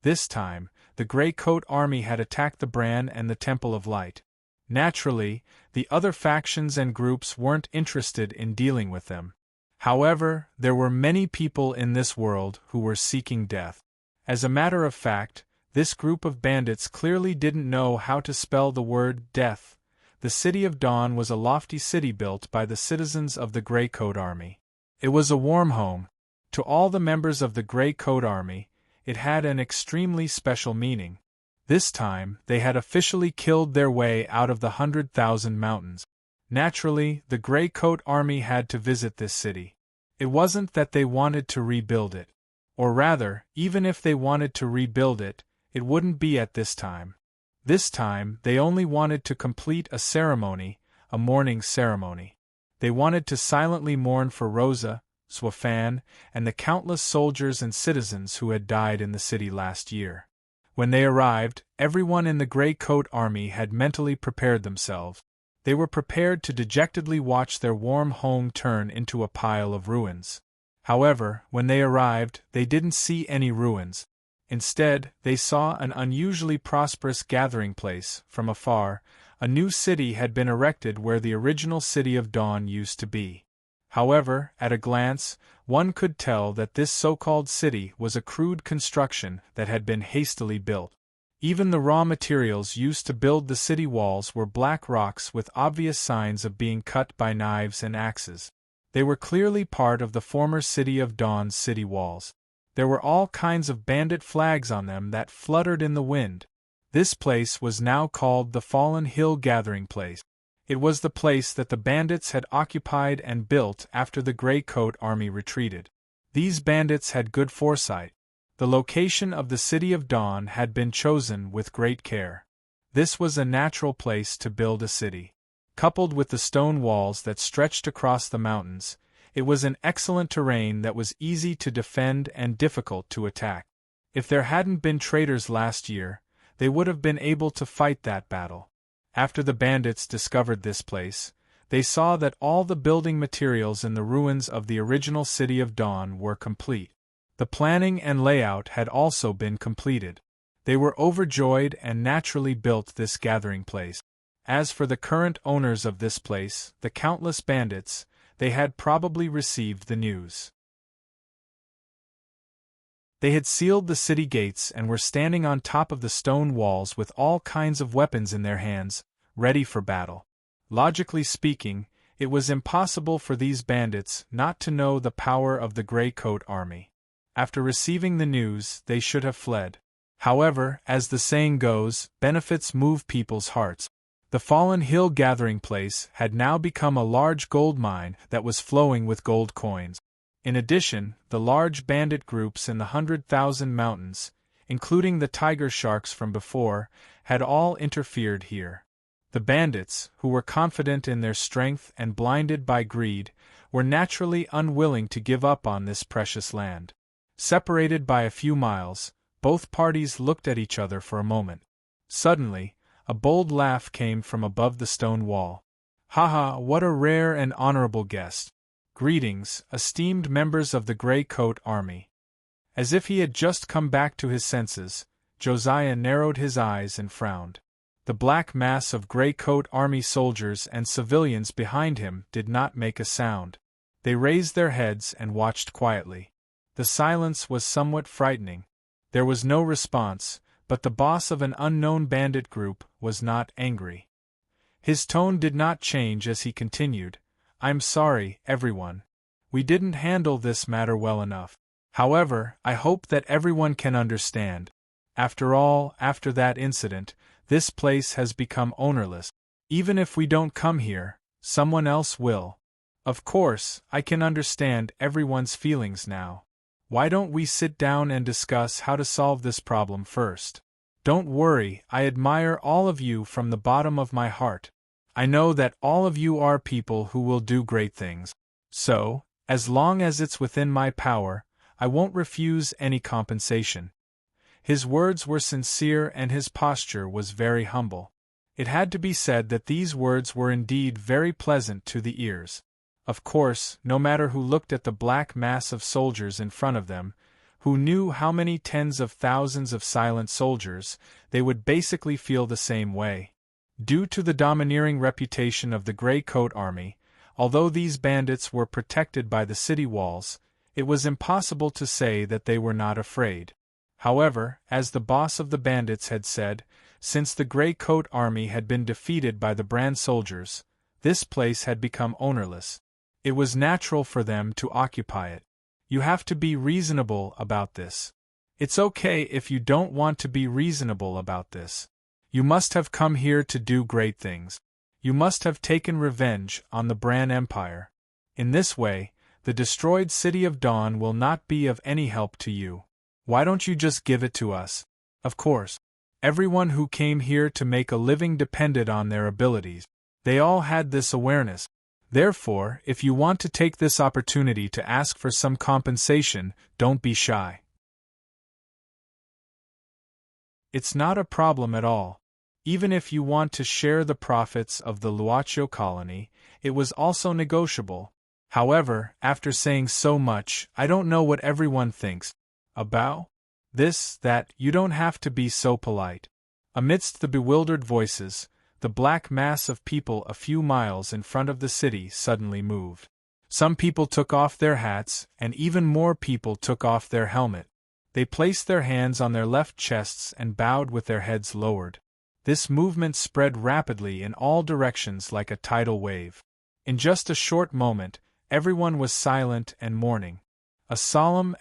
This time, the Grey Coat army had attacked the Bran and the Temple of Light. Naturally, the other factions and groups weren't interested in dealing with them. However, there were many people in this world who were seeking death. As a matter of fact, this group of bandits clearly didn't know how to spell the word death. The City of Dawn was a lofty city built by the citizens of the Grey Coat army. It was a warm home. To all the members of the Grey Coat army, it had an extremely special meaning. This time, they had officially killed their way out of the 100,000 mountains. Naturally, the Grey Coat army had to visit this city. It wasn't that they wanted to rebuild it. Or rather, even if they wanted to rebuild it, it wouldn't be at this time. This time, they only wanted to complete a ceremony, a mourning ceremony. They wanted to silently mourn for Rosa, Swafan, and the countless soldiers and citizens who had died in the city last year. When they arrived, everyone in the Grey Coat army had mentally prepared themselves. They were prepared to dejectedly watch their warm home turn into a pile of ruins. However, when they arrived, they didn't see any ruins. Instead, they saw an unusually prosperous gathering place. From afar, a new city had been erected where the original City of Dawn used to be. However, at a glance, one could tell that this so-called city was a crude construction that had been hastily built. Even the raw materials used to build the city walls were black rocks with obvious signs of being cut by knives and axes. They were clearly part of the former City of Dawn's city walls. There were all kinds of bandit flags on them that fluttered in the wind. This place was now called the Fallen Hill Gathering Place. It was the place that the bandits had occupied and built after the Grey Coat army retreated. These bandits had good foresight. The location of the City of Dawn had been chosen with great care. This was a natural place to build a city. Coupled with the stone walls that stretched across the mountains, It was an excellent terrain that was easy to defend and difficult to attack. If there hadn't been traitors last year, they would have been able to fight that battle. After the bandits discovered this place, they saw that all the building materials in the ruins of the original City of Dawn were complete. The planning and layout had also been completed. They were overjoyed and naturally built this gathering place. As for the current owners of this place, the countless bandits, they had probably received the news. They had sealed the city gates and were standing on top of the stone walls with all kinds of weapons in their hands, ready for battle. Logically speaking, it was impossible for these bandits not to know the power of the Grey Coat Army. After receiving the news, they should have fled. However, as the saying goes, benefits move people's hearts. The Fallen Hill gathering place had now become a large gold mine that was flowing with gold coins. In addition, the large bandit groups in the 100,000 mountains, including the tiger sharks from before, had all interfered here. The bandits, who were confident in their strength and blinded by greed, were naturally unwilling to give up on this precious land. Separated by a few miles, both parties looked at each other for a moment. Suddenly, a bold laugh came from above the stone wall. "Ha, what a rare and honorable guest! Greetings, esteemed members of the Grey Coat Army." As if he had just come back to his senses, Josiah narrowed his eyes and frowned. The black mass of Grey Coat Army soldiers and civilians behind him did not make a sound. They raised their heads and watched quietly. The silence was somewhat frightening. There was no response, but the boss of an unknown bandit group was not angry. His tone did not change as he continued, "I'm sorry, everyone. We didn't handle this matter well enough. However, I hope that everyone can understand. After all, after that incident, this place has become ownerless. Even if we don't come here, someone else will. Of course, I can understand everyone's feelings now. Why don't we sit down and discuss how to solve this problem first? Don't worry, I admire all of you from the bottom of my heart. I know that all of you are people who will do great things. So, as long as it's within my power, I won't refuse any compensation." His words were sincere and his posture was very humble. It had to be said that these words were indeed very pleasant to the ears. Of course, no matter who looked at the black mass of soldiers in front of them, who knew how many tens of thousands of silent soldiers, they would basically feel the same way. Due to the domineering reputation of the Grey Coat Army, although these bandits were protected by the city walls, it was impossible to say that they were not afraid. However, as the boss of the bandits had said, since the Grey Coat Army had been defeated by the Brand soldiers, this place had become ownerless. It was natural for them to occupy it. You have to be reasonable about this. It's okay if you don't want to be reasonable about this. You must have come here to do great things. You must have taken revenge on the Bran Empire. In this way, the destroyed City of Dawn will not be of any help to you. Why don't you just give it to us? Of course, everyone who came here to make a living depended on their abilities. They all had this awareness. Therefore, if you want to take this opportunity to ask for some compensation, don't be shy. It's not a problem at all. Even if you want to share the profits of the Luaccio colony, it was also negotiable. However, after saying so much, I don't know what everyone thinks. A bow? This, that, you don't have to be so polite. Amidst the bewildered voices, the black mass of people a few miles in front of the city suddenly moved. Some people took off their hats, and even more people took off their helmet. They placed their hands on their left chests and bowed with their heads lowered. This movement spread rapidly in all directions like a tidal wave. In just a short moment, everyone was silent and mourning. A solemn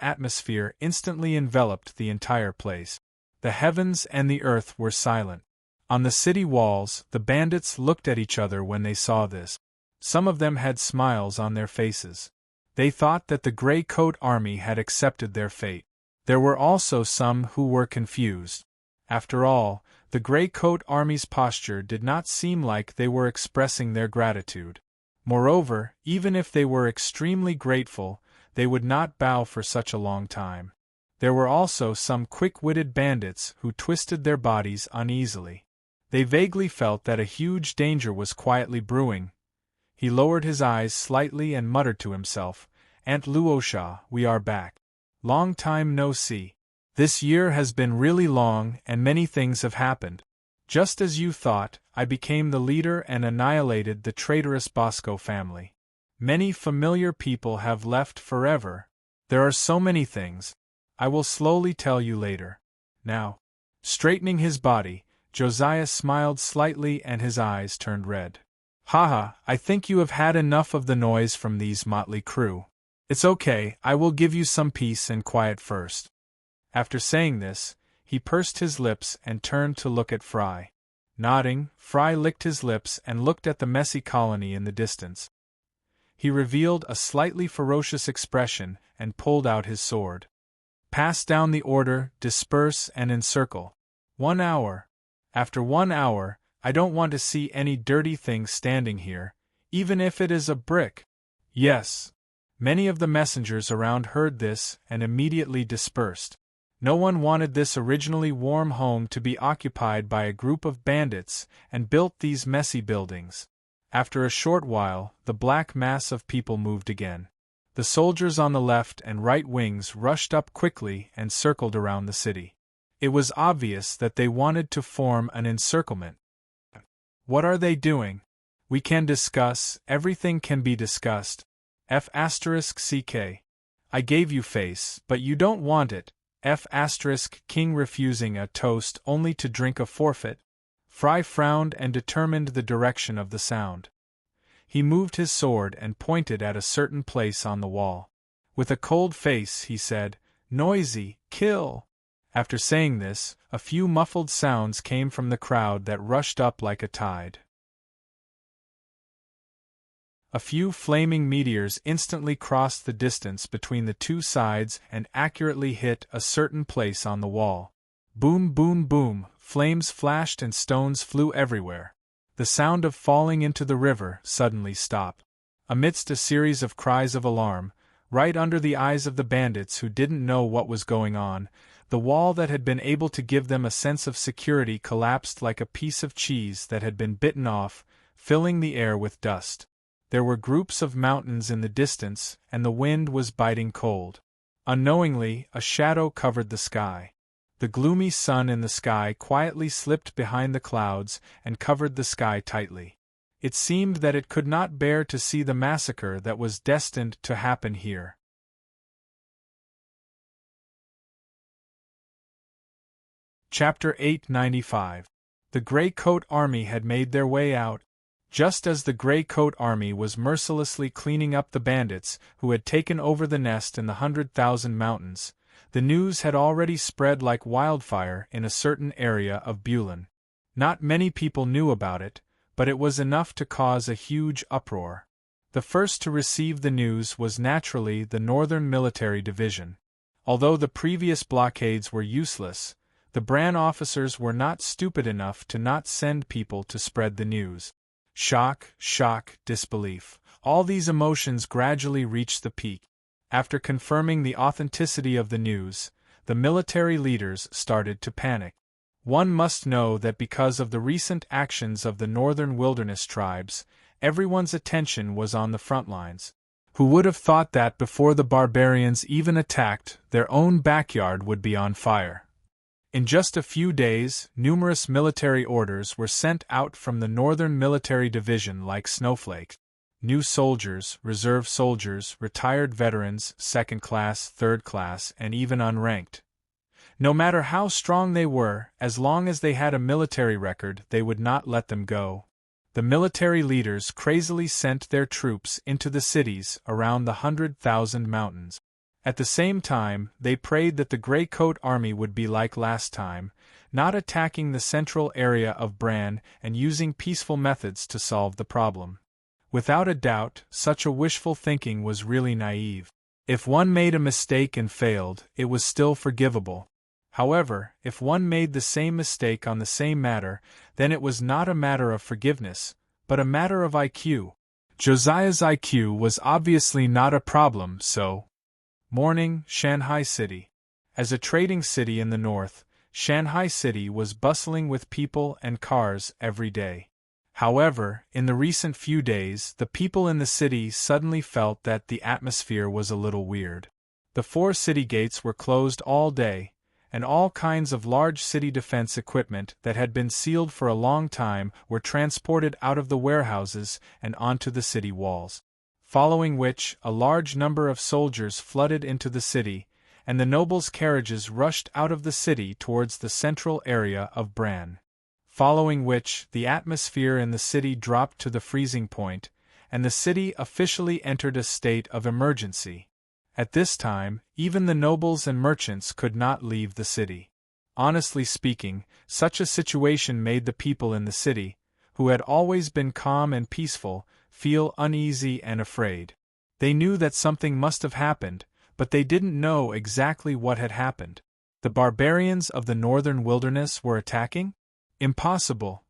atmosphere instantly enveloped the entire place. The heavens and the earth were silent. On the city walls, the bandits looked at each other when they saw this. Some of them had smiles on their faces. They thought that the Grey Coat Army had accepted their fate. There were also some who were confused. After all, the Grey Coat Army's posture did not seem like they were expressing their gratitude. Moreover, even if they were extremely grateful, they would not bow for such a long time. There were also some quick-witted bandits who twisted their bodies uneasily. They vaguely felt that a huge danger was quietly brewing. He lowered his eyes slightly and muttered to himself, "Aunt Luosha, we are back. Long time no see. This year has been really long and many things have happened. Just as you thought, I became the leader and annihilated the traitorous Bosco family. Many familiar people have left forever. There are so many things. I will slowly tell you later. Now." Straightening his body, Josiah smiled slightly and his eyes turned red. "Haha, I think you have had enough of the noise from these motley crew. It's okay, I will give you some peace and quiet first." After saying this, he pursed his lips and turned to look at Fry. Nodding, Fry licked his lips and looked at the messy colony in the distance. He revealed a slightly ferocious expression and pulled out his sword. "Pass down the order, disperse and encircle. 1 hour. After 1 hour, I don't want to see any dirty thing standing here, even if it is a brick." "Yes." Many of the messengers around heard this and immediately dispersed. No one wanted this originally warm home to be occupied by a group of bandits and built these messy buildings. After a short while, the black mass of people moved again. The soldiers on the left and right wings rushed up quickly and circled around the city. It was obvious that they wanted to form an encirclement. "What are they doing? We can discuss, everything can be discussed. F***ck. I gave you face, but you don't want it. King refusing a toast only to drink a forfeit." Fry frowned and determined the direction of the sound. He moved his sword and pointed at a certain place on the wall. With a cold face he said, "Noisy, kill." After saying this, a few muffled sounds came from the crowd that rushed up like a tide. A few flaming meteors instantly crossed the distance between the two sides and accurately hit a certain place on the wall. Boom, boom, boom, flames flashed and stones flew everywhere. The sound of falling into the river suddenly stopped. Amidst a series of cries of alarm, right under the eyes of the bandits who didn't know what was going on, the wall that had been able to give them a sense of security collapsed like a piece of cheese that had been bitten off, filling the air with dust. There were groups of mountains in the distance, and the wind was biting cold. Unknowingly, a shadow covered the sky. The gloomy sun in the sky quietly slipped behind the clouds and covered the sky tightly. It seemed that it could not bear to see the massacre that was destined to happen here. Chapter 895. The Grey Coat Army had made their way out. Just as the Grey Coat Army was mercilessly cleaning up the bandits who had taken over the nest in the 100,000 Mountains, the news had already spread like wildfire in a certain area of Bulin. Not many people knew about it, but it was enough to cause a huge uproar. The first to receive the news was naturally the Northern Military Division. Although the previous blockades were useless, the Bran officers were not stupid enough to not send people to spread the news. Shock, disbelief. All these emotions gradually reached the peak. After confirming the authenticity of the news, the military leaders started to panic. One must know that because of the recent actions of the northern wilderness tribes, everyone's attention was on the front lines. Who would have thought that before the barbarians even attacked, their own backyard would be on fire? In just a few days, numerous military orders were sent out from the Northern Military Division like snowflakes. New soldiers, reserve soldiers, retired veterans, second class, third class, and even unranked. No matter how strong they were, as long as they had a military record, they would not let them go. The military leaders crazily sent their troops into the cities around the 100,000 Mountains. At the same time, they prayed that the Grey Coat Army would be like last time, not attacking the central area of Bran and using peaceful methods to solve the problem. Without a doubt, such a wishful thinking was really naive. If one made a mistake and failed, it was still forgivable. However, if one made the same mistake on the same matter, then it was not a matter of forgiveness, but a matter of IQ. Josiah's IQ was obviously not a problem, so. Morning, Shanghai City. As a trading city in the north, Shanghai City was bustling with people and cars every day. However, in the recent few days, the people in the city suddenly felt that the atmosphere was a little weird. The 4 city gates were closed all day, and all kinds of large city defense equipment that had been sealed for a long time were transported out of the warehouses and onto the city walls. Following which, a large number of soldiers flooded into the city, and the nobles' carriages rushed out of the city towards the central area of Bran. Following which, the atmosphere in the city dropped to the freezing point, and the city officially entered a state of emergency. At this time, even the nobles and merchants could not leave the city. Honestly speaking, such a situation made the people in the city, who had always been calm and peaceful, feel uneasy and afraid. They knew that something must have happened, but they didn't know exactly what had happened. The barbarians of the northern wilderness were attacking? Impossible.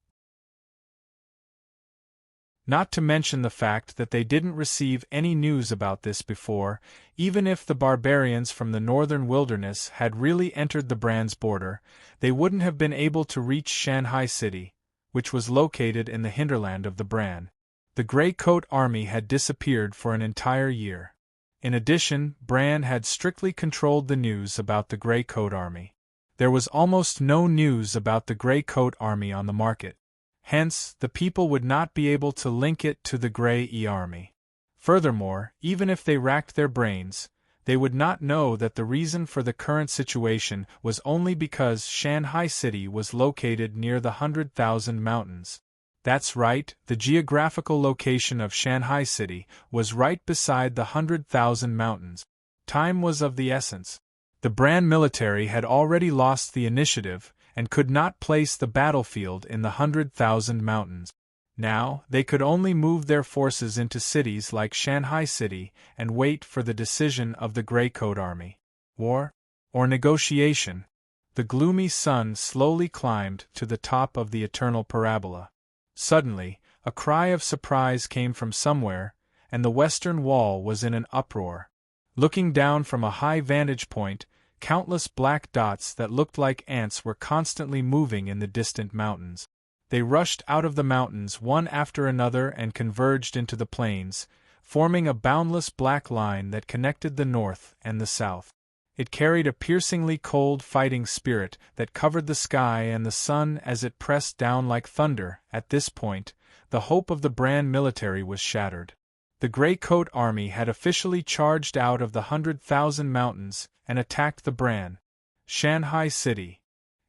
Not to mention the fact that they didn't receive any news about this before. Even if the barbarians from the northern wilderness had really entered the Bran's border, they wouldn't have been able to reach Shanghai City, which was located in the hinterland of the Bran. The Grey Coat Army had disappeared for an entire year. In addition, Bran had strictly controlled the news about the Grey Coat Army. There was almost no news about the Grey Coat Army on the market. Hence, the people would not be able to link it to the Grey Army. Furthermore, even if they racked their brains, they would not know that the reason for the current situation was only because Shanghai City was located near the 100,000 Mountains. That's right, the geographical location of Shanghai City was right beside the 100,000 Mountains. Time was of the essence. The Bran military had already lost the initiative, and could not place the battlefield in the 100,000 Mountains. Now, they could only move their forces into cities like Shanghai City and wait for the decision of the Grey Coat Army. War? Or negotiation? The gloomy sun slowly climbed to the top of the eternal parabola. Suddenly, a cry of surprise came from somewhere, and the western wall was in an uproar. Looking down from a high vantage point, countless black dots that looked like ants were constantly moving in the distant mountains. They rushed out of the mountains one after another and converged into the plains, forming a boundless black line that connected the north and the south. It carried a piercingly cold fighting spirit that covered the sky and the sun as it pressed down like thunder. At this point, the hope of the Bran military was shattered. The Grey Coat Army had officially charged out of the 100,000 Mountains and attacked the Bran. Shanghai City.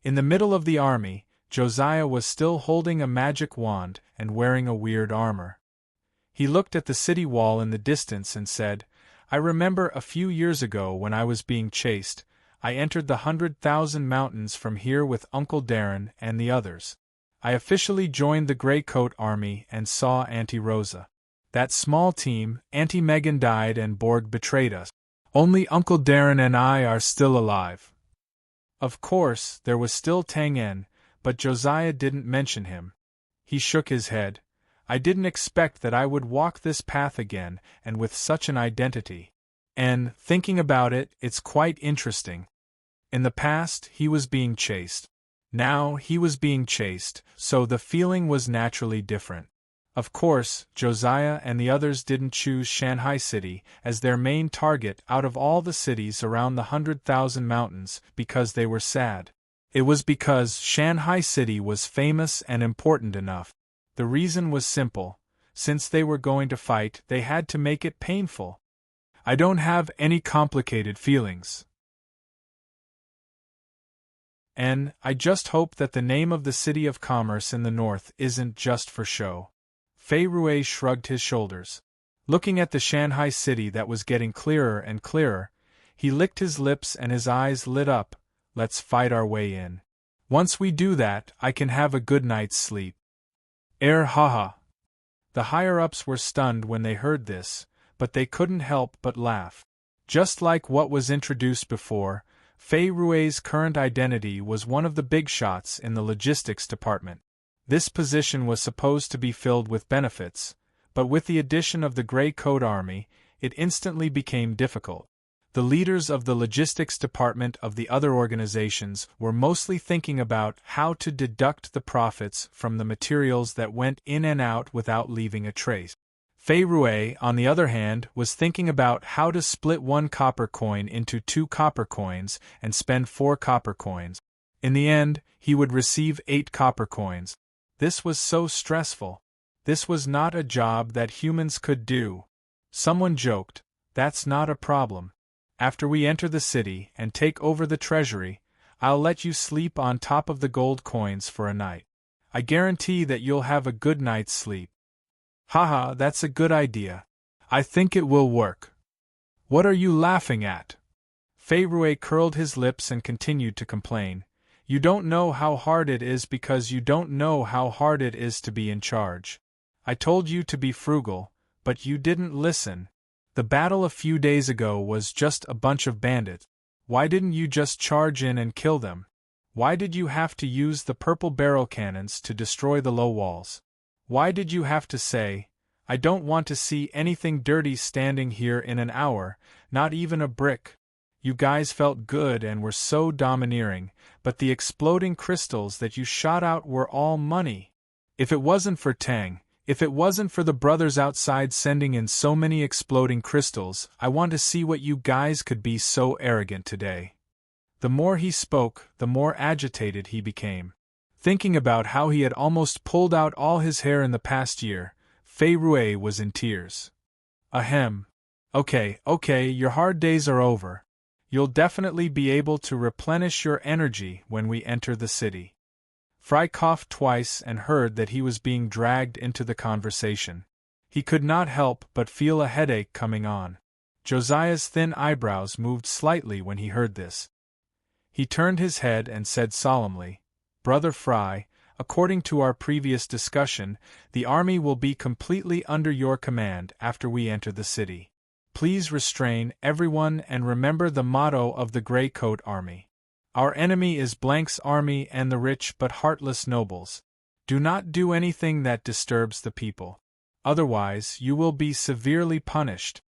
In the middle of the army, Josiah was still holding a magic wand and wearing a weird armor. He looked at the city wall in the distance and said, "I remember a few years ago when I was being chased, I entered the 100,000 Mountains from here with Uncle Darren and the others. I officially joined the Grey Coat Army and saw Auntie Rosa. That small team, Auntie Megan died and Borg betrayed us. Only Uncle Darren and I are still alive." Of course, there was still Tang En, but Josiah didn't mention him. He shook his head. "I didn't expect that I would walk this path again, and with such an identity. And, thinking about it, it's quite interesting. In the past, he was being chased. Now, he was being chased, so the feeling was naturally different. Of course, Josiah and the others didn't choose Shanghai City as their main target out of all the cities around the 100,000 Mountains because they were sad. It was because Shanghai City was famous and important enough. The reason was simple. Since they were going to fight, they had to make it painful. I don't have any complicated feelings. And I just hope that the name of the city of commerce in the north isn't just for show." Fei Rui shrugged his shoulders. Looking at the Shanghai City that was getting clearer and clearer, he licked his lips and his eyes lit up. "Let's fight our way in. Once we do that, I can have a good night's sleep." Haha. The higher-ups were stunned when they heard this, but they couldn't help but laugh. Just like what was introduced before, Fei Rui's current identity was one of the big shots in the logistics department. This position was supposed to be filled with benefits, But with the addition of the Gray Coat Army, it instantly became difficult. The leaders of the logistics department of the other organizations were mostly thinking about how to deduct the profits from the materials that went in and out without leaving a trace. Fei Rui, on the other hand, was thinking about how to split 1 copper coin into 2 copper coins and spend 4 copper coins. In the end, he would receive 8 copper coins. This was so stressful. This was not a job that humans could do. Someone joked, "That's not a problem. After we enter the city and take over the treasury, I'll let you sleep on top of the gold coins for a night. I guarantee that you'll have a good night's sleep." Haha, that's a good idea. I think it will work. What are you laughing at? Fei Rui curled his lips and continued to complain. You don't know how hard it is because you don't know how hard it is to be in charge. I told you to be frugal, but you didn't listen. The battle a few days ago was just a bunch of bandits. Why didn't you just charge in and kill them? Why did you have to use the purple barrel cannons to destroy the low walls? Why did you have to say, "I don't want to see anything dirty standing here in an hour, not even a brick"? You guys felt good and were so domineering, but the exploding crystals that you shot out were all money. If it wasn't for Tang, if it wasn't for the brothers outside sending in so many exploding crystals, I want to see what you guys could be so arrogant today. The more he spoke, the more agitated he became. Thinking about how he had almost pulled out all his hair in the past year, Fei Rui was in tears. Ahem. Okay, your hard days are over. You'll definitely be able to replenish your energy when we enter the city. Fry coughed twice and heard that he was being dragged into the conversation. He could not help but feel a headache coming on. Josiah's thin eyebrows moved slightly when he heard this. He turned his head and said solemnly, "Brother Fry, according to our previous discussion, the army will be completely under your command after we enter the city. Please restrain everyone and remember the motto of the Gray Coat Army. Our enemy is Blank's army and the rich but heartless nobles. Do not do anything that disturbs the people. Otherwise, you will be severely punished."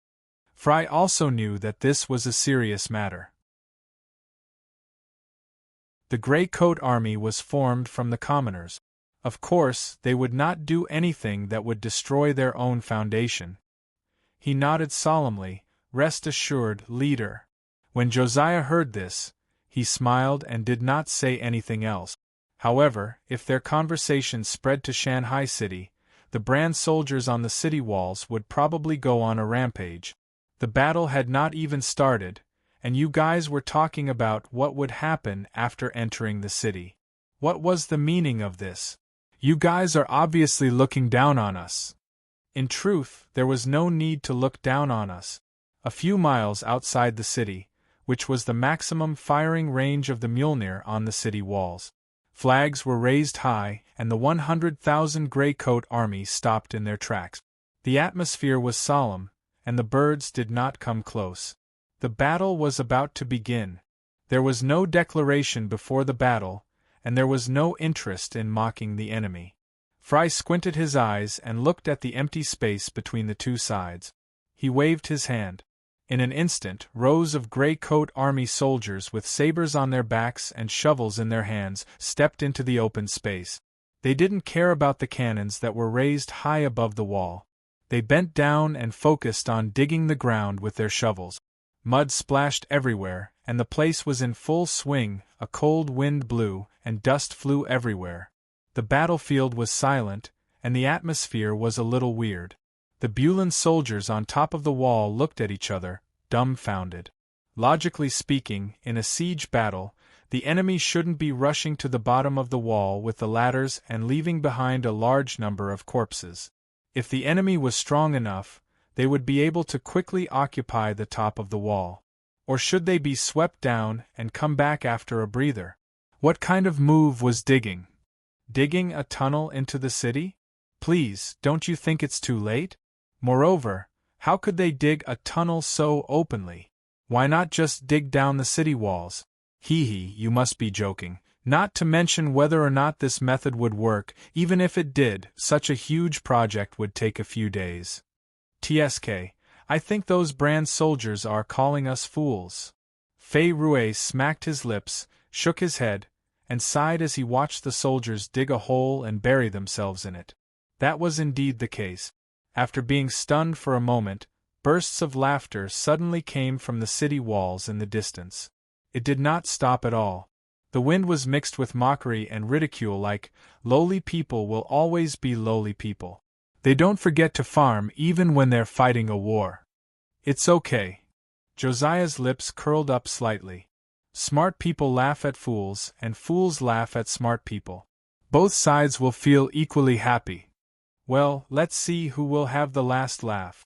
Fry also knew that this was a serious matter. The Gray Coat Army was formed from the commoners. Of course, they would not do anything that would destroy their own foundation. He nodded solemnly, "Rest assured, leader." When Josiah heard this, he smiled and did not say anything else. However, if their conversation spread to Shanghai City, the brand soldiers on the city walls would probably go on a rampage. The battle had not even started, and you guys were talking about what would happen after entering the city. What was the meaning of this? You guys are obviously looking down on us. In truth, there was no need to look down on us. A few miles outside the city, which was the maximum firing range of the Mjolnir on the city walls, flags were raised high, and the 100,000 Gray Coat Army stopped in their tracks. The atmosphere was solemn, and the birds did not come close. The battle was about to begin. There was no declaration before the battle, and there was no interest in mocking the enemy. Fry squinted his eyes and looked at the empty space between the two sides. He waved his hand. In an instant, rows of Gray Coat Army soldiers with sabers on their backs and shovels in their hands stepped into the open space. They didn't care about the cannons that were raised high above the wall. They bent down and focused on digging the ground with their shovels. Mud splashed everywhere, and the place was in full swing. A cold wind blew, and dust flew everywhere. The battlefield was silent, and the atmosphere was a little weird. The Bulan soldiers on top of the wall looked at each other, dumbfounded. Logically speaking, in a siege battle, the enemy shouldn't be rushing to the bottom of the wall with the ladders and leaving behind a large number of corpses. If the enemy was strong enough, they would be able to quickly occupy the top of the wall. Or should they be swept down and come back after a breather? What kind of move was digging? Digging a tunnel into the city? Please, don't you think it's too late? Moreover, how could they dig a tunnel so openly? Why not just dig down the city walls? Hee hee, you must be joking, Not to mention whether or not this method would work. Even if it did, such a huge project would take a few days. TSK, I think those brand soldiers are calling us fools. Fei Rui smacked his lips, shook his head, and sighed as he watched the soldiers dig a hole and bury themselves in it. That was indeed the case. After being stunned for a moment, bursts of laughter suddenly came from the city walls in the distance. It did not stop at all. The wind was mixed with mockery and ridicule, like, lowly people will always be lowly people. They don't forget to farm even when they're fighting a war. It's okay. Josiah's lips curled up slightly. Smart people laugh at fools, and fools laugh at smart people. Both sides will feel equally happy. Well, let's see who will have the last laugh.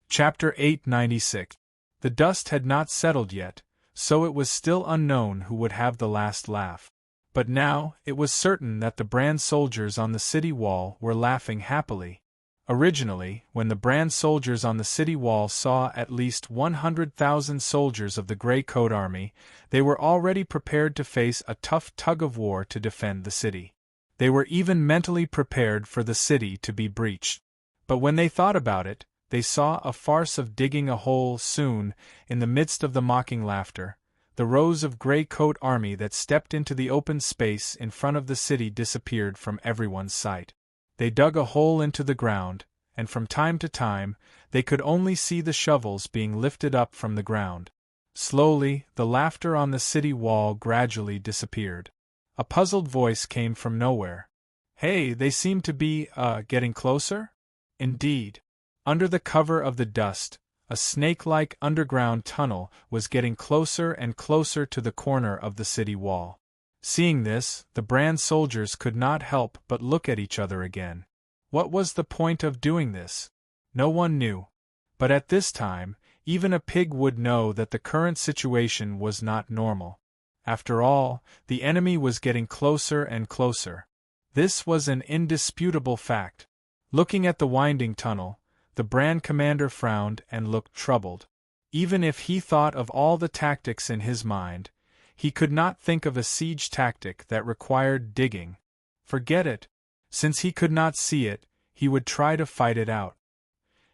Chapter 896. The dust had not settled yet, so it was still unknown who would have the last laugh. But now, it was certain that the brand soldiers on the city wall were laughing happily. Originally, when the brand soldiers on the city wall saw at least 100,000 soldiers of the Grey Coat Army, they were already prepared to face a tough tug-of-war to defend the city. They were even mentally prepared for the city to be breached. But when they thought about it, they saw a farce of digging a hole soon, in the midst of the mocking laughter. The rows of Grey Coat Army that stepped into the open space in front of the city disappeared from everyone's sight. They dug a hole into the ground, and from time to time, they could only see the shovels being lifted up from the ground. Slowly, the laughter on the city wall gradually disappeared. A puzzled voice came from nowhere. Hey, they seem to be, getting closer? Indeed. Under the cover of the dust, a snake-like underground tunnel was getting closer and closer to the corner of the city wall. Seeing this, the brand soldiers could not help but look at each other again. What was the point of doing this? No one knew. But at this time, even a pig would know that the current situation was not normal. After all, the enemy was getting closer and closer. This was an indisputable fact. Looking at the winding tunnel, the brand commander frowned and looked troubled. Even if he thought of all the tactics in his mind, he could not think of a siege tactic that required digging. Forget it. Since he could not see it, he would try to fight it out.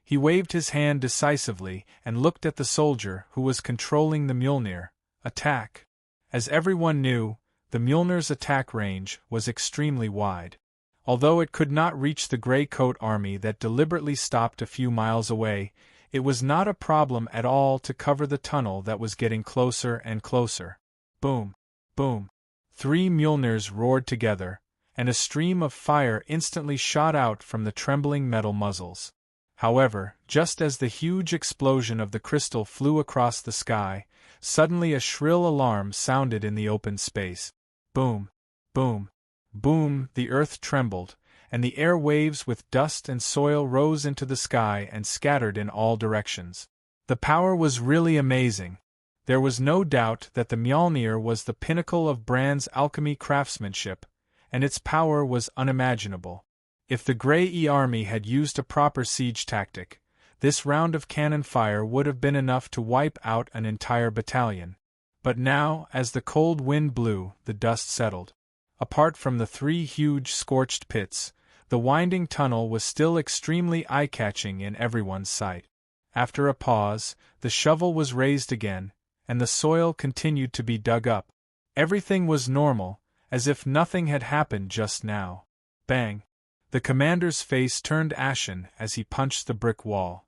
He waved his hand decisively and looked at the soldier who was controlling the Mjolnir. Attack. As everyone knew, the Mjolnir's attack range was extremely wide. Although it could not reach the Grey Coat Army that deliberately stopped a few miles away, it was not a problem at all to cover the tunnel that was getting closer and closer. Boom! Boom! 3 Mjolnirs roared together, and a stream of fire instantly shot out from the trembling metal muzzles. However, just as the huge explosion of the crystal flew across the sky, suddenly a shrill alarm sounded in the open space. Boom! Boom! Boom! The earth trembled, and the air waves with dust and soil rose into the sky and scattered in all directions. The power was really amazing. There was no doubt that the Mjolnir was the pinnacle of Brand's alchemy craftsmanship, and its power was unimaginable. If the Grey Army had used a proper siege tactic, this round of cannon fire would have been enough to wipe out an entire battalion. But now, as the cold wind blew, the dust settled. Apart from the 3 huge scorched pits, the winding tunnel was still extremely eye-catching in everyone's sight. After a pause, the shovel was raised again, and the soil continued to be dug up. Everything was normal, as if nothing had happened just now. Bang! The commander's face turned ashen as he punched the brick wall.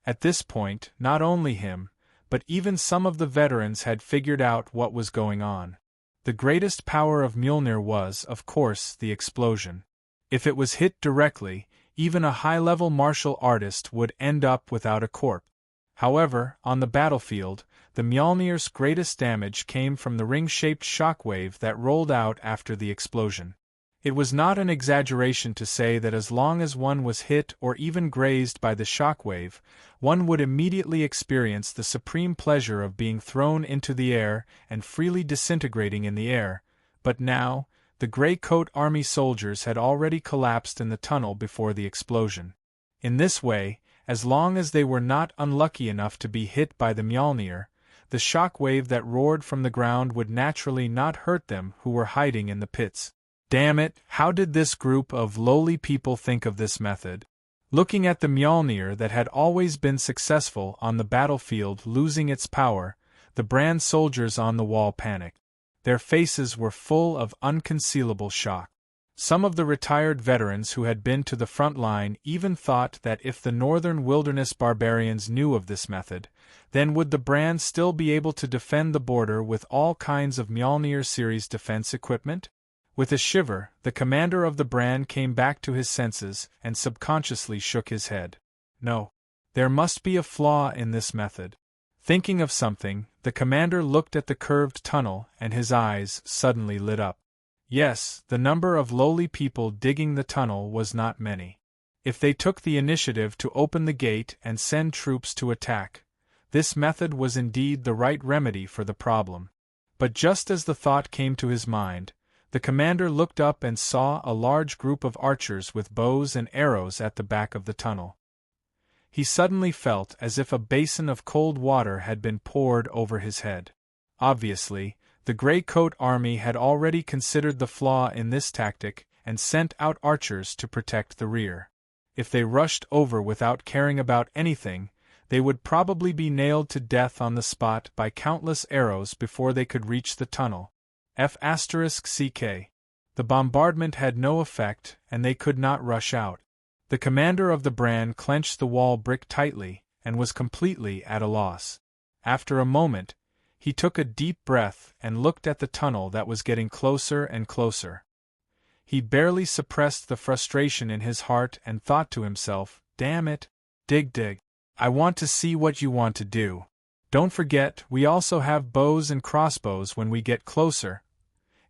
At this point, not only him, but even some of the veterans had figured out what was going on. The greatest power of Mjolnir was, of course, the explosion. If it was hit directly, even a high-level martial artist would end up without a corpse. However, on the battlefield, the Mjolnir's greatest damage came from the ring-shaped shockwave that rolled out after the explosion. It was not an exaggeration to say that as long as one was hit or even grazed by the shockwave, one would immediately experience the supreme pleasure of being thrown into the air and freely disintegrating in the air. But now, the Grey Coat Army soldiers had already collapsed in the tunnel before the explosion. In this way, As long as they were not unlucky enough to be hit by the Mjolnir, the shock wave that roared from the ground would naturally not hurt them who were hiding in the pits. Damn it, how did this group of lowly people think of this method? Looking at the Mjolnir that had always been successful on the battlefield losing its power, the Brand soldiers on the wall panicked. Their faces were full of unconcealable shock. Some of the retired veterans who had been to the front line even thought that if the northern wilderness barbarians knew of this method, then would the Brand still be able to defend the border with all kinds of Mjolnir series defense equipment? With a shiver, the commander of the Brand came back to his senses and subconsciously shook his head. No. There must be a flaw in this method. Thinking of something, the commander looked at the curved tunnel and his eyes suddenly lit up. Yes, the number of lowly people digging the tunnel was not many. If they took the initiative to open the gate and send troops to attack, this method was indeed the right remedy for the problem. But just as the thought came to his mind, the commander looked up and saw a large group of archers with bows and arrows at the back of the tunnel. He suddenly felt as if a basin of cold water had been poured over his head. Obviously, the Grey Coat army had already considered the flaw in this tactic and sent out archers to protect the rear. If they rushed over without caring about anything, they would probably be nailed to death on the spot by countless arrows before they could reach the tunnel. F***ck. The bombardment had no effect, and they could not rush out. The commander of the Brand clenched the wall brick tightly, and was completely at a loss. After a moment, he took a deep breath and looked at the tunnel that was getting closer and closer. He barely suppressed the frustration in his heart and thought to himself, "Damn it. Dig. I want to see what you want to do. Don't forget, we also have bows and crossbows when we get closer."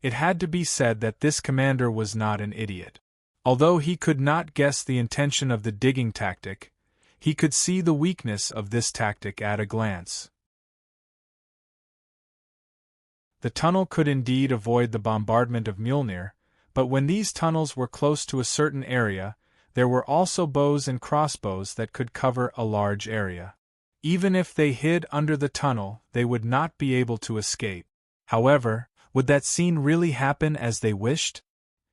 It had to be said that this commander was not an idiot. Although he could not guess the intention of the digging tactic, he could see the weakness of this tactic at a glance. The tunnel could indeed avoid the bombardment of Mjolnir, but when these tunnels were close to a certain area, there were also bows and crossbows that could cover a large area. Even if they hid under the tunnel, they would not be able to escape. However, would that scene really happen as they wished?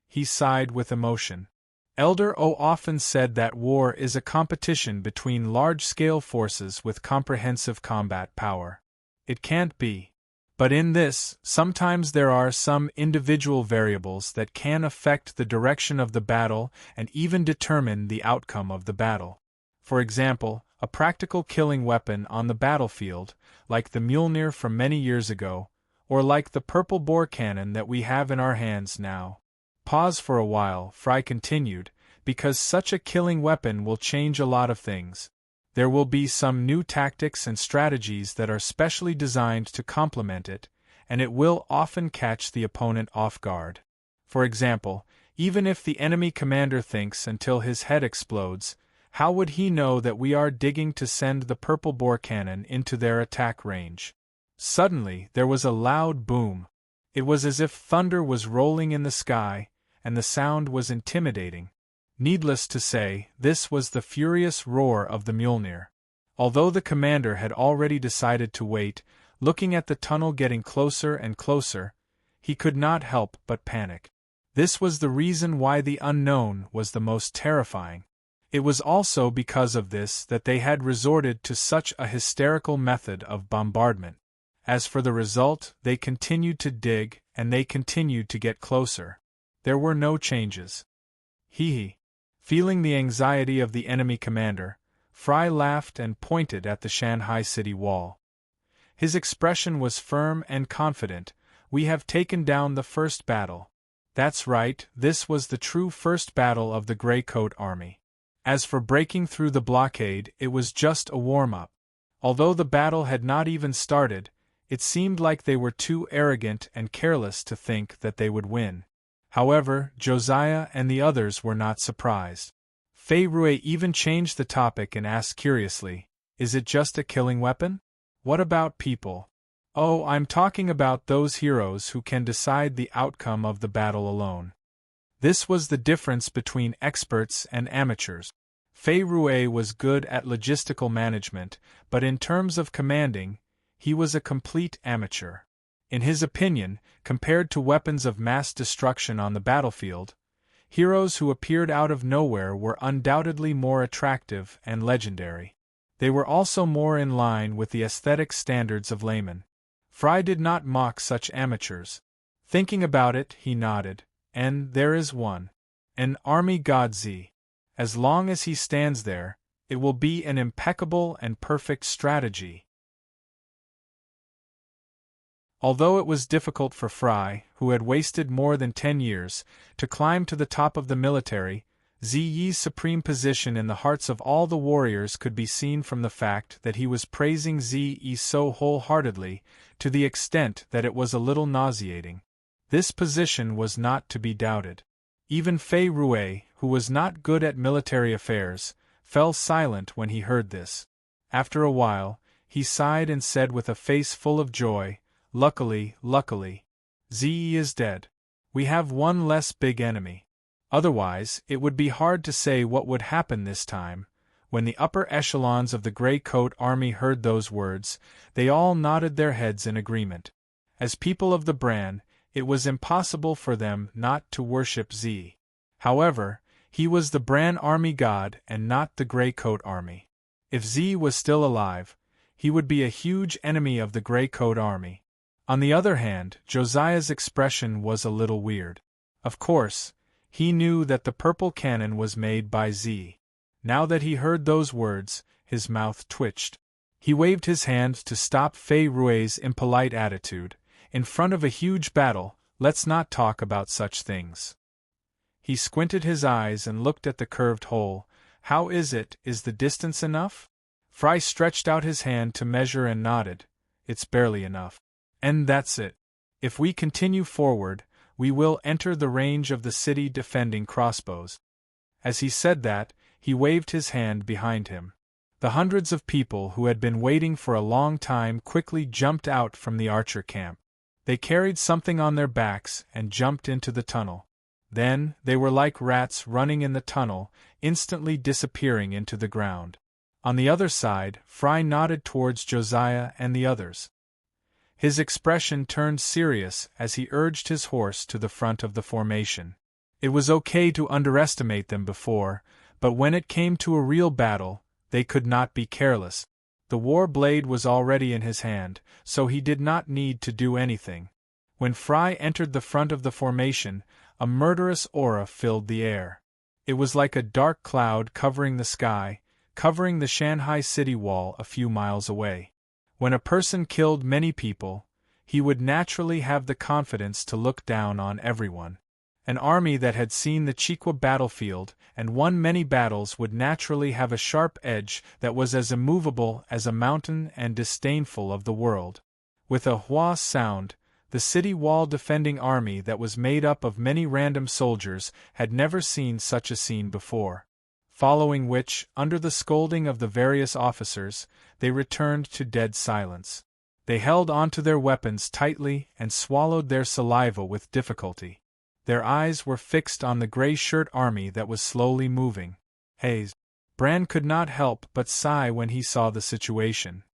He sighed with emotion. Elder O often said that war is a competition between large-scale forces with comprehensive combat power. It can't be. But in this, sometimes there are some individual variables that can affect the direction of the battle and even determine the outcome of the battle. For example, a practical killing weapon on the battlefield, like the Mjolnir from many years ago, or like the purple bore cannon that we have in our hands now. Pause for a while, Fry continued, because such a killing weapon will change a lot of things. There will be some new tactics and strategies that are specially designed to complement it, and it will often catch the opponent off guard. For example, even if the enemy commander thinks until his head explodes, how would he know that we are digging to send the purple bore cannon into their attack range? Suddenly, there was a loud boom. It was as if thunder was rolling in the sky, and the sound was intimidating. Needless to say, this was the furious roar of the Mjolnir. Although the commander had already decided to wait, looking at the tunnel getting closer and closer, he could not help but panic. This was the reason why the unknown was the most terrifying. It was also because of this that they had resorted to such a hysterical method of bombardment. As for the result, they continued to dig, and they continued to get closer. There were no changes. Hee. Feeling the anxiety of the enemy commander, Fry laughed and pointed at the Shanghai city wall. His expression was firm and confident. "We have taken down the first battle." That's right, this was the true first battle of the Grey Coat army. As for breaking through the blockade, it was just a warm-up. Although the battle had not even started, it seemed like they were too arrogant and careless to think that they would win. However, Josiah and the others were not surprised. Fei Rui even changed the topic and asked curiously, "Is it just a killing weapon? What about people?" "Oh, I'm talking about those heroes who can decide the outcome of the battle alone." This was the difference between experts and amateurs. Fei was good at logistical management, but in terms of commanding, he was a complete amateur. In his opinion, compared to weapons of mass destruction on the battlefield, heroes who appeared out of nowhere were undoubtedly more attractive and legendary. They were also more in line with the aesthetic standards of laymen. Fry did not mock such amateurs. Thinking about it, he nodded. And there is one. An army god Z. As long as he stands there, it will be an impeccable and perfect strategy. Although it was difficult for Fry, who had wasted more than 10 years, to climb to the top of the military, Ziyi's supreme position in the hearts of all the warriors could be seen from the fact that he was praising Ziyi so wholeheartedly, to the extent that it was a little nauseating. This position was not to be doubted. Even Fei Rui, who was not good at military affairs, fell silent when he heard this. After a while, he sighed and said with a face full of joy, Luckily, Ziyi is dead. We have one less big enemy. Otherwise, it would be hard to say what would happen this time. When the upper echelons of the Grey Coat Army heard those words, they all nodded their heads in agreement. As people of the Bran, it was impossible for them not to worship Z. However, he was the Bran army god and not the Grey Coat Army. If Z was still alive, he would be a huge enemy of the Grey Coat Army. On the other hand, Josiah's expression was a little weird. Of course, he knew that the purple cannon was made by Z. Now that he heard those words, his mouth twitched. He waved his hand to stop Fei Rui's impolite attitude. In front of a huge battle, let's not talk about such things. He squinted his eyes and looked at the curved hole. How is it? Is the distance enough? Fry stretched out his hand to measure and nodded. It's barely enough. And that's it. If we continue forward, we will enter the range of the city defending crossbows. As he said that, he waved his hand behind him. The hundreds of people who had been waiting for a long time quickly jumped out from the archer camp. They carried something on their backs and jumped into the tunnel. Then, they were like rats running in the tunnel, instantly disappearing into the ground. On the other side, Fry nodded towards Josiah and the others. His expression turned serious as he urged his horse to the front of the formation. It was okay to underestimate them before, but when it came to a real battle, they could not be careless. The war blade was already in his hand, so he did not need to do anything. When Fry entered the front of the formation, a murderous aura filled the air. It was like a dark cloud covering the sky, covering the Shanghai city wall a few miles away. When a person killed many people, he would naturally have the confidence to look down on everyone. An army that had seen the Chiqua battlefield and won many battles would naturally have a sharp edge that was as immovable as a mountain and disdainful of the world. With a hua sound, the city wall defending army that was made up of many random soldiers had never seen such a scene before. Following which, under the scolding of the various officers, they returned to dead silence. They held onto their weapons tightly and swallowed their saliva with difficulty. Their eyes were fixed on the gray-shirt army that was slowly moving. Bran could not help but sigh when he saw the situation.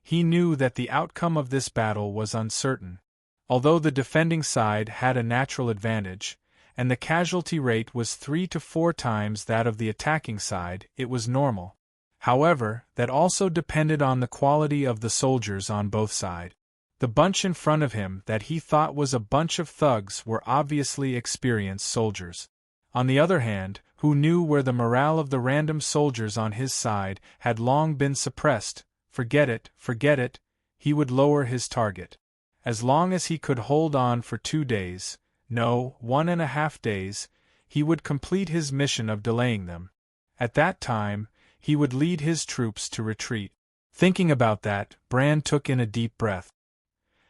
He knew that the outcome of this battle was uncertain. Although the defending side had a natural advantage, and the casualty rate was 3 to 4 times that of the attacking side, it was normal. However, that also depended on the quality of the soldiers on both sides. The bunch in front of him that he thought was a bunch of thugs were obviously experienced soldiers. On the other hand, who knew where the morale of the random soldiers on his side had long been suppressed, forget it, he would lower his target. As long as he could hold on for 2 days, no, 1.5 days, he would complete his mission of delaying them. At that time, he would lead his troops to retreat. Thinking about that, Bran took in a deep breath.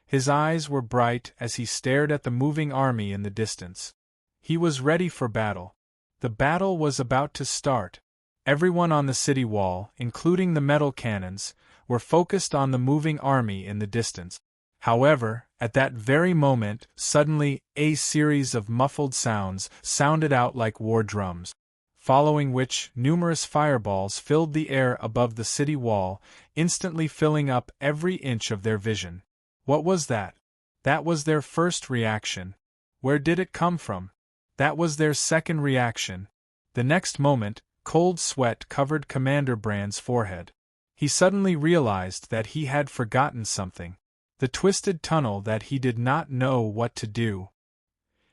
His eyes were bright as he stared at the moving army in the distance. He was ready for battle. The battle was about to start. Everyone on the city wall, including the metal cannons, were focused on the moving army in the distance. However, at that very moment, suddenly, a series of muffled sounds sounded out like war drums, following which numerous fireballs filled the air above the city wall, instantly filling up every inch of their vision. What was that? That was their first reaction. Where did it come from? That was their second reaction. The next moment, cold sweat covered Commander Brand's forehead. He suddenly realized that he had forgotten something. The twisted tunnel that he did not know what to do.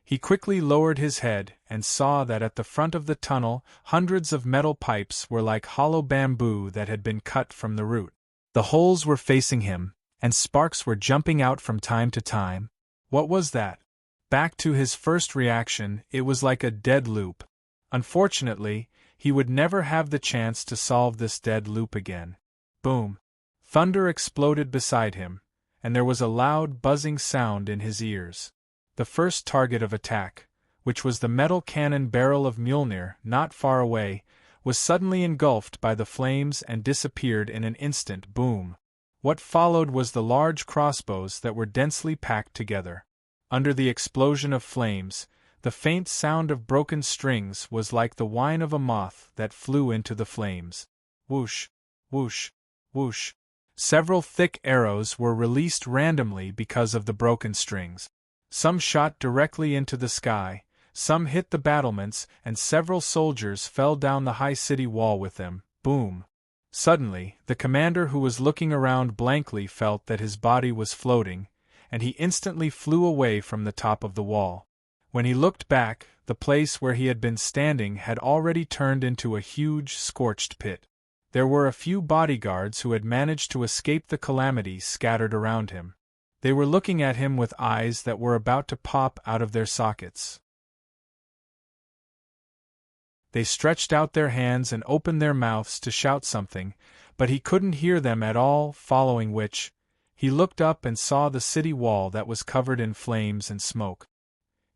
He quickly lowered his head and saw that at the front of the tunnel hundreds of metal pipes were like hollow bamboo that had been cut from the root. The holes were facing him, and sparks were jumping out from time to time. What was that? Back to his first reaction, it was like a dead loop. Unfortunately, he would never have the chance to solve this dead loop again. Boom! Thunder exploded beside him, and there was a loud buzzing sound in his ears. The first target of attack, which was the metal cannon barrel of Mjolnir not far away, was suddenly engulfed by the flames and disappeared in an instant. Boom! What followed was the large crossbows that were densely packed together. Under the explosion of flames, the faint sound of broken strings was like the whine of a moth that flew into the flames. Whoosh! Whoosh! Whoosh! Several thick arrows were released randomly because of the broken strings. Some shot directly into the sky, some hit the battlements, and several soldiers fell down the high city wall with them. Boom! Suddenly, the commander who was looking around blankly felt that his body was floating, and he instantly flew away from the top of the wall. When he looked back, the place where he had been standing had already turned into a huge, scorched pit. There were a few bodyguards who had managed to escape the calamity scattered around him. They were looking at him with eyes that were about to pop out of their sockets. They stretched out their hands and opened their mouths to shout something, but he couldn't hear them at all, following which, he looked up and saw the city wall that was covered in flames and smoke.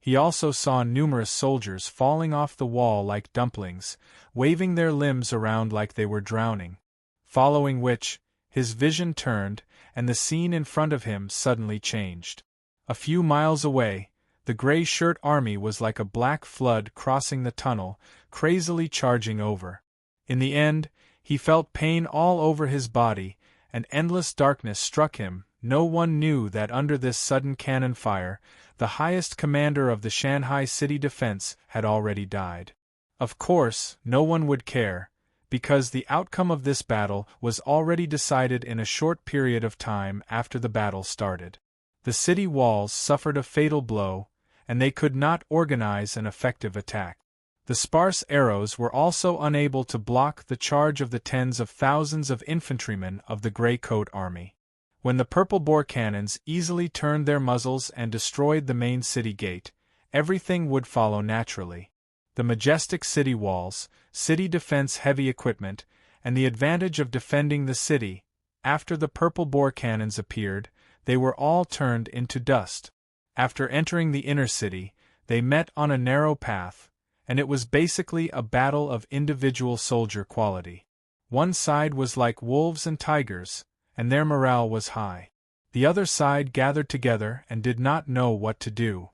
He also saw numerous soldiers falling off the wall like dumplings, waving their limbs around like they were drowning. Following which, his vision turned, and the scene in front of him suddenly changed. A few miles away, the gray shirt army was like a black flood crossing the tunnel, crazily charging over. In the end, he felt pain all over his body, and endless darkness struck him. No one knew that under this sudden cannon fire, the highest commander of the Shanghai city defense had already died. Of course, no one would care, because the outcome of this battle was already decided in a short period of time after the battle started. The city walls suffered a fatal blow, and they could not organize an effective attack. The sparse arrows were also unable to block the charge of the tens of thousands of infantrymen of the Grey Coat Army. When the purple bore cannons easily turned their muzzles and destroyed the main city gate, everything would follow naturally. The majestic city walls, city defense heavy equipment, and the advantage of defending the city. After the purple bore cannons appeared, they were all turned into dust. After entering the inner city, they met on a narrow path, and it was basically a battle of individual soldier quality. One side was like wolves and tigers, and their morale was high. The other side gathered together and did not know what to do.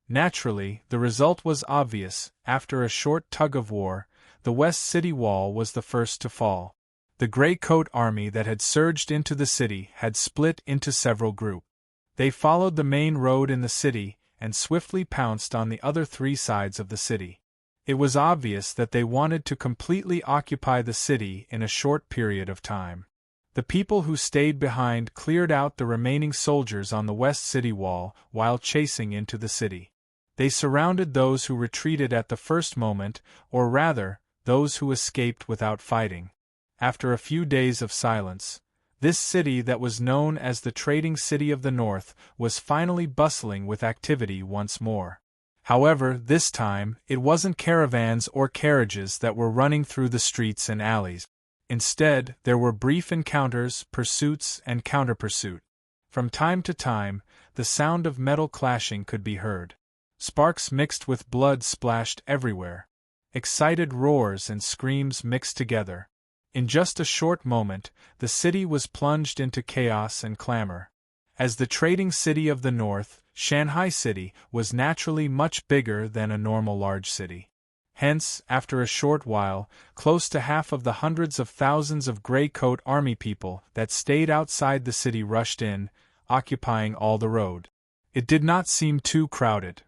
Naturally, the result was obvious. After a short tug-of-war, the West City Wall was the first to fall. The Grey Coat Army that had surged into the city had split into several groups. They followed the main road in the city and swiftly pounced on the other three sides of the city. It was obvious that they wanted to completely occupy the city in a short period of time. The people who stayed behind cleared out the remaining soldiers on the West City Wall while chasing into the city. They surrounded those who retreated at the first moment, or rather, those who escaped without fighting. After a few days of silence, this city that was known as the Trading City of the North was finally bustling with activity once more. However, this time, it wasn't caravans or carriages that were running through the streets and alleys. Instead, there were brief encounters, pursuits, and counter-pursuit. From time to time, the sound of metal clashing could be heard. Sparks mixed with blood splashed everywhere. Excited roars and screams mixed together. In just a short moment, the city was plunged into chaos and clamor. As the trading city of the north, Shanghai City was naturally much bigger than a normal large city. Hence, after a short while, close to half of the hundreds of thousands of gray-coat army people that stayed outside the city rushed in, occupying all the road. It did not seem too crowded.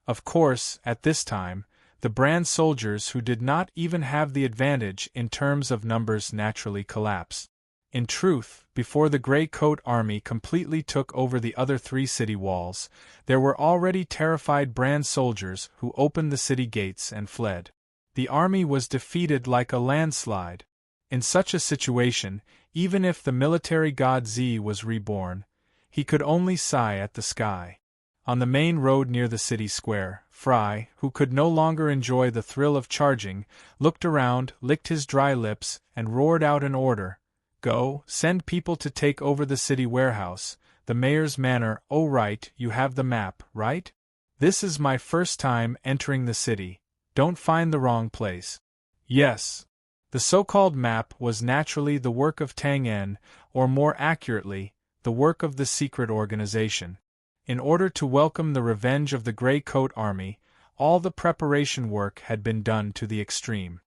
Of course, at this time, the brand soldiers who did not even have the advantage in terms of numbers naturally collapsed. In truth, before the gray-coat army completely took over the other 3 city walls, there were already terrified brand soldiers who opened the city gates and fled. The army was defeated like a landslide. In such a situation, even if the military god Z was reborn, he could only sigh at the sky. On the main road near the city square, Fry, who could no longer enjoy the thrill of charging, looked around, licked his dry lips, and roared out an order. Go, send people to take over the city warehouse, the mayor's manor. Oh right, you have the map, right? This is my first time entering the city. Don't find the wrong place. Yes. The so-called map was naturally the work of Tang En, or more accurately, the work of the secret organization. In order to welcome the revenge of the gray-coat army, all the preparation work had been done to the extreme.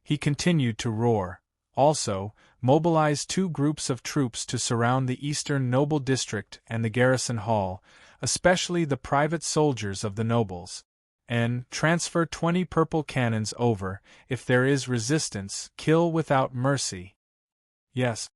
He continued to roar. Also, mobilize 2 groups of troops to surround the eastern noble district and the garrison hall, especially the private soldiers of the nobles. And transfer 20 purple cannons over. If there is resistance, kill without mercy. Yes.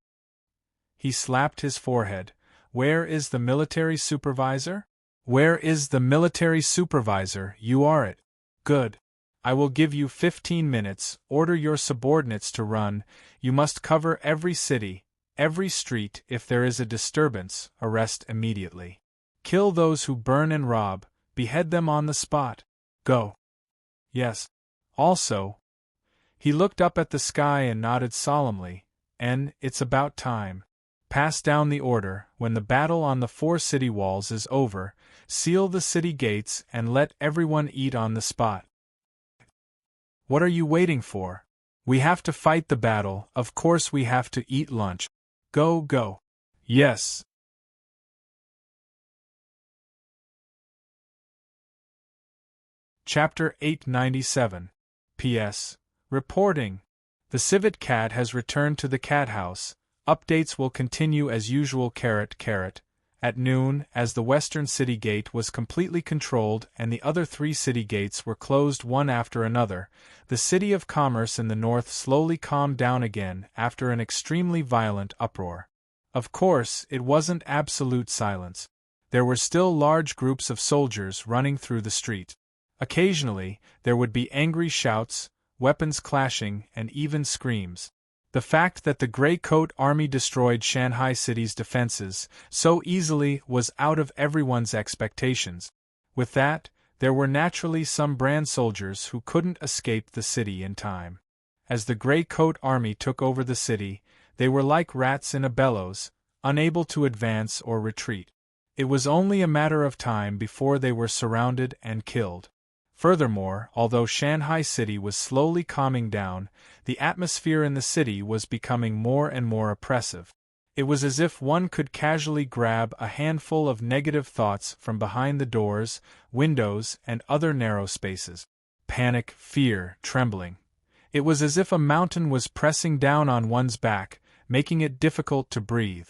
He slapped his forehead. Where is the military supervisor? Where is the military supervisor? You are it. Good. I will give you 15 minutes, order your subordinates to run, you must cover every city, every street. If there is a disturbance, arrest immediately. Kill those who burn and rob, behead them on the spot. Go. Yes. Also. He looked up at the sky and nodded solemnly, and it's about time. Pass down the order. When the battle on the 4 city walls is over, seal the city gates and let everyone eat on the spot. What are you waiting for? We have to fight the battle, of course we have to eat lunch. Go, go. Yes. Chapter 897. P.S. Reporting. The civet cat has returned to the cat house. Updates will continue as usual. At noon, as the western city gate was completely controlled and the other 3 city gates were closed one after another, the city of commerce in the north slowly calmed down again after an extremely violent uproar. Of course, it wasn't absolute silence. There were still large groups of soldiers running through the street. Occasionally, there would be angry shouts, weapons clashing, and even screams. The fact that the gray-coat army destroyed Shanghai City's defenses so easily was out of everyone's expectations. With that, there were naturally some brand soldiers who couldn't escape the city in time. As the gray-coat army took over the city, they were like rats in a bellows, unable to advance or retreat. It was only a matter of time before they were surrounded and killed. Furthermore, although Shanghai City was slowly calming down, the atmosphere in the city was becoming more and more oppressive. It was as if one could casually grab a handful of negative thoughts from behind the doors, windows, and other narrow spaces. Panic, fear, trembling. It was as if a mountain was pressing down on one's back, making it difficult to breathe.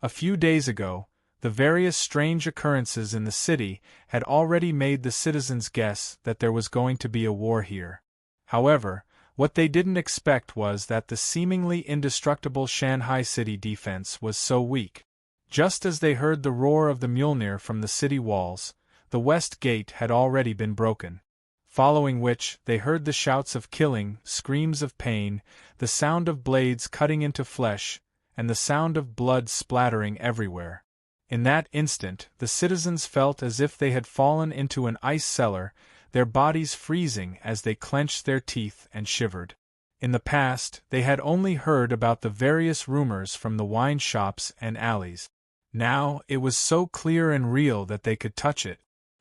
A few days ago, the various strange occurrences in the city had already made the citizens guess that there was going to be a war here. However, what they didn't expect was that the seemingly indestructible Shanghai City defense was so weak. Just as they heard the roar of the Mjolnir from the city walls, the west gate had already been broken. Following which, they heard the shouts of killing, screams of pain, the sound of blades cutting into flesh, and the sound of blood splattering everywhere. In that instant, the citizens felt as if they had fallen into an ice cellar, their bodies freezing as they clenched their teeth and shivered. In the past, they had only heard about the various rumors from the wine shops and alleys. Now, it was so clear and real that they could touch it.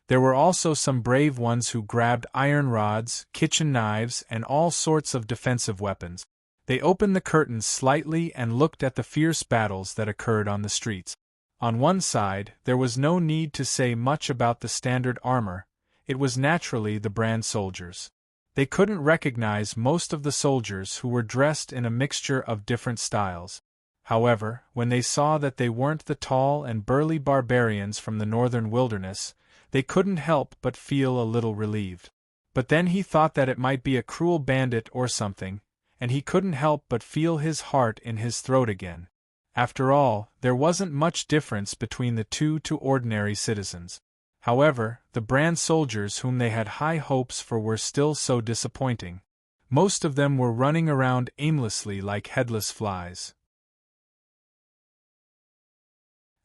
There were also some brave ones who grabbed iron rods, kitchen knives, and all sorts of defensive weapons. They opened the curtains slightly and looked at the fierce battles that occurred on the streets. On one side, there was no need to say much about the standard armor. It was naturally the brand soldiers. They couldn't recognize most of the soldiers who were dressed in a mixture of different styles. However, when they saw that they weren't the tall and burly barbarians from the northern wilderness, they couldn't help but feel a little relieved. But then he thought that it might be a cruel bandit or something, and he couldn't help but feel his heart in his throat again. After all, there wasn't much difference between the two to ordinary citizens. However, the brand soldiers whom they had high hopes for were still so disappointing. Most of them were running around aimlessly like headless flies.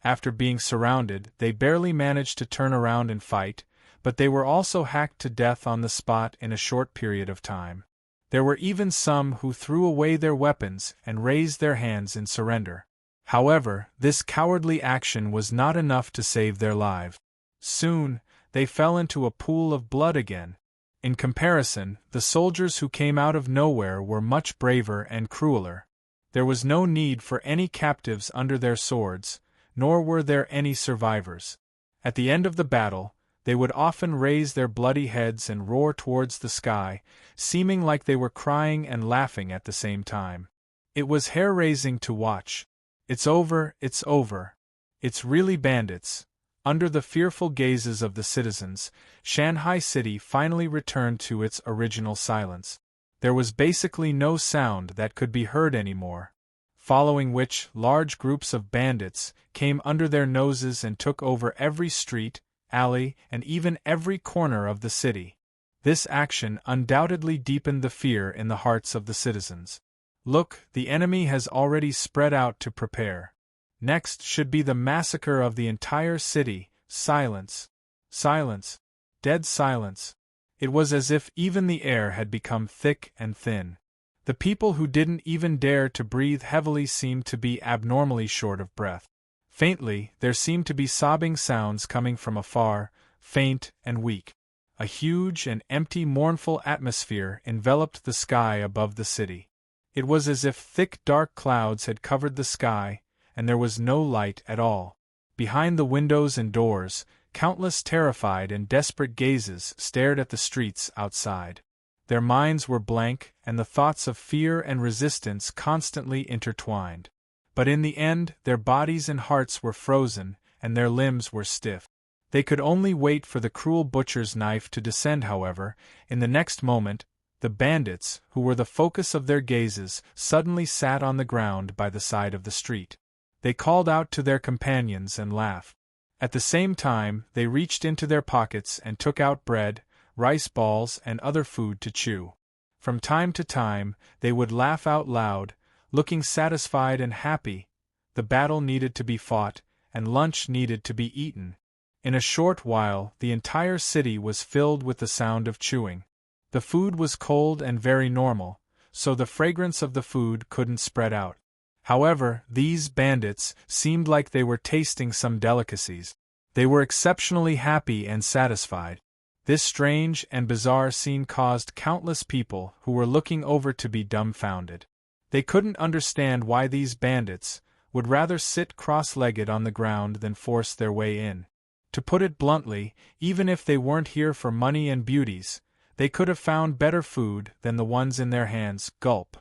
After being surrounded, they barely managed to turn around and fight, but they were also hacked to death on the spot in a short period of time. There were even some who threw away their weapons and raised their hands in surrender. However, this cowardly action was not enough to save their lives. Soon, they fell into a pool of blood again. In comparison, the soldiers who came out of nowhere were much braver and crueler. There was no need for any captives under their swords, nor were there any survivors. At the end of the battle, they would often raise their bloody heads and roar towards the sky, seeming like they were crying and laughing at the same time. It was hair-raising to watch. It's over, it's over. It's really bandits. Under the fearful gazes of the citizens, Shanghai City finally returned to its original silence. There was basically no sound that could be heard anymore. Following which, large groups of bandits came under their noses and took over every street, alley, and even every corner of the city. This action undoubtedly deepened the fear in the hearts of the citizens. Look, the enemy has already spread out to prepare. Next should be the massacre of the entire city. Silence. Silence. Dead silence. It was as if even the air had become thick and thin. The people who didn't even dare to breathe heavily seemed to be abnormally short of breath. Faintly, there seemed to be sobbing sounds coming from afar, faint and weak. A huge and empty, mournful atmosphere enveloped the sky above the city. It was as if thick dark clouds had covered the sky, and there was no light at all. Behind the windows and doors, countless terrified and desperate gazes stared at the streets outside. Their minds were blank, and the thoughts of fear and resistance constantly intertwined. But in the end, their bodies and hearts were frozen, and their limbs were stiff. They could only wait for the cruel butcher's knife to descend. However, in the next moment, the bandits, who were the focus of their gazes, suddenly sat on the ground by the side of the street. They called out to their companions and laughed. At the same time, they reached into their pockets and took out bread, rice balls, and other food to chew. From time to time, they would laugh out loud, looking satisfied and happy. The battle needed to be fought, and lunch needed to be eaten. In a short while, the entire city was filled with the sound of chewing. The food was cold and very normal, so the fragrance of the food couldn't spread out. However, these bandits seemed like they were tasting some delicacies. They were exceptionally happy and satisfied. This strange and bizarre scene caused countless people who were looking over to be dumbfounded. They couldn't understand why these bandits would rather sit cross-legged on the ground than force their way in. To put it bluntly, even if they weren't here for money and beauties, they could have found better food than the ones in their hands. Gulp.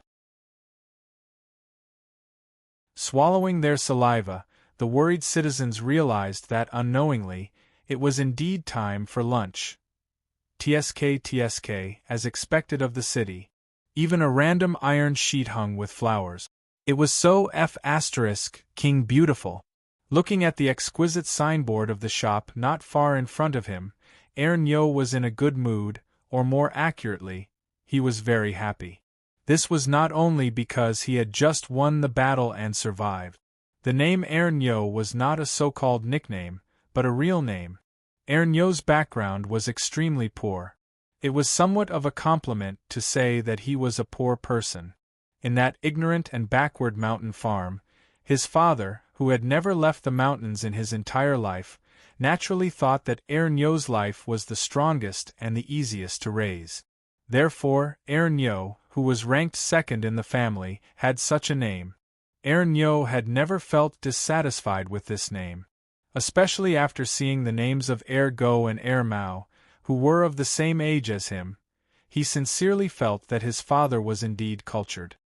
Swallowing their saliva, the worried citizens realized that, unknowingly, it was indeed time for lunch. TSK, as expected of the city. Even a random iron sheet hung with flowers. It was so King beautiful. Looking at the exquisite signboard of the shop not far in front of him, Nyo was in a good mood, or more accurately, he was very happy. This was not only because he had just won the battle and survived. The name Nyo was not a so-called nickname, but a real name. Nyo's background was extremely poor. It was somewhat of a compliment to say that he was a poor person. In that ignorant and backward mountain farm, his father, who had never left the mountains in his entire life, naturally thought that Nyo's life was the strongest and the easiest to raise. Therefore, Nyo, who was ranked second in the family, had such a name. Ernyo had never felt dissatisfied with this name. Especially after seeing the names of Go and Mao, who were of the same age as him, he sincerely felt that his father was indeed cultured.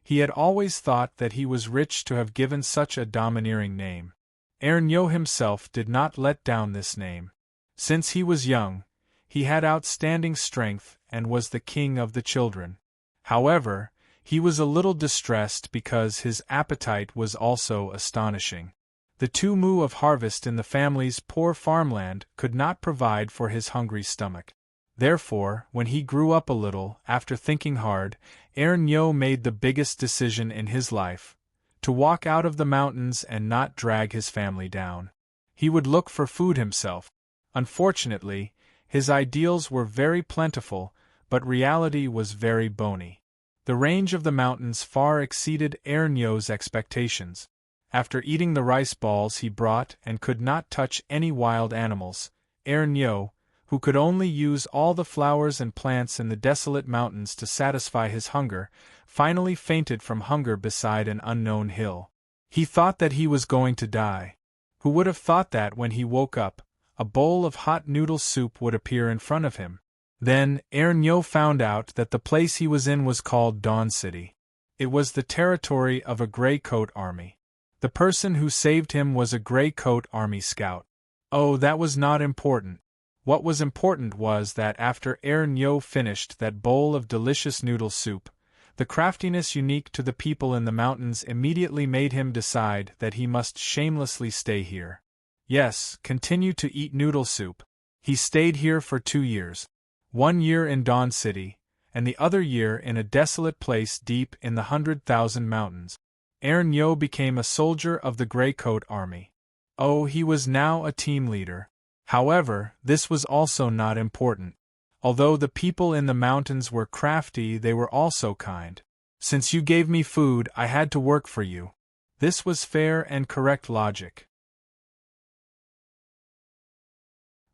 He had always thought that he was rich to have given such a domineering name. Ernyo himself did not let down this name. Since he was young, he had outstanding strength and was the king of the children. However, he was a little distressed because his appetite was also astonishing. The 2 mu of harvest in the family's poor farmland could not provide for his hungry stomach. Therefore, when he grew up a little, after thinking hard, Ernyo made the biggest decision in his life: to walk out of the mountains and not drag his family down. He would look for food himself. Unfortunately, his ideals were very plentiful, but reality was very bony. The range of the mountains far exceeded Ernyo's expectations. After eating the rice balls he brought and could not touch any wild animals, Ernyo, who could only use all the flowers and plants in the desolate mountains to satisfy his hunger, finally fainted from hunger beside an unknown hill. He thought that he was going to die. Who would have thought that when he woke up, a bowl of hot noodle soup would appear in front of him? Then, Ernyo found out that the place he was in was called Dawn City. It was the territory of a gray coat army. The person who saved him was a gray coat army scout. Oh, that was not important. What was important was that after Ernyo finished that bowl of delicious noodle soup, the craftiness unique to the people in the mountains immediately made him decide that he must shamelessly stay here. Yes, continue to eat noodle soup. He stayed here for 2 years. 1 year in Dawn City, and the other year in a desolate place deep in the 100,000 mountains. Ernyo became a soldier of the Gray Coat Army. Oh, he was now a team leader. However, this was also not important. Although the people in the mountains were crafty, they were also kind. Since you gave me food, I had to work for you. This was fair and correct logic.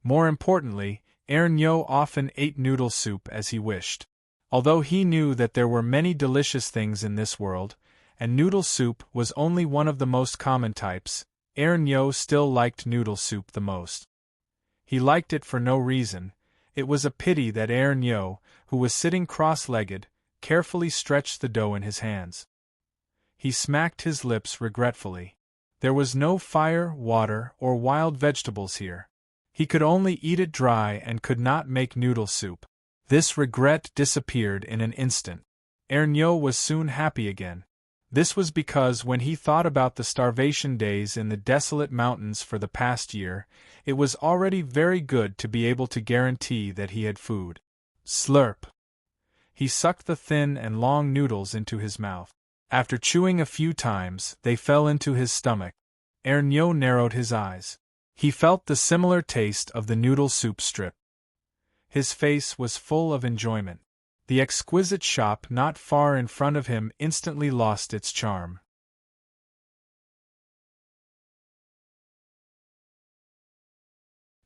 More importantly, Ernyo often ate noodle soup as he wished. Although he knew that there were many delicious things in this world, and noodle soup was only one of the most common types, Ernyo still liked noodle soup the most. He liked it for no reason. It was a pity that Ernyo, who was sitting cross-legged, carefully stretched the dough in his hands. He smacked his lips regretfully. There was no fire, water, or wild vegetables here. He could only eat it dry and could not make noodle soup. This regret disappeared in an instant. Ernyo was soon happy again. This was because when he thought about the starvation days in the desolate mountains for the past year, it was already very good to be able to guarantee that he had food. Slurp! He sucked the thin and long noodles into his mouth. After chewing a few times, they fell into his stomach. Ernyo narrowed his eyes. He felt the similar taste of the noodle soup strip. His face was full of enjoyment. The exquisite shop not far in front of him instantly lost its charm.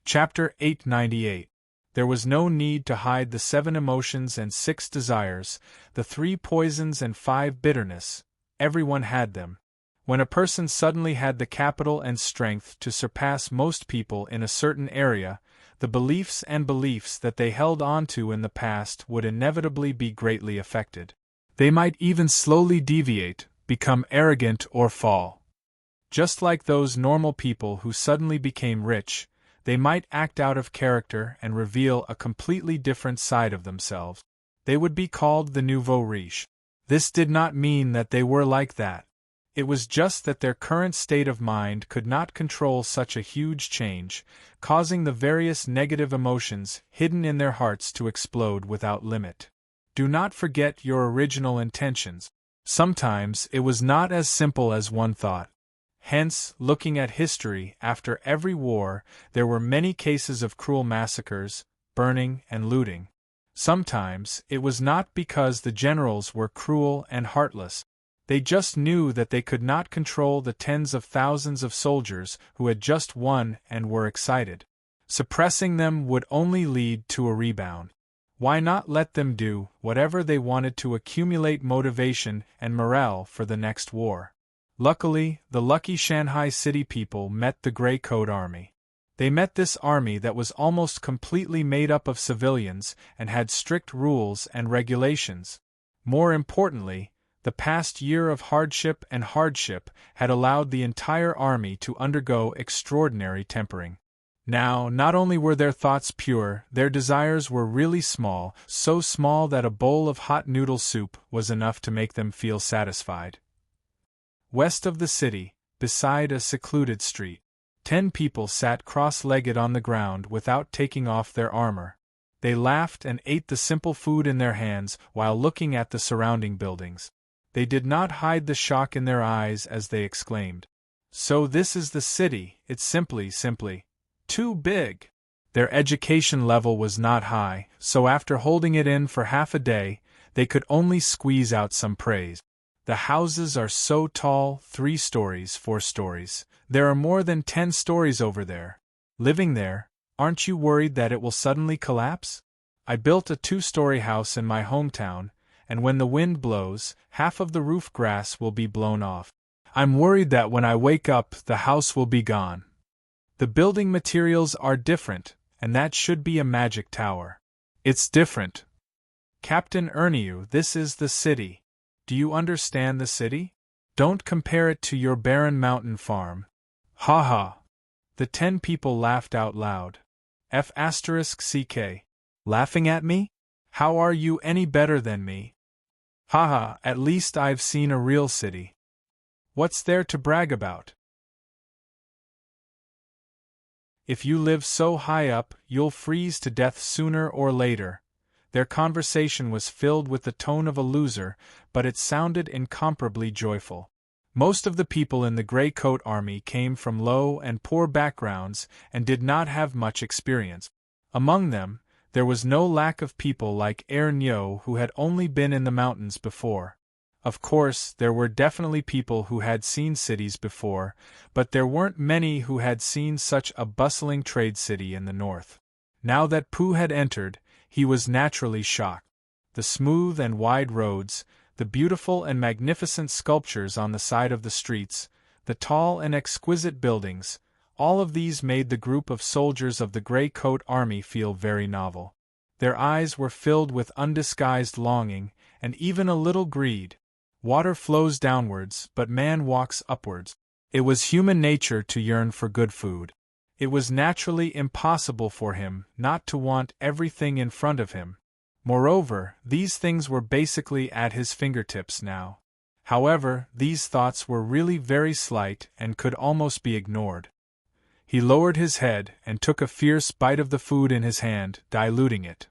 Chapter 898. There was no need to hide the 7 emotions and 6 desires, the 3 poisons and 5 bitterness. Everyone had them. When a person suddenly had the capital and strength to surpass most people in a certain area, the beliefs that they held on to in the past would inevitably be greatly affected. They might even slowly deviate, become arrogant or fall. Just like those normal people who suddenly became rich, they might act out of character and reveal a completely different side of themselves. They would be called the nouveau riche. This did not mean that they were like that. It was just that their current state of mind could not control such a huge change, causing the various negative emotions hidden in their hearts to explode without limit. Do not forget your original intentions. Sometimes it was not as simple as one thought. Hence, looking at history, after every war, there were many cases of cruel massacres, burning, and looting. Sometimes, it was not because the generals were cruel and heartless. They just knew that they could not control the tens of thousands of soldiers who had just won and were excited. Suppressing them would only lead to a rebound. Why not let them do whatever they wanted to accumulate motivation and morale for the next war? Luckily, the lucky Shanghai city people met the Gray Coat Army. They met this army that was almost completely made up of civilians and had strict rules and regulations. More importantly, the past year of hardship had allowed the entire army to undergo extraordinary tempering. Now, not only were their thoughts pure, their desires were really small, so small that a bowl of hot noodle soup was enough to make them feel satisfied. West of the city, beside a secluded street, 10 people sat cross-legged on the ground without taking off their armor. They laughed and ate the simple food in their hands while looking at the surrounding buildings. They did not hide the shock in their eyes as they exclaimed, "So this is the city, it's simply too big." Their education level was not high, so after holding it in for half a day, they could only squeeze out some praise. "The houses are so tall, 3 stories, 4 stories. There are more than 10 stories over there. Living there, aren't you worried that it will suddenly collapse? I built a 2-story house in my hometown, and when the wind blows, half of the roof grass will be blown off. I'm worried that when I wake up, the house will be gone. The building materials are different, and that should be a magic tower. It's different. Captain Erniu, this is the city. Do you understand the city? Don't compare it to your barren mountain farm." Ha ha! The 10 people laughed out loud. F***ck. Laughing at me? How are you any better than me? Ha ha, at least I've seen a real city. What's there to brag about? If you live so high up, you'll freeze to death sooner or later. Their conversation was filled with the tone of a loser, but it sounded incomparably joyful. Most of the people in the Gray Coat Army came from low and poor backgrounds and did not have much experience. Among them, there was no lack of people like Nyo who had only been in the mountains before. Of course, there were definitely people who had seen cities before, but there weren't many who had seen such a bustling trade city in the north. Now that Pooh had entered, he was naturally shocked. The smooth and wide roads, the beautiful and magnificent sculptures on the side of the streets, the tall and exquisite buildings, all of these made the group of soldiers of the Gray Coat Army feel very novel. Their eyes were filled with undisguised longing, and even a little greed. Water flows downwards, but man walks upwards. It was human nature to yearn for good food. It was naturally impossible for him not to want everything in front of him. Moreover, these things were basically at his fingertips now. However, these thoughts were really very slight and could almost be ignored. He lowered his head and took a fierce bite of the food in his hand, diluting it.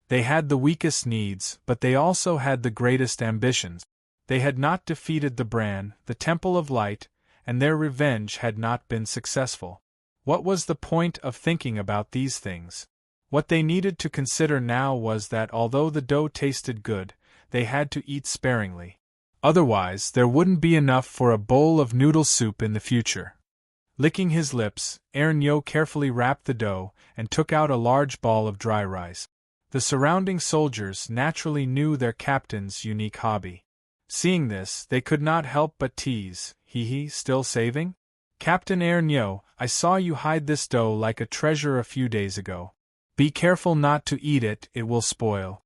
They had the weakest needs, but they also had the greatest ambitions. They had not defeated the Bran, the Temple of Light, and their revenge had not been successful. What was the point of thinking about these things? What they needed to consider now was that although the dough tasted good, they had to eat sparingly. Otherwise, there wouldn't be enough for a bowl of noodle soup in the future. Licking his lips, Nyo carefully wrapped the dough and took out a large ball of dry rice. The surrounding soldiers naturally knew their captain's unique hobby. Seeing this, they could not help but tease, "Hee, still saving? Captain Nyo, I saw you hide this dough like a treasure a few days ago. Be careful not to eat it, it will spoil."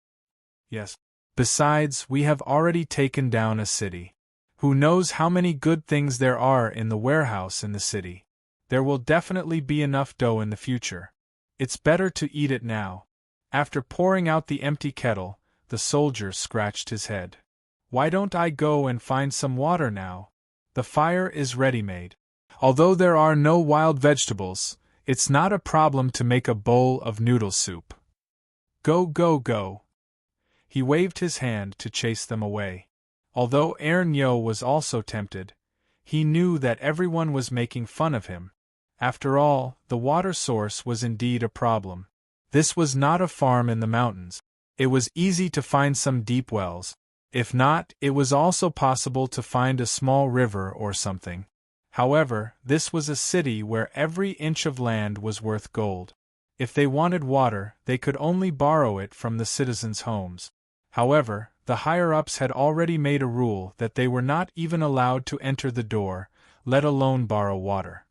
"Yes. Besides, we have already taken down a city. Who knows how many good things there are in the warehouse in the city. There will definitely be enough dough in the future. It's better to eat it now." After pouring out the empty kettle, the soldier scratched his head. "Why don't I go and find some water now? The fire is ready-made. Although there are no wild vegetables, it's not a problem to make a bowl of noodle soup. Go, go, go." He waved his hand to chase them away. Although Nyo was also tempted, he knew that everyone was making fun of him. After all, the water source was indeed a problem. This was not a farm in the mountains. It was easy to find some deep wells. If not, it was also possible to find a small river or something. However, this was a city where every inch of land was worth gold. If they wanted water, they could only borrow it from the citizens' homes. However, the higher-ups had already made a rule that they were not even allowed to enter the door, let alone borrow water.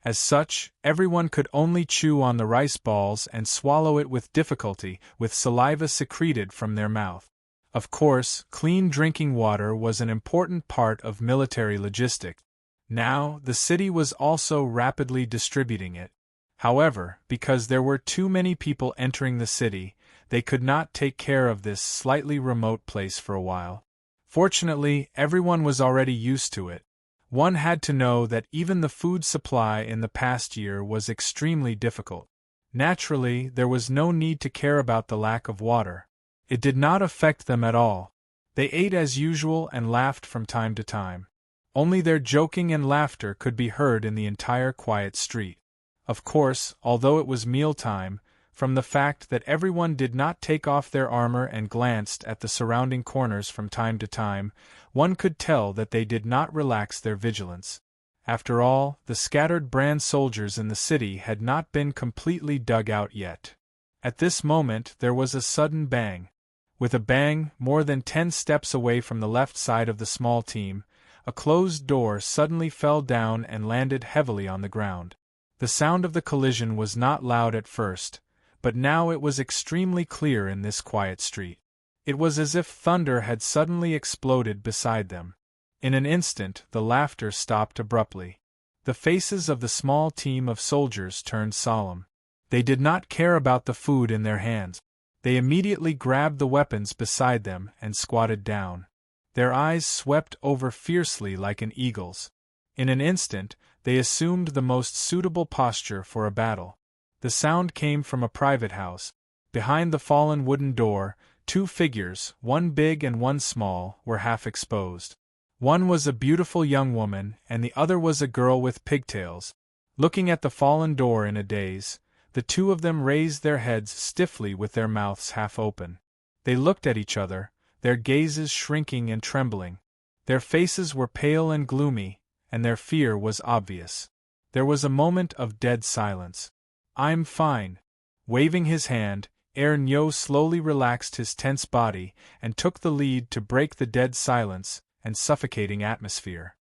As such, everyone could only chew on the rice balls and swallow it with difficulty, with saliva secreted from their mouth. Of course, clean drinking water was an important part of military logistics. Now, the city was also rapidly distributing it. However, because there were too many people entering the city, they could not take care of this slightly remote place for a while. Fortunately, everyone was already used to it. One had to know that even the food supply in the past year was extremely difficult. Naturally, there was no need to care about the lack of water. It did not affect them at all. They ate as usual and laughed from time to time. Only their joking and laughter could be heard in the entire quiet street. Of course, although it was mealtime, from the fact that everyone did not take off their armor and glanced at the surrounding corners from time to time, one could tell that they did not relax their vigilance. After all, the scattered brand soldiers in the city had not been completely dug out yet. At this moment there was a sudden bang. With a bang, more than 10 steps away from the left side of the small team, a closed door suddenly fell down and landed heavily on the ground. The sound of the collision was not loud at first, but now it was extremely clear in this quiet street. It was as if thunder had suddenly exploded beside them. In an instant the laughter stopped abruptly. The faces of the small team of soldiers turned solemn. They did not care about the food in their hands. They immediately grabbed the weapons beside them and squatted down. Their eyes swept over fiercely like an eagle's. In an instant, they assumed the most suitable posture for a battle. The sound came from a private house. Behind the fallen wooden door, 2 figures, one big and one small, were half exposed. One was a beautiful young woman, and the other was a girl with pigtails. Looking at the fallen door in a daze, the two of them raised their heads stiffly with their mouths half open. They looked at each other, their gazes shrinking and trembling. Their faces were pale and gloomy, and their fear was obvious. There was a moment of dead silence. "I'm fine." Waving his hand, Nyo slowly relaxed his tense body and took the lead to break the dead silence and suffocating atmosphere.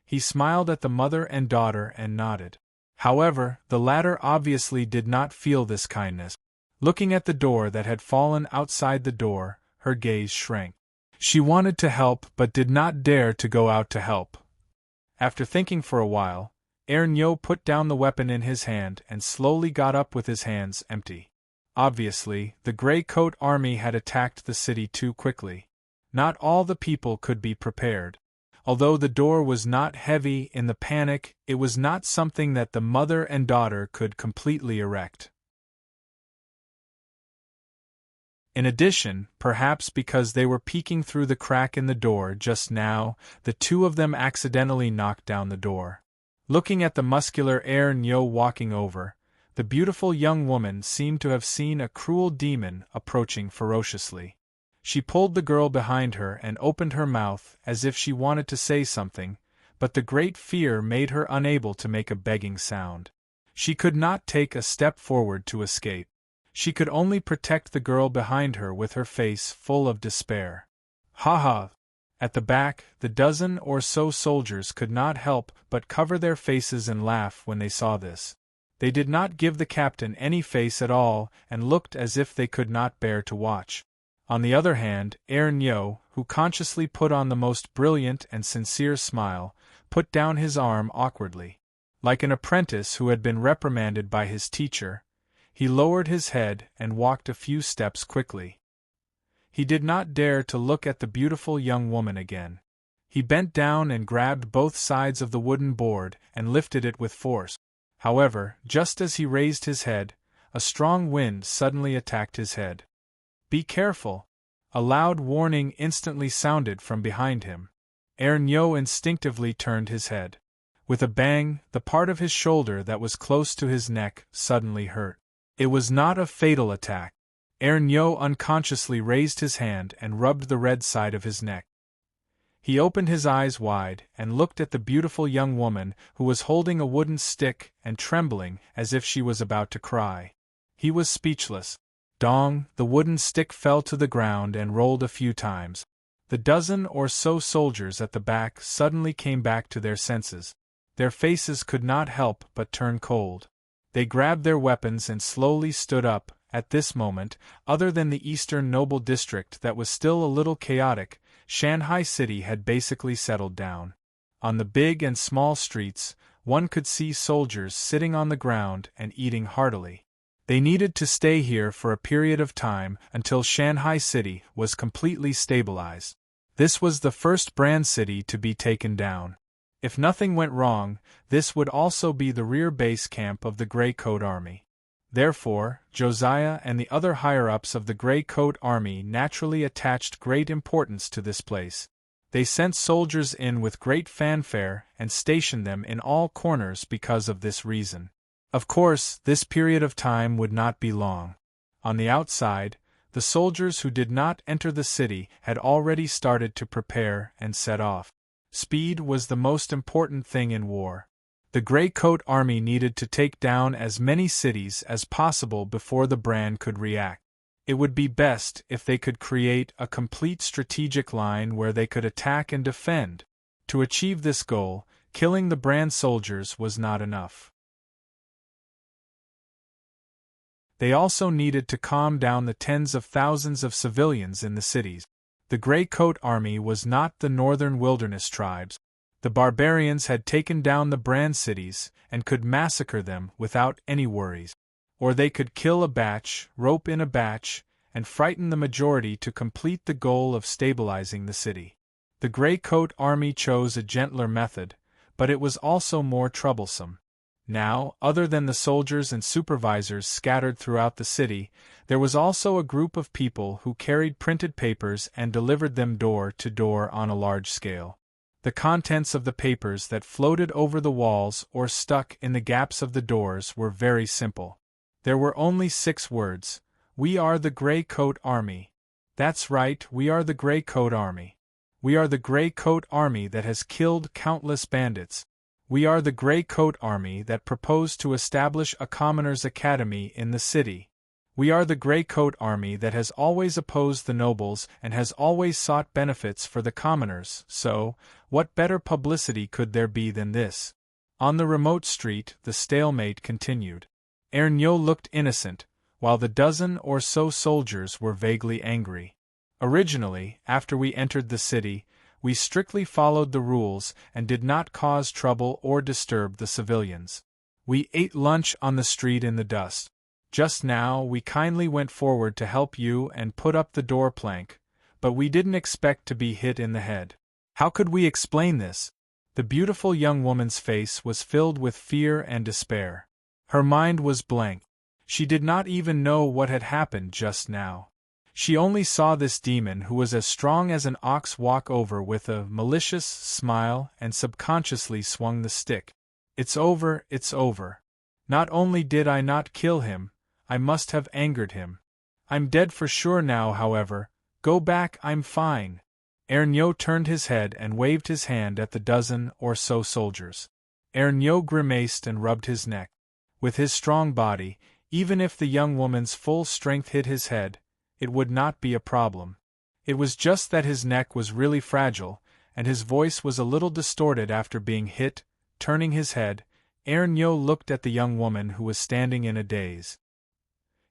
He smiled at the mother and daughter and nodded. However, the latter obviously did not feel this kindness. Looking at the door that had fallen outside the door, her gaze shrank. She wanted to help but did not dare to go out to help. After thinking for a while, Nyo put down the weapon in his hand and slowly got up with his hands empty. Obviously, the Grey Coat army had attacked the city too quickly. Not all the people could be prepared. Although the door was not heavy in the panic, it was not something that the mother and daughter could completely erect. In addition, perhaps because they were peeking through the crack in the door just now, the two of them accidentally knocked down the door. Looking at the muscular Nyo walking over, the beautiful young woman seemed to have seen a cruel demon approaching ferociously. She pulled the girl behind her and opened her mouth as if she wanted to say something, but the great fear made her unable to make a begging sound. She could not take a step forward to escape. She could only protect the girl behind her with her face full of despair. "Ha ha!" At the back, the dozen or so soldiers could not help but cover their faces and laugh when they saw this. They did not give the captain any face at all and looked as if they could not bear to watch. On the other hand, Nyo, who consciously put on the most brilliant and sincere smile, put down his arm awkwardly. Like an apprentice who had been reprimanded by his teacher, he lowered his head and walked a few steps quickly. He did not dare to look at the beautiful young woman again. He bent down and grabbed both sides of the wooden board and lifted it with force. However, just as he raised his head, a strong wind suddenly attacked his head. "Be careful!" A loud warning instantly sounded from behind him. Nyo instinctively turned his head. With a bang, the part of his shoulder that was close to his neck suddenly hurt. It was not a fatal attack. Nyo unconsciously raised his hand and rubbed the red side of his neck. He opened his eyes wide and looked at the beautiful young woman who was holding a wooden stick and trembling as if she was about to cry. He was speechless. Dong, the wooden stick fell to the ground and rolled a few times. The dozen or so soldiers at the back suddenly came back to their senses. Their faces could not help but turn cold. They grabbed their weapons and slowly stood up. At this moment, other than the eastern noble district that was still a little chaotic, Shanghai City had basically settled down. On the big and small streets, one could see soldiers sitting on the ground and eating heartily. They needed to stay here for a period of time until Shanghai City was completely stabilized. This was the first brand city to be taken down. If nothing went wrong, this would also be the rear base camp of the Gray Coat Army. Therefore, Josiah and the other higher-ups of the Gray Coat Army naturally attached great importance to this place. They sent soldiers in with great fanfare and stationed them in all corners because of this reason. Of course, this period of time would not be long. On the outside, the soldiers who did not enter the city had already started to prepare and set off. Speed was the most important thing in war. The Gray Coat Army needed to take down as many cities as possible before the Brand could react. It would be best if they could create a complete strategic line where they could attack and defend. To achieve this goal, killing the Brand soldiers was not enough. They also needed to calm down the tens of thousands of civilians in the cities. The Gray Coat Army was not the northern wilderness tribes. The barbarians had taken down the Brand cities and could massacre them without any worries. Or they could kill a batch, rope in a batch, and frighten the majority to complete the goal of stabilizing the city. The Gray Coat Army chose a gentler method, but it was also more troublesome. Now, other than the soldiers and supervisors scattered throughout the city, there was also a group of people who carried printed papers and delivered them door to door on a large scale. The contents of the papers that floated over the walls or stuck in the gaps of the doors were very simple. There were only 6 words: "We are the Gray Coat Army." That's right, we are the Gray Coat Army. We are the Gray Coat Army that has killed countless bandits. We are the Gray Coat Army that proposed to establish a commoners' academy in the city. We are the Gray Coat Army that has always opposed the nobles and has always sought benefits for the commoners, so, what better publicity could there be than this? On the remote street, the stalemate continued. Ernyo looked innocent, while the dozen or so soldiers were vaguely angry. Originally, after we entered the city, we strictly followed the rules and did not cause trouble or disturb the civilians. We ate lunch on the street in the dust. Just now we kindly went forward to help you and put up the door plank, but we didn't expect to be hit in the head. How could we explain this? The beautiful young woman's face was filled with fear and despair. Her mind was blank. She did not even know what had happened just now. She only saw this demon who was as strong as an ox walk over with a malicious smile and subconsciously swung the stick. It's over, it's over. Not only did I not kill him, I must have angered him. I'm dead for sure now, however. Go back, I'm fine. Ernyo turned his head and waved his hand at the dozen or so soldiers. Ernyo grimaced and rubbed his neck. With his strong body, even if the young woman's full strength hit his head, it would not be a problem. It was just that his neck was really fragile, and his voice was a little distorted after being hit. Turning his head, Ernyo looked at the young woman who was standing in a daze.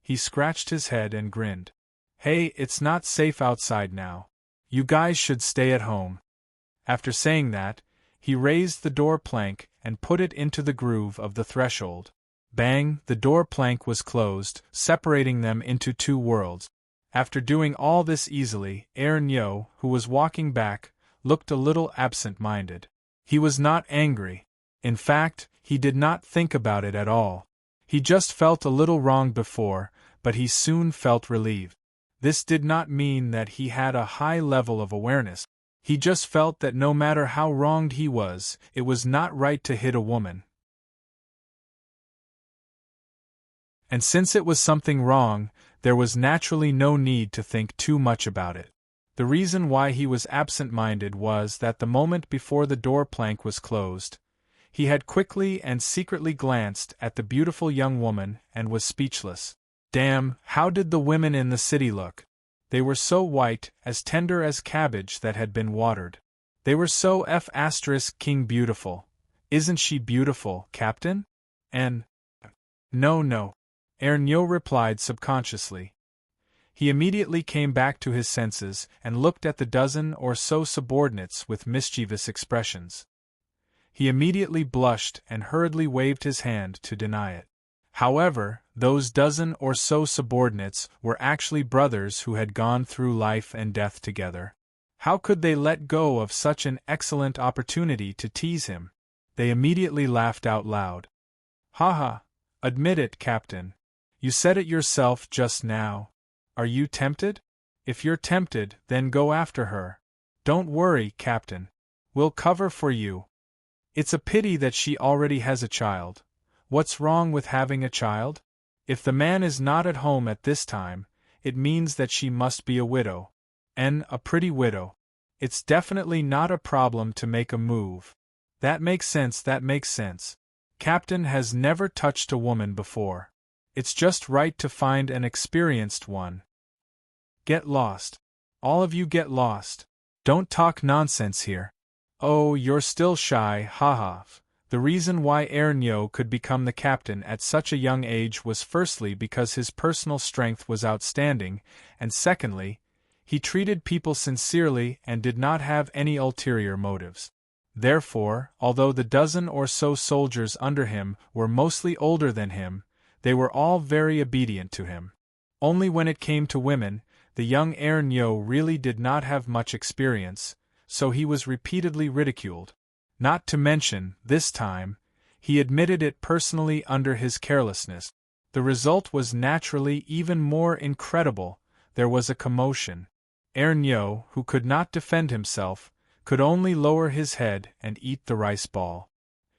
He scratched his head and grinned. Hey, it's not safe outside now. You guys should stay at home. After saying that, he raised the door plank and put it into the groove of the threshold. Bang, the door plank was closed, separating them into 2 worlds. After doing all this easily, Ernyo, who was walking back, looked a little absent-minded. He was not angry. In fact, he did not think about it at all. He just felt a little wronged before, but he soon felt relieved. This did not mean that he had a high level of awareness. He just felt that no matter how wronged he was, it was not right to hit a woman. And since it was something wrong, there was naturally no need to think too much about it. The reason why he was absent-minded was that the moment before the door plank was closed, he had quickly and secretly glanced at the beautiful young woman and was speechless. Damn, how did the women in the city look? They were so white, as tender as cabbage that had been watered. They were so king beautiful. Isn't she beautiful, Captain? And… No. Ernyo replied subconsciously. He immediately came back to his senses and looked at the dozen or so subordinates with mischievous expressions. He immediately blushed and hurriedly waved his hand to deny it. However, those dozen or so subordinates were actually brothers who had gone through life and death together. How could they let go of such an excellent opportunity to tease him? They immediately laughed out loud. Ha! Admit it, Captain. You said it yourself just now. Are you tempted? If you're tempted, then go after her. Don't worry, Captain. We'll cover for you. It's a pity that she already has a child. What's wrong with having a child? If the man is not at home at this time, it means that she must be a widow. And a pretty widow. It's definitely not a problem to make a move. That makes sense. Captain has never touched a woman before. It's just right to find an experienced one. Get lost. All of you get lost. Don't talk nonsense here. Oh, you're still shy, haha. The reason why Ernyo could become the captain at such a young age was firstly because his personal strength was outstanding, and secondly, he treated people sincerely and did not have any ulterior motives. Therefore, although the dozen or so soldiers under him were mostly older than him, they were all very obedient to him. Only when it came to women, the young Ernyo really did not have much experience, so he was repeatedly ridiculed. Not to mention, this time, he admitted it personally under his carelessness. The result was naturally even more incredible. There was a commotion. Ernyo, who could not defend himself, could only lower his head and eat the rice ball.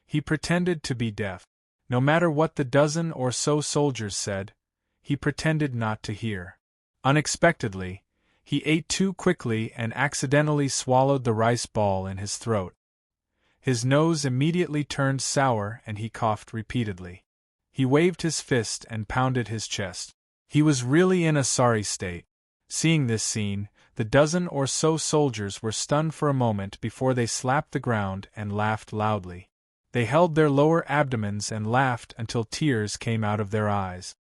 He pretended to be deaf. No matter what the dozen or so soldiers said, he pretended not to hear. Unexpectedly, he ate too quickly and accidentally swallowed the rice ball in his throat. His nose immediately turned sour and he coughed repeatedly. He waved his fist and pounded his chest. He was really in a sorry state. Seeing this scene, the dozen or so soldiers were stunned for a moment before they slapped the ground and laughed loudly. They held their lower abdomens and laughed until tears came out of their eyes.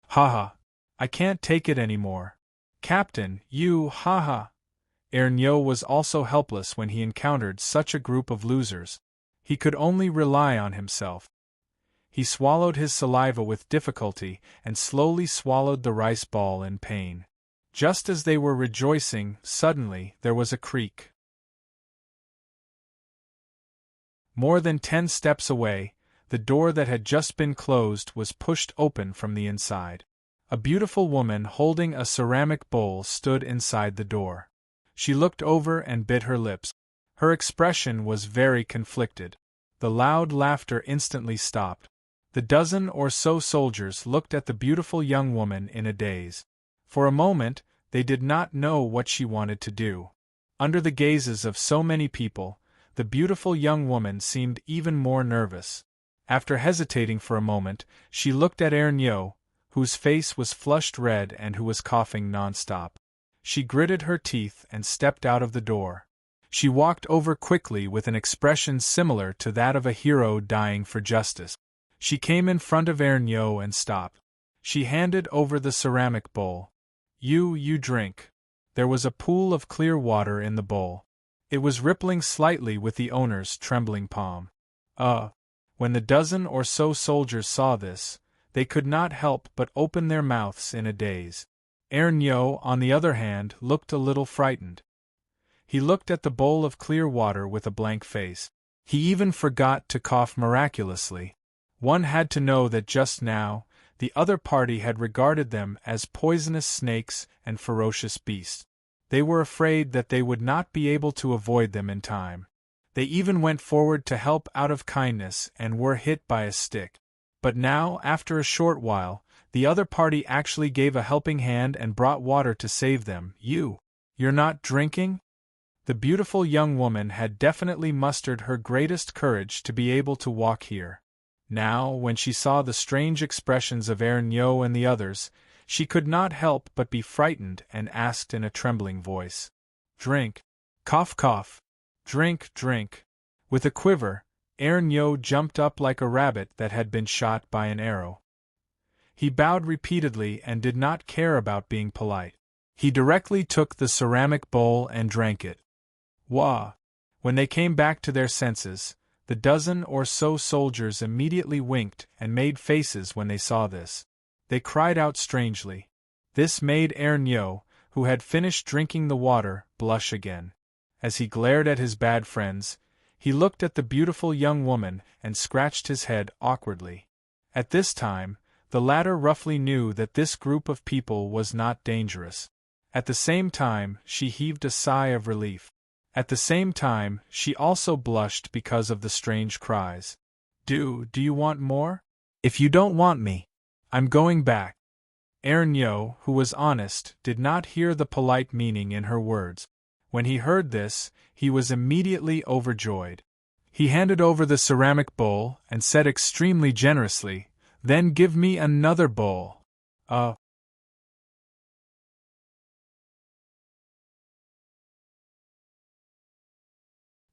Ha! I can't take it anymore. Captain, you, ha! Ernyo was also helpless when he encountered such a group of losers. He could only rely on himself. He swallowed his saliva with difficulty and slowly swallowed the rice ball in pain. Just as they were rejoicing, suddenly there was a creak. More than 10 steps away, the door that had just been closed was pushed open from the inside. A beautiful woman holding a ceramic bowl stood inside the door. She looked over and bit her lips. Her expression was very conflicted. The loud laughter instantly stopped. The dozen or so soldiers looked at the beautiful young woman in a daze. For a moment, they did not know what she wanted to do. Under the gazes of so many people, the beautiful young woman seemed even more nervous. After hesitating for a moment, she looked at Ernyo, whose face was flushed red and who was coughing non-stop. She gritted her teeth and stepped out of the door. She walked over quickly with an expression similar to that of a hero dying for justice. She came in front of Ernyo and stopped. She handed over the ceramic bowl. You drink. There was a pool of clear water in the bowl. It was rippling slightly with the owner's trembling palm. When the dozen or so soldiers saw this, they could not help but open their mouths in a daze. Ernyo, on the other hand, looked a little frightened. He looked at the bowl of clear water with a blank face. He even forgot to cough miraculously. One had to know that just now, the other party had regarded them as poisonous snakes and ferocious beasts. They were afraid that they would not be able to avoid them in time. They even went forward to help out of kindness and were hit by a stick. But now, after a short while, the other party actually gave a helping hand and brought water to save them. You You're not drinking? The beautiful young woman had definitely mustered her greatest courage to be able to walk here. Now, when she saw the strange expressions of Ernyo and the others, she could not help but be frightened and asked in a trembling voice. Drink. Cough cough. Drink, drink. With a quiver, Ernyo jumped up like a rabbit that had been shot by an arrow. He bowed repeatedly and did not care about being polite. He directly took the ceramic bowl and drank it. Wah! When they came back to their senses, the dozen or so soldiers immediately winked and made faces when they saw this. They cried out strangely. This made Ernyo, who had finished drinking the water, blush again. As he glared at his bad friends, he looked at the beautiful young woman and scratched his head awkwardly. At this time, the latter roughly knew that this group of people was not dangerous. At the same time, she heaved a sigh of relief. At the same time, she also blushed because of the strange cries. Do you want more? If you don't want me, I'm going back. Ernyo, who was honest, did not hear the polite meaning in her words. When he heard this, he was immediately overjoyed. He handed over the ceramic bowl and said extremely generously, "Then give me another bowl."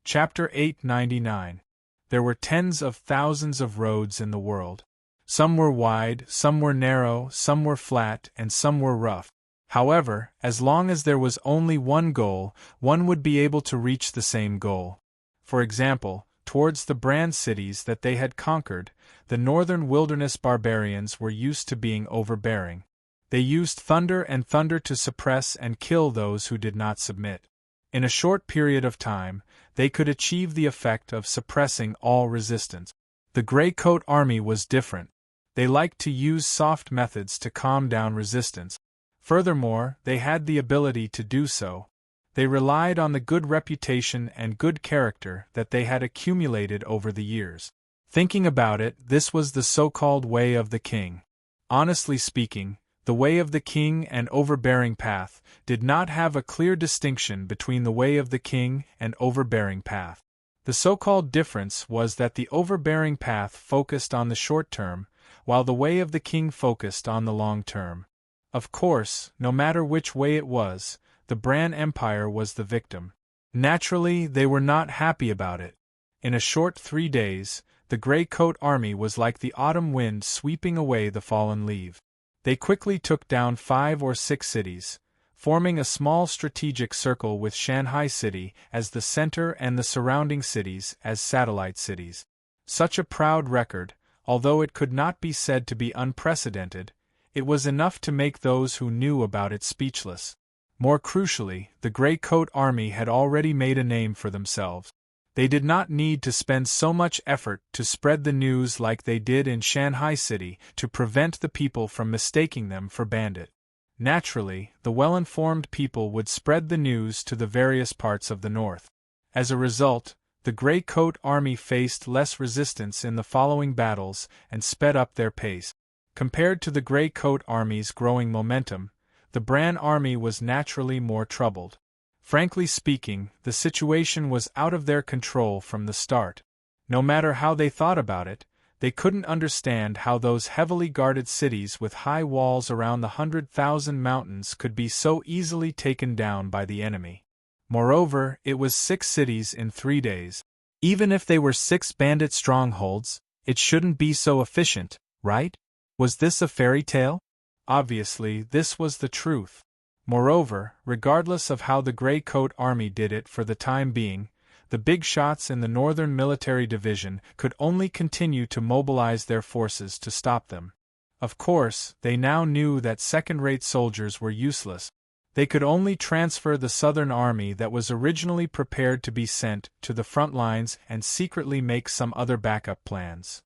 Chapter 899. There were tens of thousands of roads in the world. Some were wide, some were narrow, some were flat, and some were rough. However, as long as there was only one goal, one would be able to reach the same goal. For example, towards the brand cities that they had conquered, the northern wilderness barbarians were used to being overbearing. They used thunder and thunder to suppress and kill those who did not submit. In a short period of time, they could achieve the effect of suppressing all resistance. The Grey Coat Army was different. They liked to use soft methods to calm down resistance. Furthermore, they had the ability to do so. They relied on the good reputation and good character that they had accumulated over the years. Thinking about it, this was the so-called way of the king. Honestly speaking, the way of the king and overbearing path did not have a clear distinction between the way of the king and overbearing path. The so-called difference was that the overbearing path focused on the short term, while the way of the king focused on the long term. Of course, no matter which way it was, the Bran Empire was the victim. Naturally, they were not happy about it. In a short 3 days, the Grey Coat Army was like the autumn wind sweeping away the fallen leaf. They quickly took down 5 or 6 cities, forming a small strategic circle with Shanghai City as the center and the surrounding cities as satellite cities. Such a proud record, although it could not be said to be unprecedented, it was enough to make those who knew about it speechless. More crucially, the Grey Coat Army had already made a name for themselves. They did not need to spend so much effort to spread the news like they did in Shanghai City to prevent the people from mistaking them for bandit. Naturally, the well-informed people would spread the news to the various parts of the north. As a result, the Grey Coat Army faced less resistance in the following battles and sped up their pace. Compared to the Grey Coat Army's growing momentum, the Bran Army was naturally more troubled. Frankly speaking, the situation was out of their control from the start. No matter how they thought about it, they couldn't understand how those heavily guarded cities with high walls around the 100,000 mountains could be so easily taken down by the enemy. Moreover, it was 6 cities in 3 days. Even if they were 6 bandit strongholds, it shouldn't be so efficient, right? Was this a fairy tale? Obviously, this was the truth. Moreover, regardless of how the Grey Coat Army did it for the time being, the big shots in the Northern Military Division could only continue to mobilize their forces to stop them. Of course, they now knew that second-rate soldiers were useless. They could only transfer the Southern Army that was originally prepared to be sent to the front lines and secretly make some other backup plans.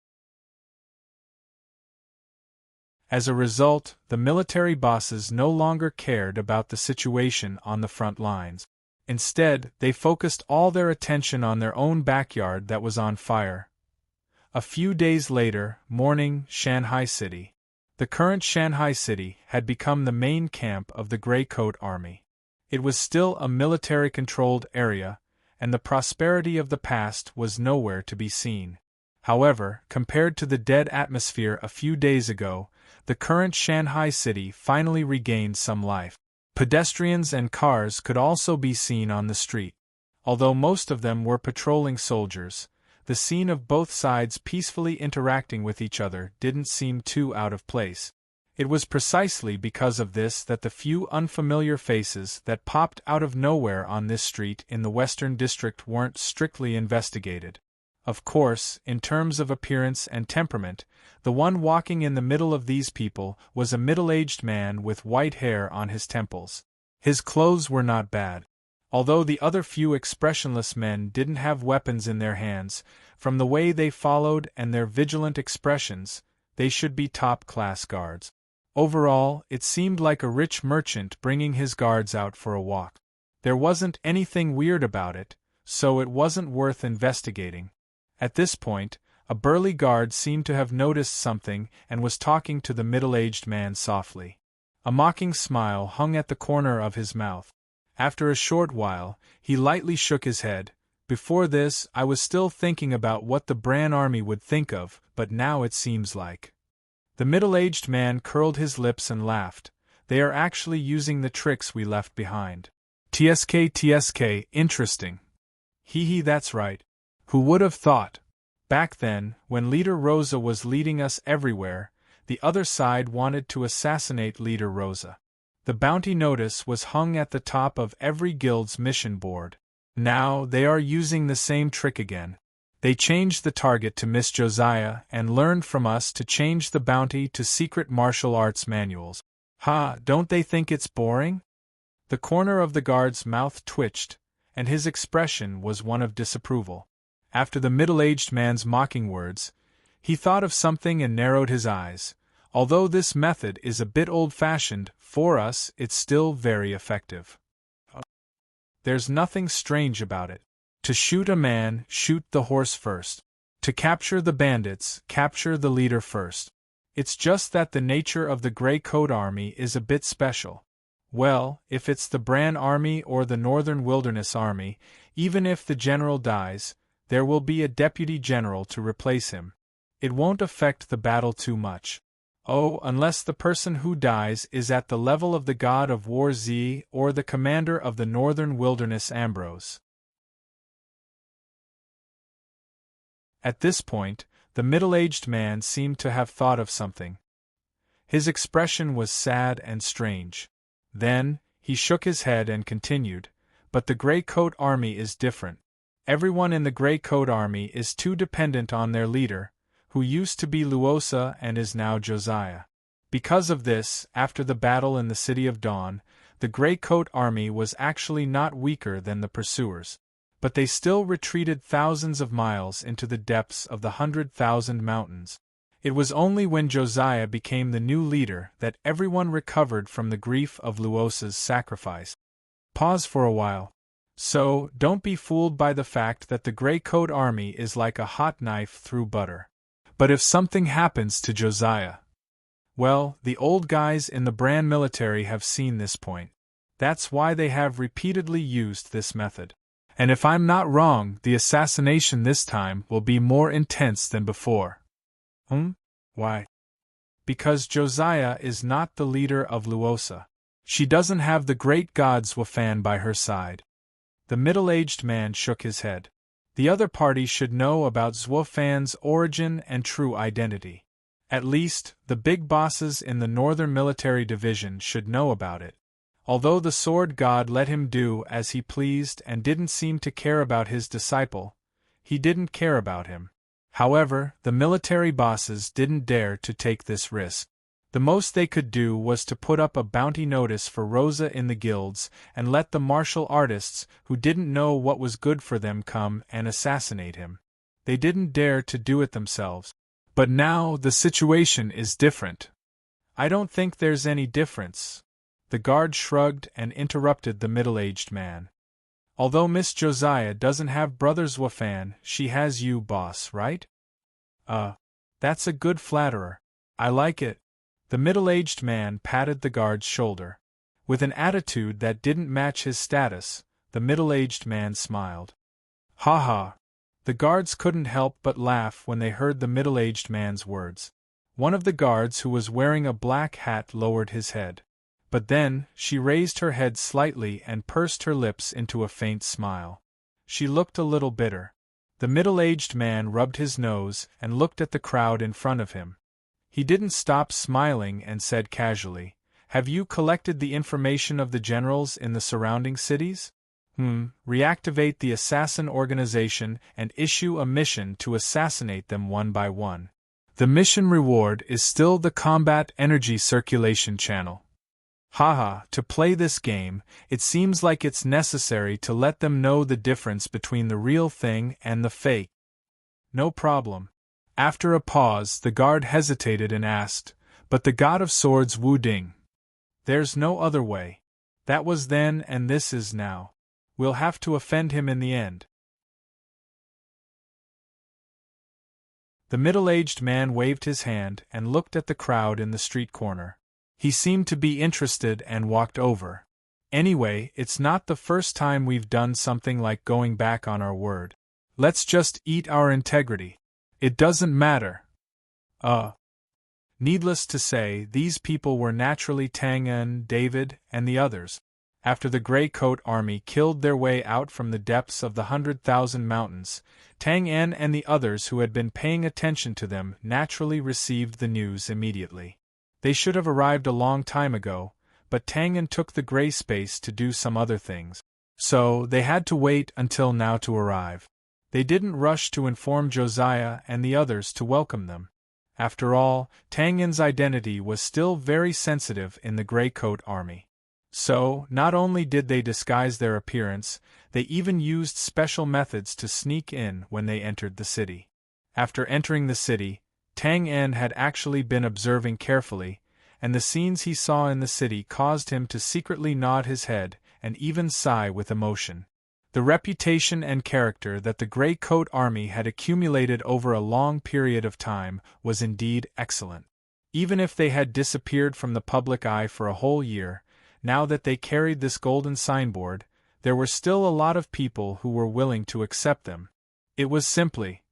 As a result, the military bosses no longer cared about the situation on the front lines. Instead, they focused all their attention on their own backyard that was on fire. A few days later, morning, Shanghai City. The current Shanghai City had become the main camp of the Grey Coat Army. It was still a military-controlled area, and the prosperity of the past was nowhere to be seen. However, compared to the dead atmosphere a few days ago, the current Shanghai city finally regained some life. Pedestrians and cars could also be seen on the street. Although most of them were patrolling soldiers, the scene of both sides peacefully interacting with each other didn't seem too out of place. It was precisely because of this that the few unfamiliar faces that popped out of nowhere on this street in the Western District weren't strictly investigated. Of course, in terms of appearance and temperament, the one walking in the middle of these people was a middle-aged man with white hair on his temples. His clothes were not bad. Although the other few expressionless men didn't have weapons in their hands, from the way they followed and their vigilant expressions, they should be top-class guards. Overall, it seemed like a rich merchant bringing his guards out for a walk. There wasn't anything weird about it, so it wasn't worth investigating. At this point, a burly guard seemed to have noticed something and was talking to the middle-aged man softly. A mocking smile hung at the corner of his mouth. After a short while, he lightly shook his head. Before this, I was still thinking about what the Bran army would think of, but now it seems like. The middle-aged man curled his lips and laughed. They are actually using the tricks we left behind. TSK, interesting. Hee, that's right. Who would have thought? Back then, when Leader Rosa was leading us everywhere, the other side wanted to assassinate Leader Rosa. The bounty notice was hung at the top of every guild's mission board. Now they are using the same trick again. They changed the target to Miss Josiah and learned from us to change the bounty to secret martial arts manuals. Ha, don't they think it's boring? The corner of the guard's mouth twitched, and his expression was one of disapproval. After the middle-aged man's mocking words, he thought of something and narrowed his eyes. Although this method is a bit old-fashioned, for us it's still very effective. There's nothing strange about it. To shoot a man, shoot the horse first. To capture the bandits, capture the leader first. It's just that the nature of the Grey Coat Army is a bit special. Well, if it's the Bran Army or the Northern Wilderness Army, even if the general dies, there will be a deputy general to replace him. It won't affect the battle too much. Oh, unless the person who dies is at the level of the god of war Z or the commander of the Northern Wilderness Ambrose. At this point, the middle-aged man seemed to have thought of something. His expression was sad and strange. Then, he shook his head and continued, "But the Grey Coat Army is different. Everyone in the Grey Coat Army is too dependent on their leader, who used to be Luosa and is now Josiah. Because of this, after the battle in the City of Dawn, the Grey Coat Army was actually not weaker than the pursuers. But they still retreated thousands of miles into the depths of the 100,000 mountains. It was only when Josiah became the new leader that everyone recovered from the grief of Luosa's sacrifice." Pause for a while. "So, don't be fooled by the fact that the Grey Coat Army is like a hot knife through butter. But if something happens to Josiah..." Well, the old guys in the Bran military have seen this point. That's why they have repeatedly used this method. And if I'm not wrong, the assassination this time will be more intense than before. Why? Because Josiah is not the leader of Luosa. She doesn't have the great god Zwafan by her side. The middle-aged man shook his head. The other party should know about Zwafan's origin and true identity. At least, the big bosses in the Northern Military Division should know about it. Although the sword god let him do as he pleased and didn't seem to care about his disciple, he didn't care about him. However, the military bosses didn't dare to take this risk. The most they could do was to put up a bounty notice for Rosa in the guilds and let the martial artists who didn't know what was good for them come and assassinate him. They didn't dare to do it themselves. But now the situation is different. I don't think there's any difference. The guard shrugged and interrupted the middle-aged man. Although Miss Josiah doesn't have brother Zwafan, she has you, boss, right? That's a good flatterer. I like it. The middle-aged man patted the guard's shoulder. With an attitude that didn't match his status, the middle-aged man smiled. Ha ha! The guards couldn't help but laugh when they heard the middle-aged man's words. One of the guards who was wearing a black hat lowered his head. But then, she raised her head slightly and pursed her lips into a faint smile. She looked a little bitter. The middle-aged man rubbed his nose and looked at the crowd in front of him. He didn't stop smiling and said casually, "Have you collected the information of the generals in the surrounding cities? Reactivate the assassin organization and issue a mission to assassinate them one by one. The mission reward is still the combat energy circulation channel." Haha, to play this game, it seems like it's necessary to let them know the difference between the real thing and the fake. No problem. After a pause, the guard hesitated and asked, "But the god of swords Wu Ding? There's no other way. That was then and this is now. We'll have to offend him in the end." The middle-aged man waved his hand and looked at the crowd in the street corner. He seemed to be interested and walked over. "Anyway, it's not the first time we've done something like going back on our word. Let's just eat our integrity. It doesn't matter." Needless to say, these people were naturally Tang En, David, and the others. After the Grey Coat Army killed their way out from the depths of the 100,000 mountains, Tang En and the others who had been paying attention to them naturally received the news immediately. They should have arrived a long time ago, but Tang En took the gray space to do some other things. So, they had to wait until now to arrive. They didn't rush to inform Josiah and the others to welcome them. After all, Tang En's identity was still very sensitive in the Grey Coat Army. So, not only did they disguise their appearance, they even used special methods to sneak in when they entered the city. After entering the city, Tang En had actually been observing carefully, and the scenes he saw in the city caused him to secretly nod his head and even sigh with emotion. The reputation and character that the Grey Coat Army had accumulated over a long period of time was indeed excellent. Even if they had disappeared from the public eye for a whole year, now that they carried this golden signboard, there were still a lot of people who were willing to accept them. It was simply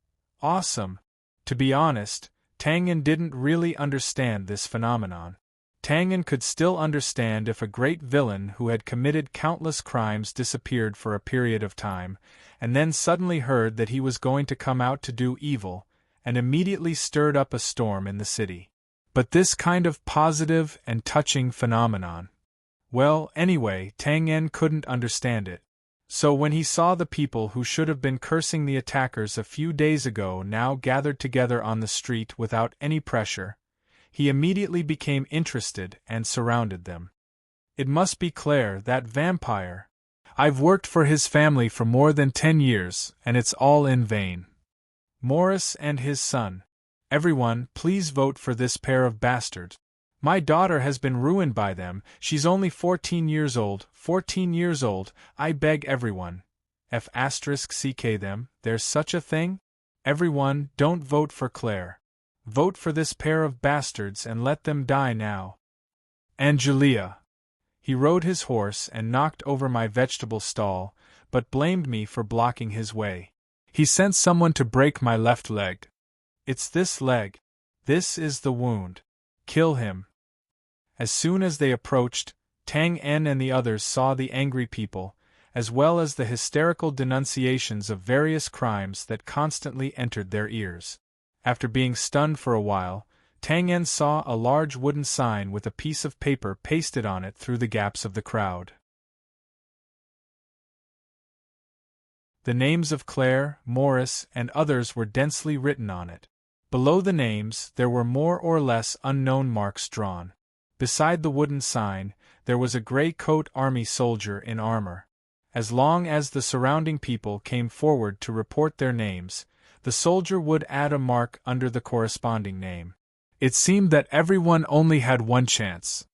awesome. To be honest, Tang En didn't really understand this phenomenon. Tang En could still understand if a great villain who had committed countless crimes disappeared for a period of time, and then suddenly heard that he was going to come out to do evil, and immediately stirred up a storm in the city. But this kind of positive and touching phenomenon, well, anyway, Tang En couldn't understand it. So when he saw the people who should have been cursing the attackers a few days ago now gathered together on the street without any pressure, he immediately became interested and surrounded them. "It must be Claire, that vampire. I've worked for his family for more than 10 years, and it's all in vain. Morris and his son. Everyone, please vote for this pair of bastards. My daughter has been ruined by them. She's only 14 years old, 14 years old, I beg everyone. F***ck them, there's such a thing? Everyone, don't vote for Claire. Vote for this pair of bastards and let them die now. Angelia." He rode his horse and knocked over my vegetable stall, but blamed me for blocking his way. He sent someone to break my left leg. It's this leg. This is the wound. Kill him. As soon as they approached, Tang En and the others saw the angry people, as well as the hysterical denunciations of various crimes that constantly entered their ears. After being stunned for a while, Tang En saw a large wooden sign with a piece of paper pasted on it through the gaps of the crowd. The names of Claire, Morris, and others were densely written on it. Below the names, there were more or less unknown marks drawn. Beside the wooden sign, there was a Grey Coat Army soldier in armor. As long as the surrounding people came forward to report their names, the soldier would add a mark under the corresponding name. It seemed that everyone only had one chance.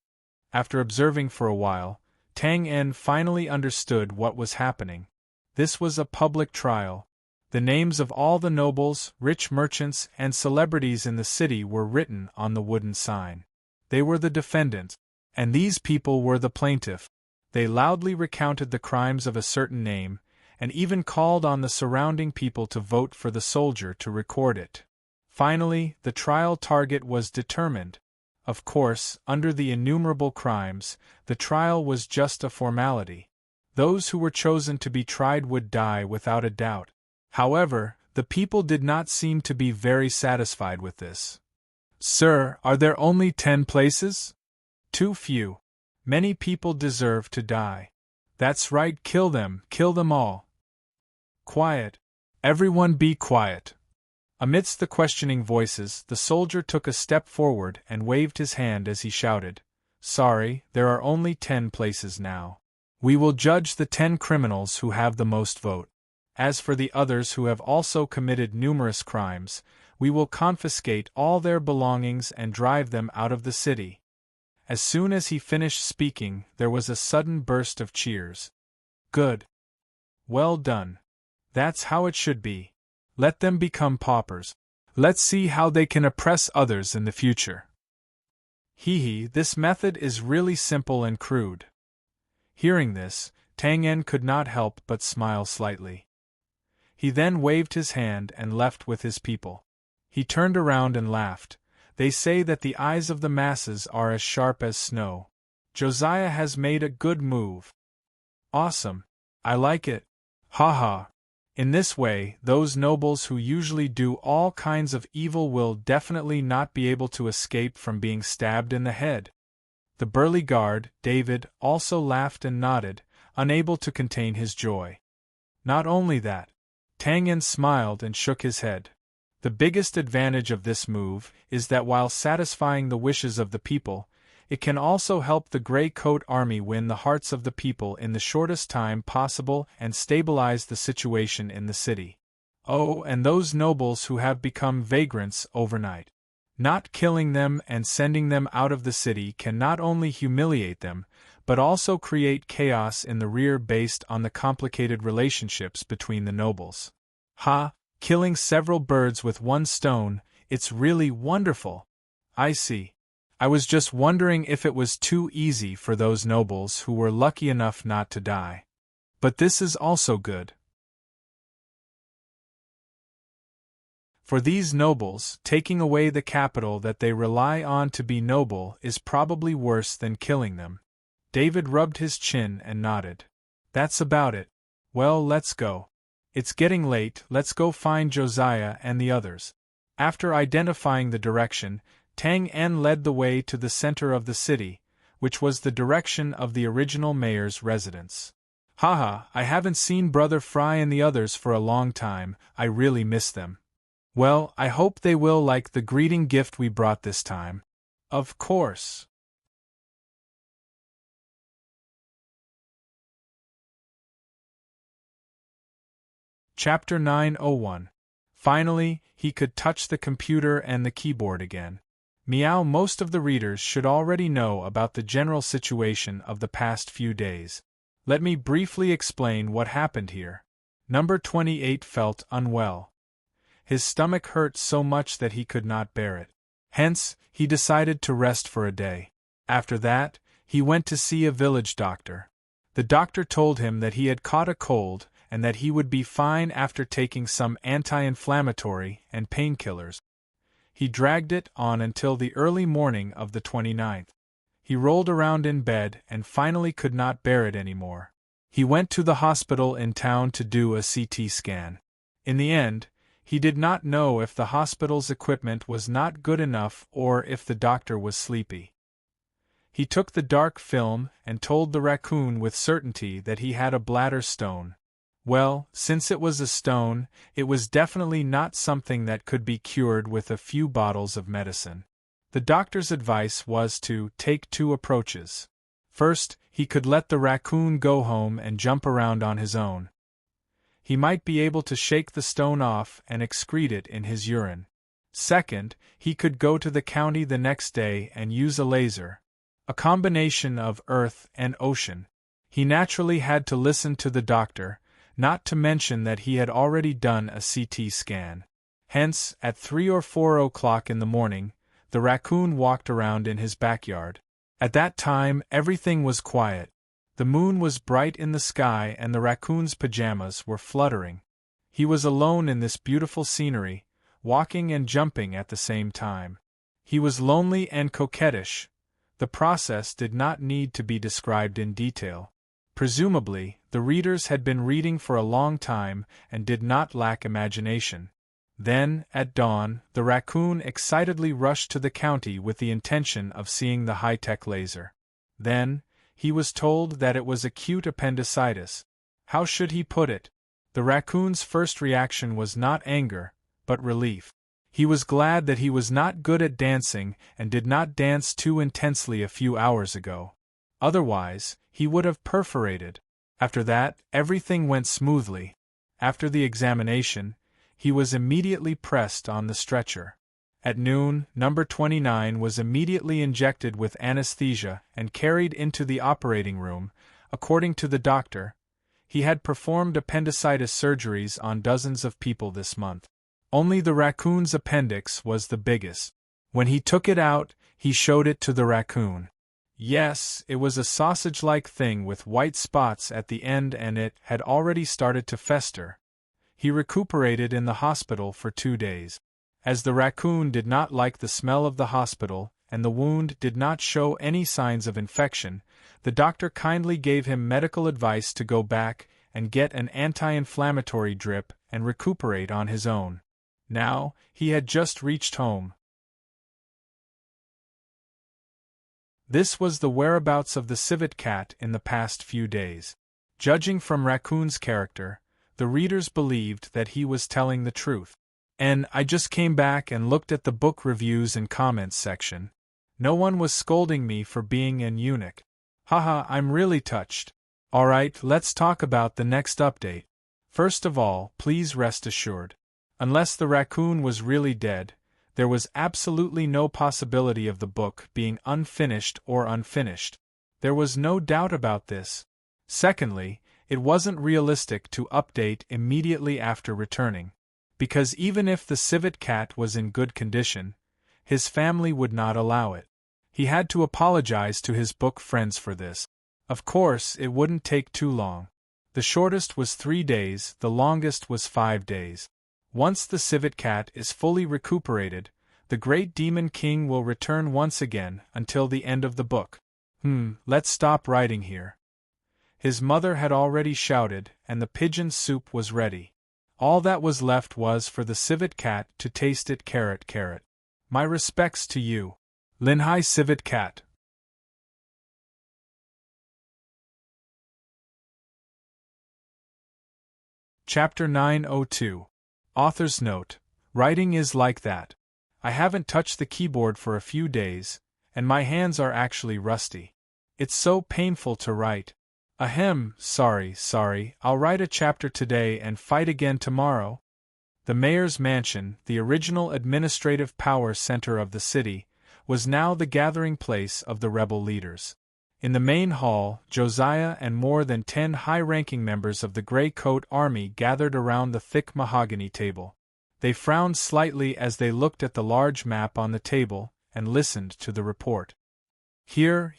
After observing for a while, Tang En finally understood what was happening. This was a public trial. The names of all the nobles, rich merchants, and celebrities in the city were written on the wooden sign. They were the defendants, And these people were the plaintiff. They loudly recounted the crimes of a certain name, and even called on the surrounding people to vote for the soldier to record it. Finally, the trial target was determined. Of course, under the innumerable crimes, the trial was just a formality. Those who were chosen to be tried would die without a doubt. However, the people did not seem to be very satisfied with this. "Sir, are there only 10 places? Too few. Many people deserve to die." "That's right, kill them all." "Quiet. Everyone be quiet." Amidst the questioning voices, the soldier took a step forward and waved his hand as he shouted, "Sorry, there are only 10 places now. We will judge the 10 criminals who have the most vote. As for the others who have also committed numerous crimes, we will confiscate all their belongings and drive them out of the city." As soon as he finished speaking, there was a sudden burst of cheers. "Good. Well done. That's how it should be. Let them become paupers. Let's see how they can oppress others in the future." This method is really simple and crude. Hearing this, Tang En could not help but smile slightly. He then waved his hand and left with his people. He turned around and laughed. "They say that the eyes of the masses are as sharp as snow. Josiah has made a good move. Awesome. I like it. Ha ha." In this way, those nobles who usually do all kinds of evil will definitely not be able to escape from being stabbed in the head. The burly guard, David, also laughed and nodded, unable to contain his joy. Not only that, Tang En smiled and shook his head. The biggest advantage of this move is that while satisfying the wishes of the people, it can also help the Gray Coat Army win the hearts of the people in the shortest time possible and stabilize the situation in the city. Oh, and those nobles who have become vagrants overnight. Not killing them and sending them out of the city can not only humiliate them, but also create chaos in the rear based on the complicated relationships between the nobles. Killing several birds with one stone, it's really wonderful. I see. I was just wondering if it was too easy for those nobles who were lucky enough not to die. But this is also good. For these nobles, taking away the capital that they rely on to be noble is probably worse than killing them. David rubbed his chin and nodded. That's about it. Well, let's go. It's getting late, let's go find Josiah and the others. After identifying the direction, Tang En led the way to the center of the city, which was the direction of the original mayor's residence. I haven't seen Brother Fry and the others for a long time, I really miss them. Well, I hope they will like the greeting gift we brought this time. Of course. Chapter 901. Finally, he could touch the computer and the keyboard again. Meow. Most of the readers should already know about the general situation of the past few days. Let me briefly explain what happened here. Number 28 felt unwell. His stomach hurt so much that he could not bear it. Hence, he decided to rest for a day. After that, he went to see a village doctor. The doctor told him that he had caught a cold and that he would be fine after taking some anti-inflammatory and painkillers. He dragged it on until the early morning of the 29th. He rolled around in bed and finally could not bear it anymore. He went to the hospital in town to do a CT scan. In the end, he did not know if the hospital's equipment was not good enough or if the doctor was sleepy. He took the dark film and told the raccoon with certainty that he had a bladder stone. Well, since it was a stone, it was definitely not something that could be cured with a few bottles of medicine. The doctor's advice was to take 2 approaches. First, he could let the raccoon go home and jump around on his own. He might be able to shake the stone off and excrete it in his urine. Second, he could go to the county the next day and use a laser, a combination of earth and ocean. He naturally had to listen to the doctor, not to mention that he had already done a CT scan. Hence, at 3 or 4 o'clock in the morning, the raccoon walked around in his backyard. At that time, everything was quiet. The moon was bright in the sky and the raccoon's pajamas were fluttering. He was alone in this beautiful scenery, walking and jumping at the same time. He was lonely and coquettish. The process did not need to be described in detail. Presumably, the readers had been reading for a long time and did not lack imagination. Then, at dawn, the raccoon excitedly rushed to the county with the intention of seeing the high-tech laser. Then, he was told that it was acute appendicitis. How should he put it? The raccoon's first reaction was not anger, but relief. He was glad that he was not good at dancing and did not dance too intensely a few hours ago. Otherwise, he would have perforated. After that, everything went smoothly. After the examination, he was immediately pressed on the stretcher. At noon, number 29 was immediately injected with anesthesia and carried into the operating room. According to the doctor, he had performed appendicitis surgeries on dozens of people this month. Only the raccoon's appendix was the biggest. When he took it out, he showed it to the raccoon. Yes, it was a sausage-like thing with white spots at the end and it had already started to fester. He recuperated in the hospital for 2 days. As the raccoon did not like the smell of the hospital and the wound did not show any signs of infection, the doctor kindly gave him medical advice to go back and get an anti-inflammatory drip and recuperate on his own. Now, he had just reached home. This was the whereabouts of the civet cat in the past few days. Judging from Raccoon's character, the readers believed that he was telling the truth. And I just came back and looked at the book reviews and comments section. No one was scolding me for being an eunuch. Haha, I'm really touched. Alright, let's talk about the next update. First of all, please rest assured. Unless the raccoon was really dead, there was absolutely no possibility of the book being unfinished or unfinished. There was no doubt about this. Secondly, it wasn't realistic to update immediately after returning. Because even if the civet cat was in good condition, his family would not allow it. He had to apologize to his book friends for this. Of course, it wouldn't take too long. The shortest was 3 days, the longest was 5 days. Once the civet cat is fully recuperated, the great demon king will return once again until the end of the book. Let's stop writing here. His mother had already shouted, and the pigeon soup was ready. All that was left was for the civet cat to taste it. Carrot. My respects to you, Linhai Civet Cat. Chapter 902. Author's Note. Writing is like that. I haven't touched the keyboard for a few days, and my hands are actually rusty. It's so painful to write. Ahem, sorry, I'll write a chapter today and fight again tomorrow. The mayor's mansion, the original administrative power center of the city, was now the gathering place of the rebel leaders. In the main hall, Josiah and more than 10 high-ranking members of the Gray Coat Army gathered around the thick mahogany table. They frowned slightly as they looked at the large map on the table and listened to the report. Here,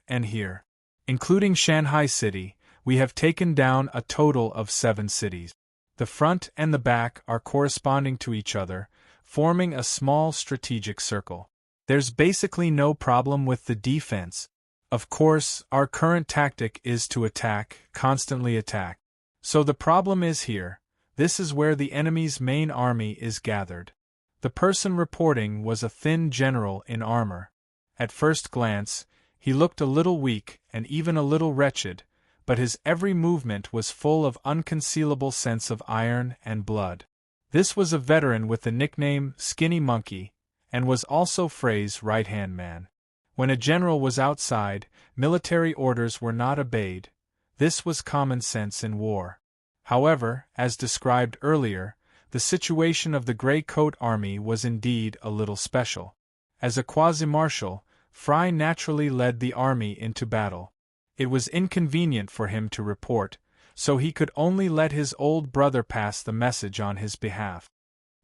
and here. Including Shanghai City, we have taken down a total of 7 cities. The front and the back are corresponding to each other, forming a small strategic circle. There's basically no problem with the defense. Of course, our current tactic is to attack, constantly attack. So the problem is here. This is where the enemy's main army is gathered. The person reporting was a thin general in armor. At first glance, he looked a little weak and even a little wretched, but his every movement was full of unconcealable sense of iron and blood. This was a veteran with the nickname Skinny Monkey, and was also Frey's right-hand man. When a general was outside, military orders were not obeyed. This was common sense in war. However, as described earlier, the situation of the Gray Coat Army was indeed a little special. As a quasi-marshal, Frey naturally led the army into battle. It was inconvenient for him to report, so he could only let his old brother pass the message on his behalf.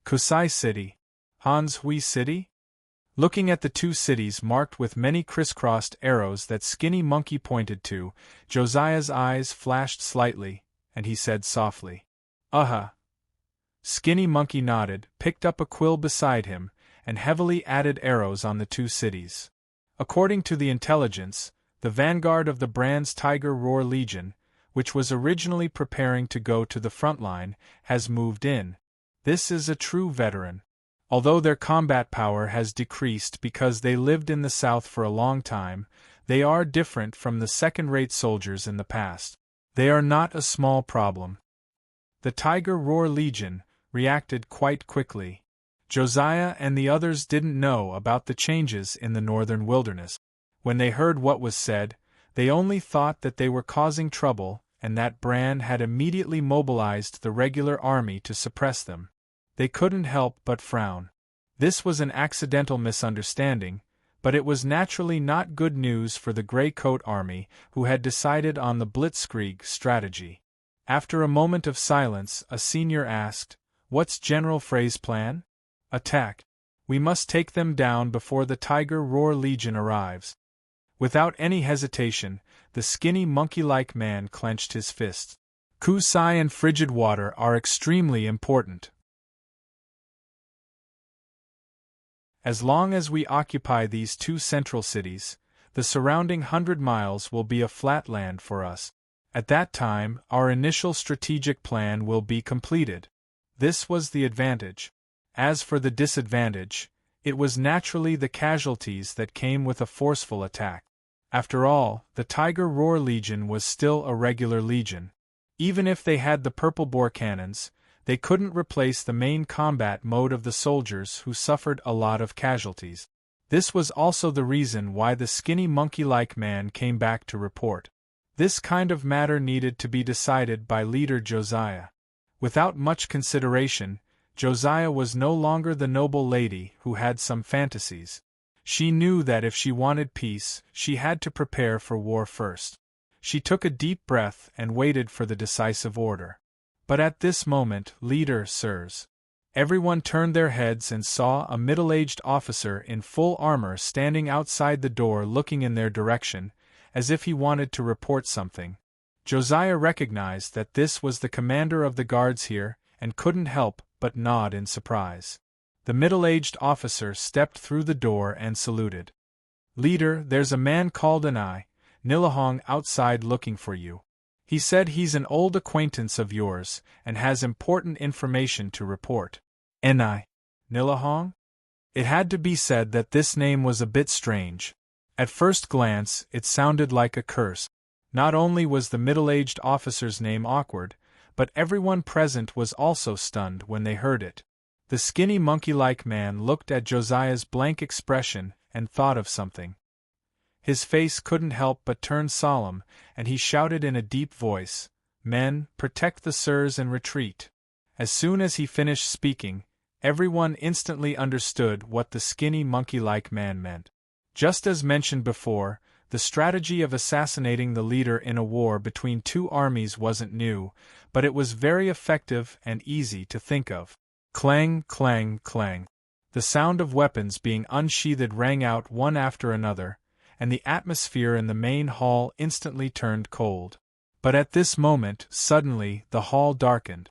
Kusai City. Hans Hui City? Looking at the two cities marked with many crisscrossed arrows that Skinny Monkey pointed to, Josiah's eyes flashed slightly, and he said softly, "Uh-huh." Skinny Monkey nodded, picked up a quill beside him, and heavily added arrows on the two cities. According to the intelligence, the vanguard of the Brand's Tiger Roar Legion, which was originally preparing to go to the front line, has moved in. This is a true veteran. Although their combat power has decreased because they lived in the South for a long time, they are different from the second-rate soldiers in the past. They are not a small problem. The Tiger Roar Legion reacted quite quickly. Josiah and the others didn't know about the changes in the northern wilderness. When they heard what was said, they only thought that they were causing trouble and that Bran had immediately mobilized the regular army to suppress them. They couldn't help but frown. This was an accidental misunderstanding, but it was naturally not good news for the Grey Coat Army, who had decided on the blitzkrieg strategy. After a moment of silence, a senior asked, "What's General Frey's plan?" "Attack. We must take them down before the Tiger Roar Legion arrives." Without any hesitation, the skinny monkey-like man clenched his fists. Kusai and frigid water are extremely important. As long as we occupy these two central cities, the surrounding 100 miles will be a flat land for us. At that time, our initial strategic plan will be completed. This was the advantage. As for the disadvantage, it was naturally the casualties that came with a forceful attack. After all, the Tiger Roar Legion was still a regular legion. Even if they had the purple bore cannons, they couldn't replace the main combat mode of the soldiers who suffered a lot of casualties. This was also the reason why the skinny monkey-like man came back to report. This kind of matter needed to be decided by leader Josiah. Without much consideration, Josiah was no longer the noble lady who had some fantasies. She knew that if she wanted peace, she had to prepare for war first. She took a deep breath and waited for the decisive order. But at this moment, "Leader, sirs." Everyone turned their heads and saw a middle-aged officer in full armor standing outside the door looking in their direction, as if he wanted to report something. Josiah recognized that this was the commander of the guards here, and couldn't help but nod in surprise. The middle-aged officer stepped through the door and saluted. "Leader, there's a man called Nilahong outside looking for you. He said he's an old acquaintance of yours, and has important information to report." Nilahong? It had to be said that this name was a bit strange. At first glance, it sounded like a curse. Not only was the middle-aged officer's name awkward, but everyone present was also stunned when they heard it. The skinny monkey-like man looked at Josiah's blank expression and thought of something. His face couldn't help but turn solemn, and he shouted in a deep voice, "Men, protect the sirs and retreat." As soon as he finished speaking, everyone instantly understood what the skinny monkey-like man meant. Just as mentioned before, the strategy of assassinating the leader in a war between two armies wasn't new, but it was very effective and easy to think of. Clang, clang, clang. The sound of weapons being unsheathed rang out one after another, and the atmosphere in the main hall instantly turned cold. But at this moment, suddenly, the hall darkened.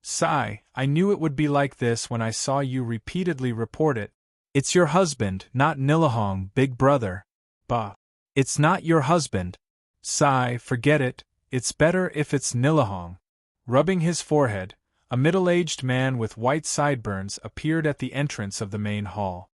"Sigh, I knew it would be like this when I saw you repeatedly report it. It's your husband, not Nilahong, big brother." "Bah. It's not your husband." "Sigh, forget it, it's better if it's Nilahong." Rubbing his forehead, a middle-aged man with white sideburns appeared at the entrance of the main hall.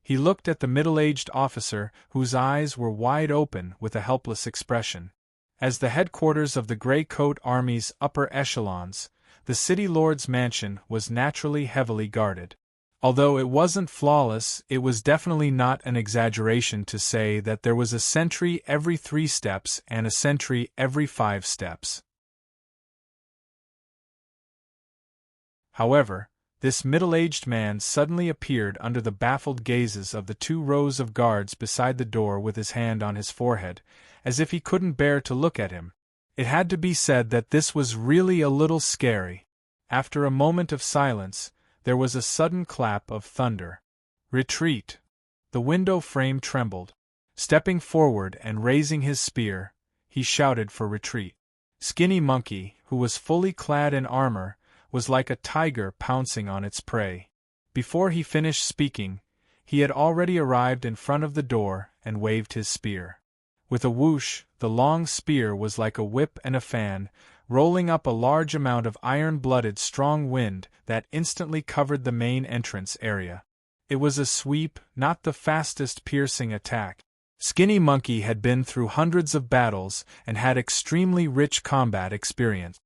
He looked at the middle-aged officer, whose eyes were wide open with a helpless expression. As the headquarters of the Grey Coat Army's upper echelons, the city lord's mansion was naturally heavily guarded. Although it wasn't flawless, it was definitely not an exaggeration to say that there was a sentry every 3 steps and a sentry every 5 steps. However, this middle-aged man suddenly appeared under the baffled gazes of the 2 rows of guards beside the door with his hand on his forehead, as if he couldn't bear to look at him. It had to be said that this was really a little scary. After a moment of silence, there was a sudden clap of thunder. Retreat! The window frame trembled. Stepping forward and raising his spear, he shouted for retreat. Skinny Monkey, who was fully clad in armor, was like a tiger pouncing on its prey. Before he finished speaking, he had already arrived in front of the door and waved his spear. With a whoosh, the long spear was like a whip and a fan, rolling up a large amount of iron-blooded strong wind that instantly covered the main entrance area. It was a sweep, not the fastest piercing attack. Skinny Monkey had been through hundreds of battles and had extremely rich combat experience.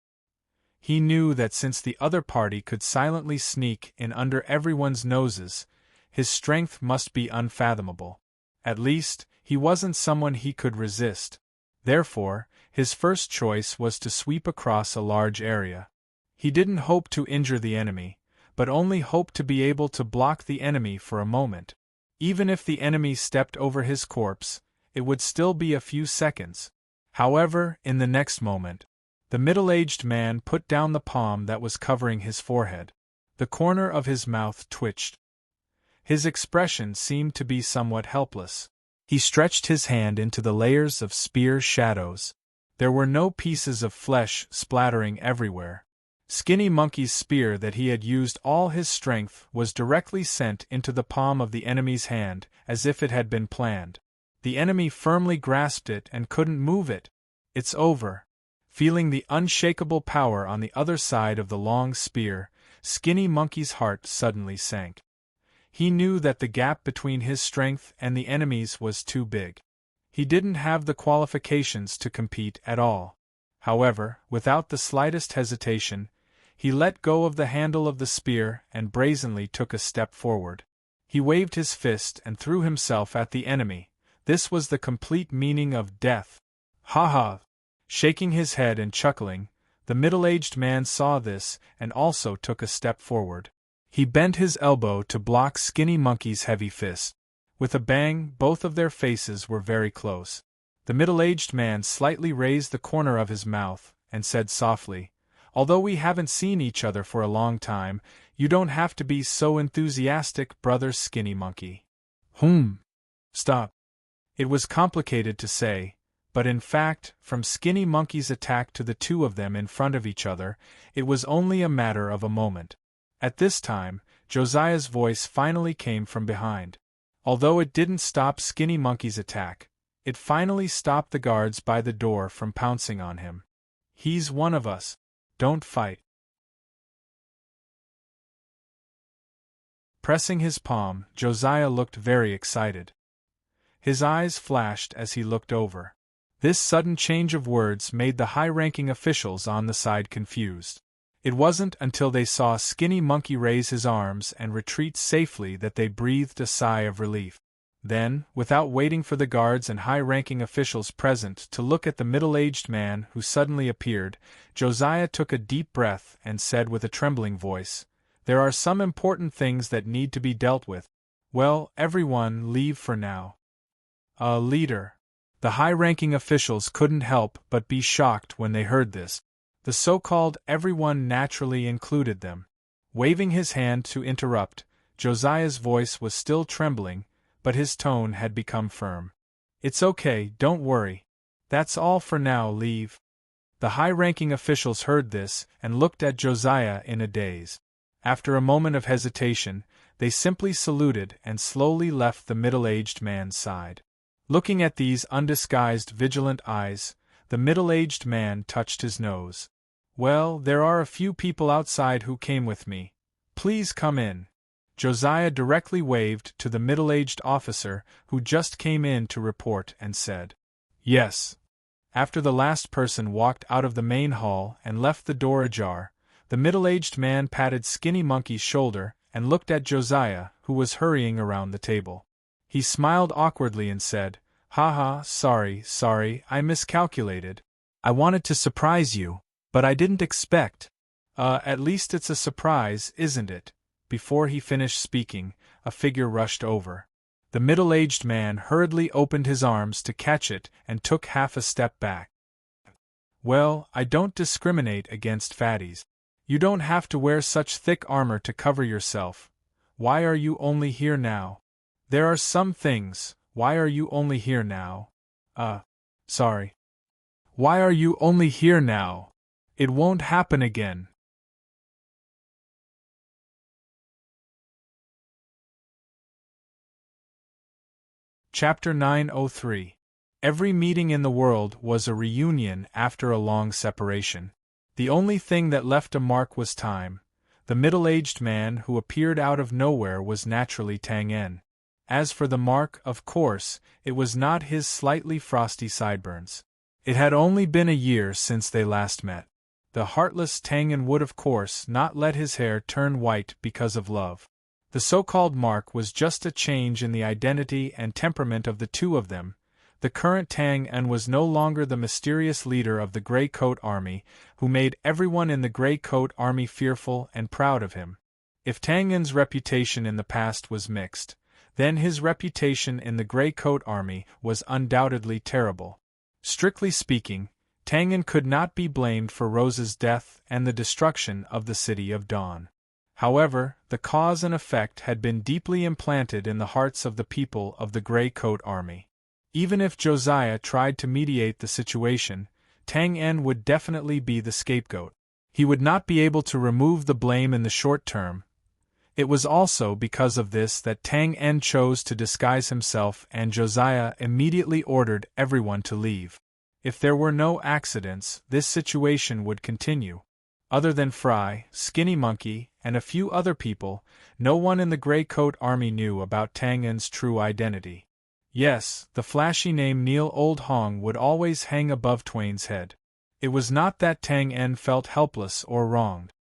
He knew that since the other party could silently sneak in under everyone's noses, his strength must be unfathomable. At least, he wasn't someone he could resist. Therefore, his first choice was to sweep across a large area. He didn't hope to injure the enemy, but only hoped to be able to block the enemy for a moment. Even if the enemy stepped over his corpse, it would still be a few seconds. However, in the next moment, the middle-aged man put down the palm that was covering his forehead. The corner of his mouth twitched. His expression seemed to be somewhat helpless. He stretched his hand into the layers of spear shadows. There were no pieces of flesh splattering everywhere. Skinny Monkey's spear that he had used all his strength was directly sent into the palm of the enemy's hand, as if it had been planned. The enemy firmly grasped it and couldn't move it. It's over. Feeling the unshakable power on the other side of the long spear, Skinny Monkey's heart suddenly sank. He knew that the gap between his strength and the enemy's was too big. He didn't have the qualifications to compete at all. However, without the slightest hesitation, he let go of the handle of the spear and brazenly took a step forward. He waved his fist and threw himself at the enemy. This was the complete meaning of death. Ha ha! Shaking his head and chuckling, the middle-aged man saw this and also took a step forward. He bent his elbow to block Skinny Monkey's heavy fist. With a bang, both of their faces were very close. The middle-aged man slightly raised the corner of his mouth and said softly, "Although we haven't seen each other for a long time, you don't have to be so enthusiastic, brother Skinny Monkey." Stop. It was complicated to say, but in fact, from Skinny Monkey's attack to the two of them in front of each other, it was only a matter of a moment. At this time, Josiah's voice finally came from behind. Although it didn't stop Skinny Monkey's attack, it finally stopped the guards by the door from pouncing on him. "He's one of us. Don't fight." Pressing his palm, Josiah looked very excited. His eyes flashed as he looked over. This sudden change of words made the high-ranking officials on the side confused. It wasn't until they saw Skinny Monkey raise his arms and retreat safely that they breathed a sigh of relief. Then, without waiting for the guards and high-ranking officials present to look at the middle-aged man who suddenly appeared, Josiah took a deep breath and said with a trembling voice, "There are some important things that need to be dealt with. Well, everyone, leave for now." Leader. The high-ranking officials couldn't help but be shocked when they heard this. The so-called everyone naturally included them. Waving his hand to interrupt, Josiah's voice was still trembling, but his tone had become firm. "It's okay, don't worry. That's all for now, leave." The high-ranking officials heard this and looked at Josiah in a daze. After a moment of hesitation, they simply saluted and slowly left the middle-aged man's side. Looking at these undisguised vigilant eyes, the middle-aged man touched his nose. "Well, there are a few people outside who came with me. Please come in." Josiah directly waved to the middle-aged officer who just came in to report and said, "Yes." After the last person walked out of the main hall and left the door ajar, the middle-aged man patted Skinny Monkey's shoulder and looked at Josiah, who was hurrying around the table. He smiled awkwardly and said, Sorry, I miscalculated. I wanted to surprise you, but I didn't expect." At least it's a surprise, isn't it?" Before he finished speaking, a figure rushed over. The middle-aged man hurriedly opened his arms to catch it and took half a step back. "Well, I don't discriminate against fatties. You don't have to wear such thick armor to cover yourself. Why are you only here now? There are some things, why are you only here now? Sorry. Why are you only here now? It won't happen again. Chapter 903. Every meeting in the world was a reunion after a long separation. The only thing that left a mark was time. The middle-aged man who appeared out of nowhere was naturally Tang En. As for the mark, of course, it was not his slightly frosty sideburns. It had only been a year since they last met. The heartless Tang En would of course not let his hair turn white because of love. The so-called mark was just a change in the identity and temperament of the two of them. The current Tang En was no longer the mysterious leader of the Grey Coat Army, who made everyone in the Grey Coat Army fearful and proud of him. If Tang En's reputation in the past was mixed, then his reputation in the Grey Coat Army was undoubtedly terrible. Strictly speaking, Tang En could not be blamed for Rose's death and the destruction of the City of Dawn. However, the cause and effect had been deeply implanted in the hearts of the people of the Grey Coat Army. Even if Josiah tried to mediate the situation, Tang En would definitely be the scapegoat. He would not be able to remove the blame in the short term. It was also because of this that Tang En chose to disguise himself, and Josiah immediately ordered everyone to leave. If there were no accidents, this situation would continue. Other than Fry, Skinny Monkey, and a few other people, no one in the Grey Coat Army knew about Tang En's true identity. Yes, the flashy name Neil Old Hong would always hang above Twain's head. It was not that Tang En felt helpless or wronged.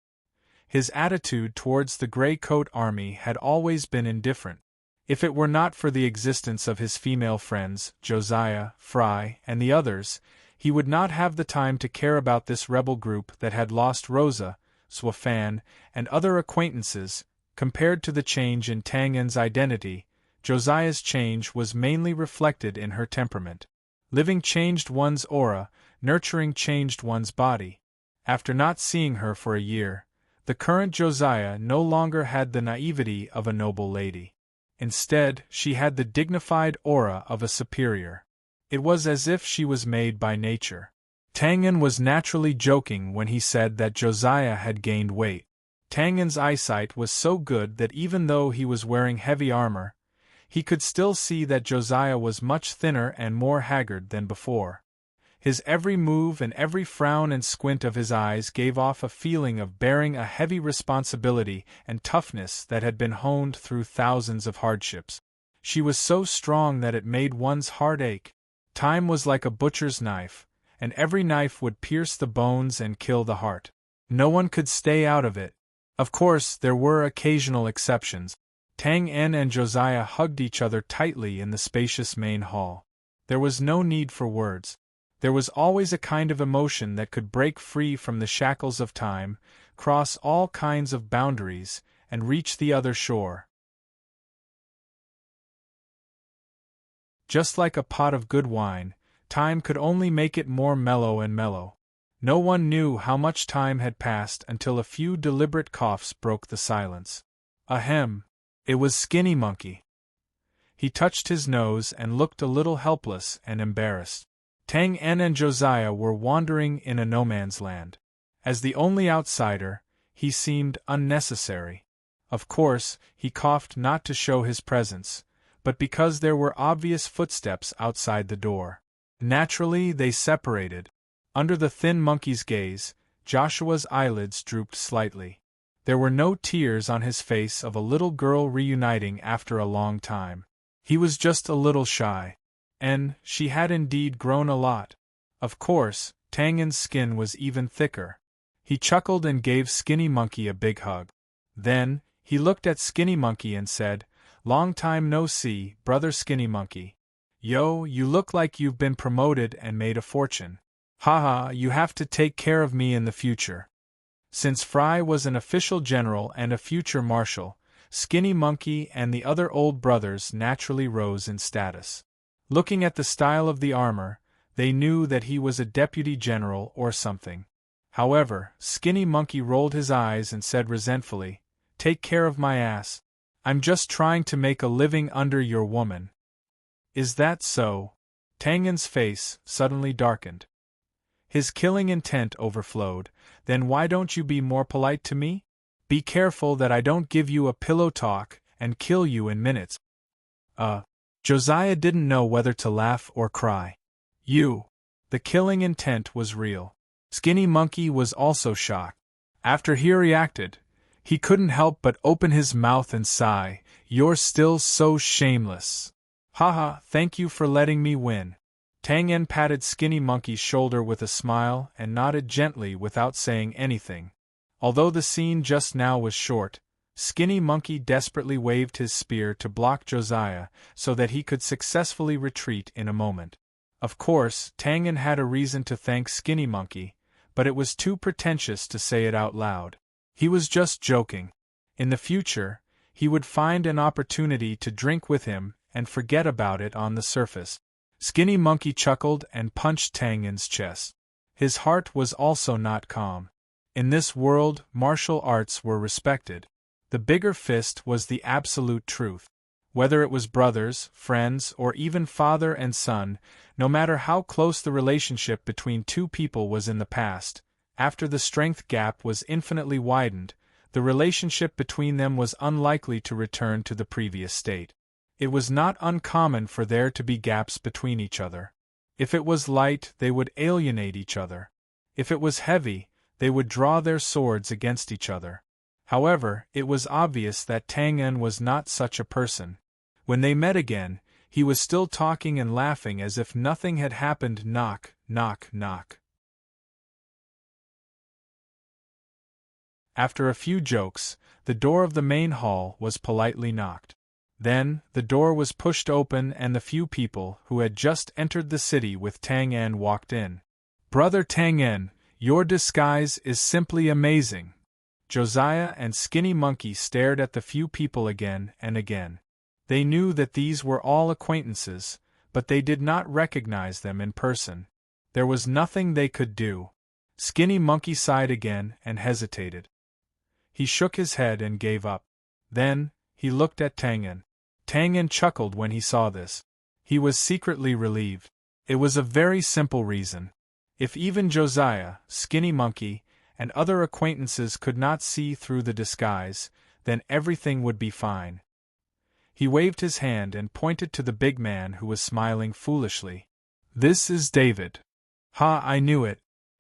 His attitude towards the Grey Coat Army had always been indifferent. If it were not for the existence of his female friends, Josiah, Fry, and the others, he would not have the time to care about this rebel group that had lost Rosa, Swafan, and other acquaintances. Compared to the change in Tang En's identity, Josiah's change was mainly reflected in her temperament. Living changed one's aura, nurturing changed one's body. After not seeing her for a year, the current Josiah no longer had the naivety of a noble lady. Instead, she had the dignified aura of a superior. It was as if she was made by nature. Tang En was naturally joking when he said that Josiah had gained weight. Tang En's eyesight was so good that even though he was wearing heavy armor, he could still see that Josiah was much thinner and more haggard than before. His every move and every frown and squint of his eyes gave off a feeling of bearing a heavy responsibility and toughness that had been honed through thousands of hardships. She was so strong that it made one's heart ache. Time was like a butcher's knife, and every knife would pierce the bones and kill the heart. No one could stay out of it. Of course, there were occasional exceptions. Tang En and Josiah hugged each other tightly in the spacious main hall. There was no need for words. There was always a kind of emotion that could break free from the shackles of time, cross all kinds of boundaries, and reach the other shore. Just like a pot of good wine, time could only make it more mellow and mellow. No one knew how much time had passed until a few deliberate coughs broke the silence. Ahem! It was Skinny Monkey. He touched his nose and looked a little helpless and embarrassed. Tang En and Josiah were wandering in a no-man's land. As the only outsider, he seemed unnecessary. Of course, he coughed not to show his presence, but because there were obvious footsteps outside the door. Naturally, they separated. Under the thin monkey's gaze, Joshua's eyelids drooped slightly. There were no tears on his face of a little girl reuniting after a long time. He was just a little shy. And she had indeed grown a lot. Of course, Tang En's skin was even thicker. He chuckled and gave Skinny Monkey a big hug. Then, he looked at Skinny Monkey and said, "Long time no see, brother Skinny Monkey. Yo, you look like you've been promoted and made a fortune. Haha, you have to take care of me in the future." Since Fry was an official general and a future marshal, Skinny Monkey and the other old brothers naturally rose in status. Looking at the style of the armor, they knew that he was a deputy general or something. However, Skinny Monkey rolled his eyes and said resentfully, "Take care of my ass. I'm just trying to make a living under your woman. Is that so? Tang En's face suddenly darkened. His killing intent overflowed. Then why don't you be more polite to me? Be careful that I don't give you a pillow talk and kill you in minutes. Josiah didn't know whether to laugh or cry. The killing intent was real. Skinny Monkey was also shocked. After he reacted, he couldn't help but open his mouth and sigh, "You're still so shameless." "Haha, thank you for letting me win." Tang En patted Skinny Monkey's shoulder with a smile and nodded gently without saying anything. Although the scene just now was short, Skinny Monkey desperately waved his spear to block Josiah so that he could successfully retreat in a moment. Of course, Tang En had a reason to thank Skinny Monkey, but it was too pretentious to say it out loud. He was just joking. In the future, he would find an opportunity to drink with him and forget about it on the surface. Skinny Monkey chuckled and punched Tang En's chest. His heart was also not calm. In this world, martial arts were respected. The bigger fist was the absolute truth. Whether it was brothers, friends, or even father and son, no matter how close the relationship between two people was in the past, after the strength gap was infinitely widened, the relationship between them was unlikely to return to the previous state. It was not uncommon for there to be gaps between each other. If it was light, they would alienate each other. If it was heavy, they would draw their swords against each other. However, it was obvious that Tang En was not such a person. When they met again, he was still talking and laughing as if nothing had happened. Knock, knock, knock. After a few jokes, the door of the main hall was politely knocked. Then, the door was pushed open and the few people who had just entered the city with Tang En walked in. "Brother Tang En, your disguise is simply amazing." Josiah and Skinny Monkey stared at the few people again and again. They knew that these were all acquaintances, but they did not recognize them in person. There was nothing they could do. Skinny Monkey sighed again and hesitated. He shook his head and gave up. Then, he looked at Tang En. Tang En chuckled when he saw this. He was secretly relieved. It was a very simple reason. If even Josiah, Skinny Monkey, and other acquaintances could not see through the disguise, then everything would be fine. He waved his hand and pointed to the big man who was smiling foolishly. "This is David." "Ha, I knew it.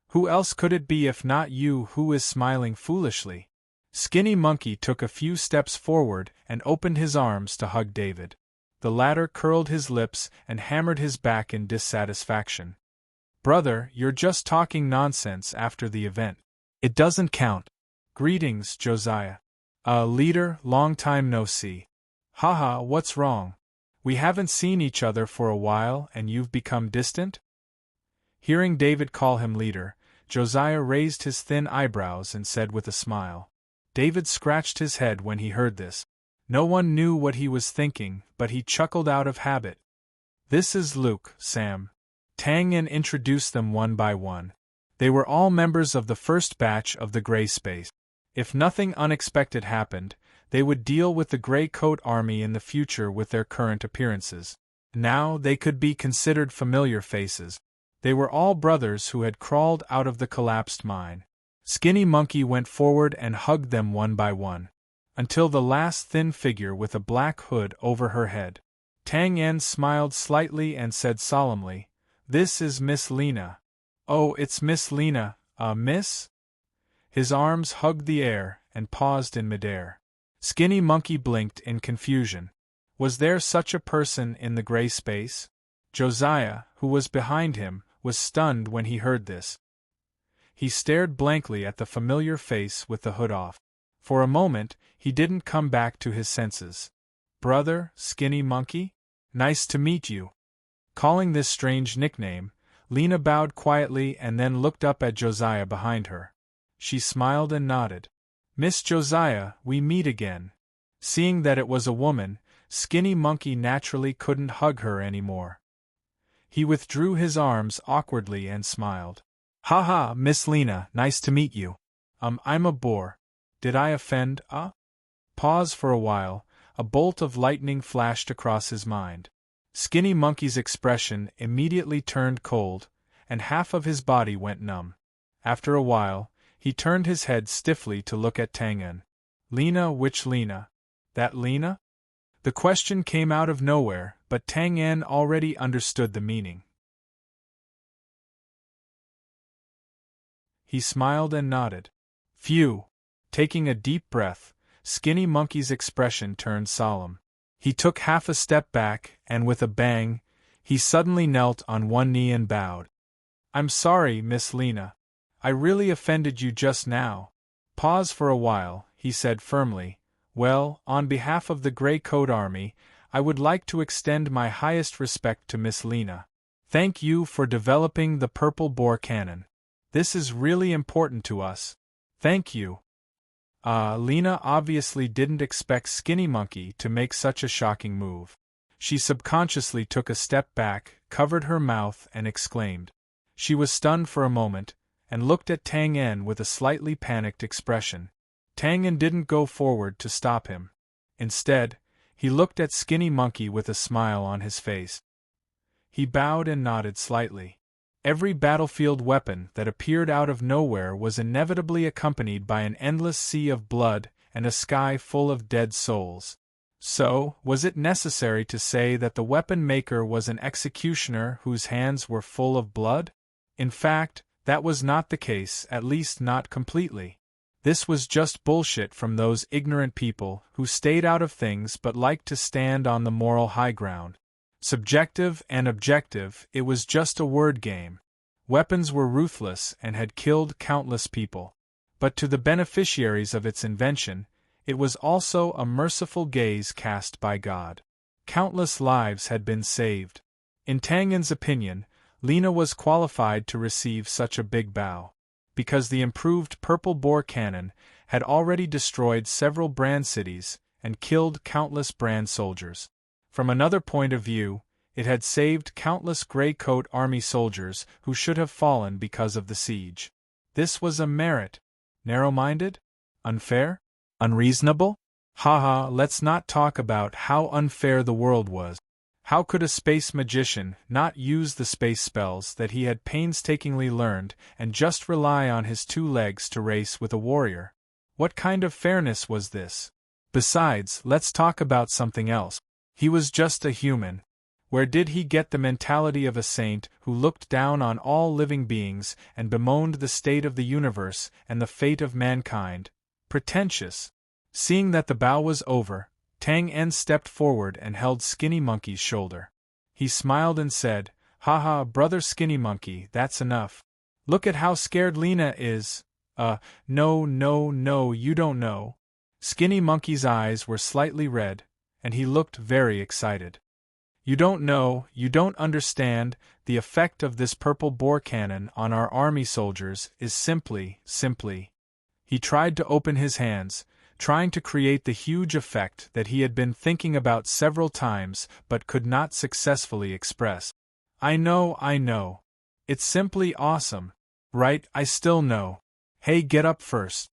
Who else could it be if not you who is smiling foolishly?" Skinny Monkey took a few steps forward and opened his arms to hug David. The latter curled his lips and hammered his back in dissatisfaction. "Brother, you're just talking nonsense after the event. It doesn't count." "Greetings, Josiah." Leader, long time no see." "Haha, what's wrong? We haven't seen each other for a while and you've become distant?" Hearing David call him leader, Josiah raised his thin eyebrows and said with a smile. David scratched his head when he heard this. No one knew what he was thinking, but he chuckled out of habit. "This is Luke, Sam." Tang En introduced them one by one. They were all members of the first batch of the Gray Space. If nothing unexpected happened, they would deal with the Gray Coat Army in the future with their current appearances. Now they could be considered familiar faces. They were all brothers who had crawled out of the collapsed mine. Skinny Monkey went forward and hugged them one by one, until the last thin figure with a black hood over her head. Tang En smiled slightly and said solemnly, "This is Miss Lena." "Oh, it's Miss Lena, miss?" His arms hugged the air and paused in midair. Skinny Monkey blinked in confusion. Was there such a person in the gray space? Josiah, who was behind him, was stunned when he heard this. He stared blankly at the familiar face with the hood off. For a moment, he didn't come back to his senses. "Brother, Skinny Monkey? Nice to meet you." Calling this strange nickname, Lena bowed quietly and then looked up at Josiah behind her. She smiled and nodded. "Miss Josiah, we meet again." Seeing that it was a woman, Skinny Monkey naturally couldn't hug her anymore. He withdrew his arms awkwardly and smiled. "Ha, Miss Lena, nice to meet you. I'm a bore. Did I offend, Pause for a while, a bolt of lightning flashed across his mind. Skinny Monkey's expression immediately turned cold, and half of his body went numb. After a while, he turned his head stiffly to look at Tang-en. Lena, which Lena? That Lena? The question came out of nowhere, but Tang-en already understood the meaning. He smiled and nodded. Phew! Taking a deep breath, Skinny Monkey's expression turned solemn. He took half a step back, and with a bang, he suddenly knelt on one knee and bowed. I'm sorry, Miss Lena. I really offended you just now. Pause for a while, he said firmly. Well, on behalf of the Grey Coat Army, I would like to extend my highest respect to Miss Lena. Thank you for developing the purple bore cannon. This is really important to us. Thank you. Lena obviously didn't expect Skinny Monkey to make such a shocking move. She subconsciously took a step back, covered her mouth, and exclaimed. She was stunned for a moment, and looked at Tang-en with a slightly panicked expression. Tang-en didn't go forward to stop him. Instead, he looked at Skinny Monkey with a smile on his face. He bowed and nodded slightly. Every battlefield weapon that appeared out of nowhere was inevitably accompanied by an endless sea of blood and a sky full of dead souls. So, was it necessary to say that the weapon maker was an executioner whose hands were full of blood? In fact, that was not the case, at least not completely. This was just bullshit from those ignorant people who stayed out of things but liked to stand on the moral high ground. Subjective and objective, it was just a word game. Weapons were ruthless and had killed countless people. But to the beneficiaries of its invention, it was also a merciful gaze cast by God. Countless lives had been saved. In Tang-en's opinion, Lena was qualified to receive such a big bow, because the improved purple bore cannon had already destroyed several brand cities and killed countless brand soldiers. From another point of view, it had saved countless Grey Coat Army soldiers who should have fallen because of the siege. This was a merit. Narrow-minded? Unfair? Unreasonable? Haha, let's not talk about how unfair the world was. How could a space magician not use the space spells that he had painstakingly learned and just rely on his 2 legs to race with a warrior? What kind of fairness was this? Besides, let's talk about something else. He was just a human. Where did he get the mentality of a saint who looked down on all living beings and bemoaned the state of the universe and the fate of mankind? Pretentious. Seeing that the bow was over, Tang-en stepped forward and held Skinny Monkey's shoulder. He smiled and said, Haha, brother Skinny Monkey, that's enough. Look at how scared Lena is. No, you don't know. Skinny Monkey's eyes were slightly red, and he looked very excited. You don't know, you don't understand, the effect of this purple bore cannon on our army soldiers is simply. He tried to open his hands, trying to create the huge effect that he had been thinking about several times but could not successfully express. I know. It's simply awesome. Right, I still know. Hey, get up first.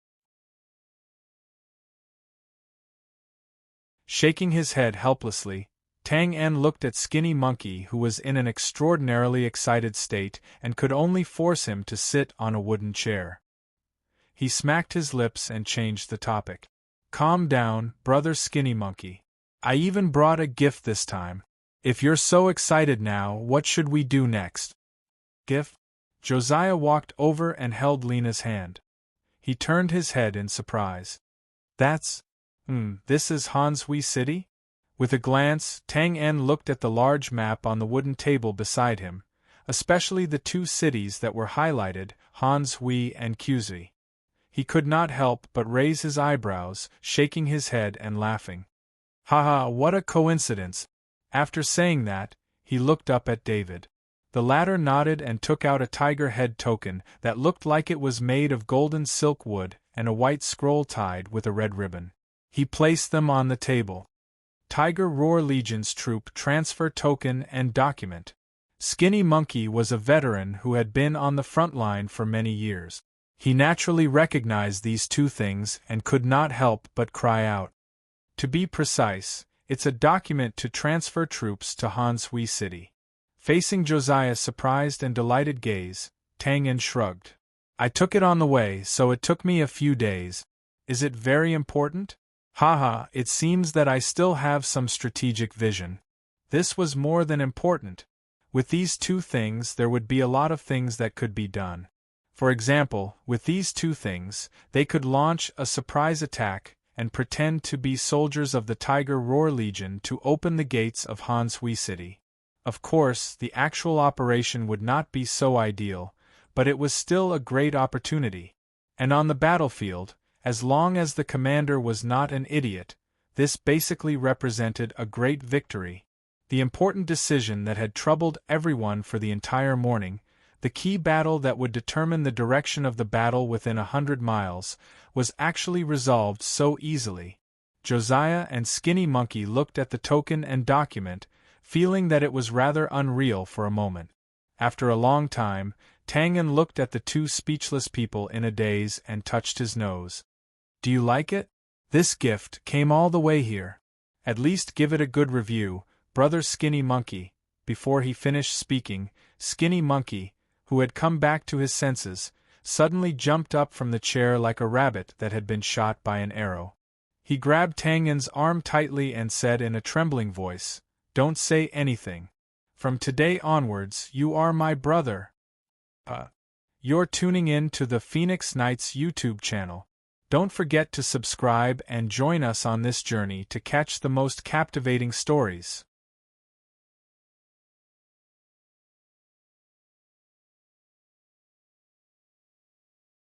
Shaking his head helplessly, Tang-en looked at Skinny Monkey, who was in an extraordinarily excited state and could only force him to sit on a wooden chair. He smacked his lips and changed the topic. Calm down, brother Skinny Monkey. I even brought a gift this time. If you're so excited now, what should we do next? Gift? Josiah walked over and held Lena's hand. He turned his head in surprise. This is Hanshui City? With a glance, Tang-en looked at the large map on the wooden table beside him, especially the 2 cities that were highlighted, Hanshui and Quzhi. He could not help but raise his eyebrows, shaking his head and laughing. Haha, what a coincidence! After saying that, he looked up at David. The latter nodded and took out a tiger head token that looked like it was made of golden silk wood and a white scroll tied with a red ribbon. He placed them on the table. Tiger Roar Legion's troop transfer token and document. Skinny Monkey was a veteran who had been on the front line for many years. He naturally recognized these 2 things and could not help but cry out. To be precise, it's a document to transfer troops to Han Sui City. Facing Josiah's surprised and delighted gaze, Tang Yin shrugged. I took it on the way, so it took me a few days. Is it very important? Haha, it seems that I still have some strategic vision. This was more than important. With these two things, there would be a lot of things that could be done. For example, with these two things, they could launch a surprise attack and pretend to be soldiers of the Tiger Roar Legion to open the gates of Han Sui City. Of course, the actual operation would not be so ideal, but it was still a great opportunity. And on the battlefield, as long as the commander was not an idiot, this basically represented a great victory. The important decision that had troubled everyone for the entire morning, the key battle that would determine the direction of the battle within 100 miles, was actually resolved so easily. Josiah and Skinny Monkey looked at the token and document, feeling that it was rather unreal for a moment. After a long time, Tang Yin looked at the two speechless people in a daze and touched his nose. Do you like it? This gift came all the way here. At least give it a good review, brother Skinny Monkey. Before he finished speaking, Skinny Monkey, who had come back to his senses, suddenly jumped up from the chair like a rabbit that had been shot by an arrow. He grabbed Tang Yin's arm tightly and said in a trembling voice, Don't say anything. From today onwards, you are my brother. You're tuning in to the Phoenix Knights YouTube channel. Don't forget to subscribe and join us on this journey to catch the most captivating stories.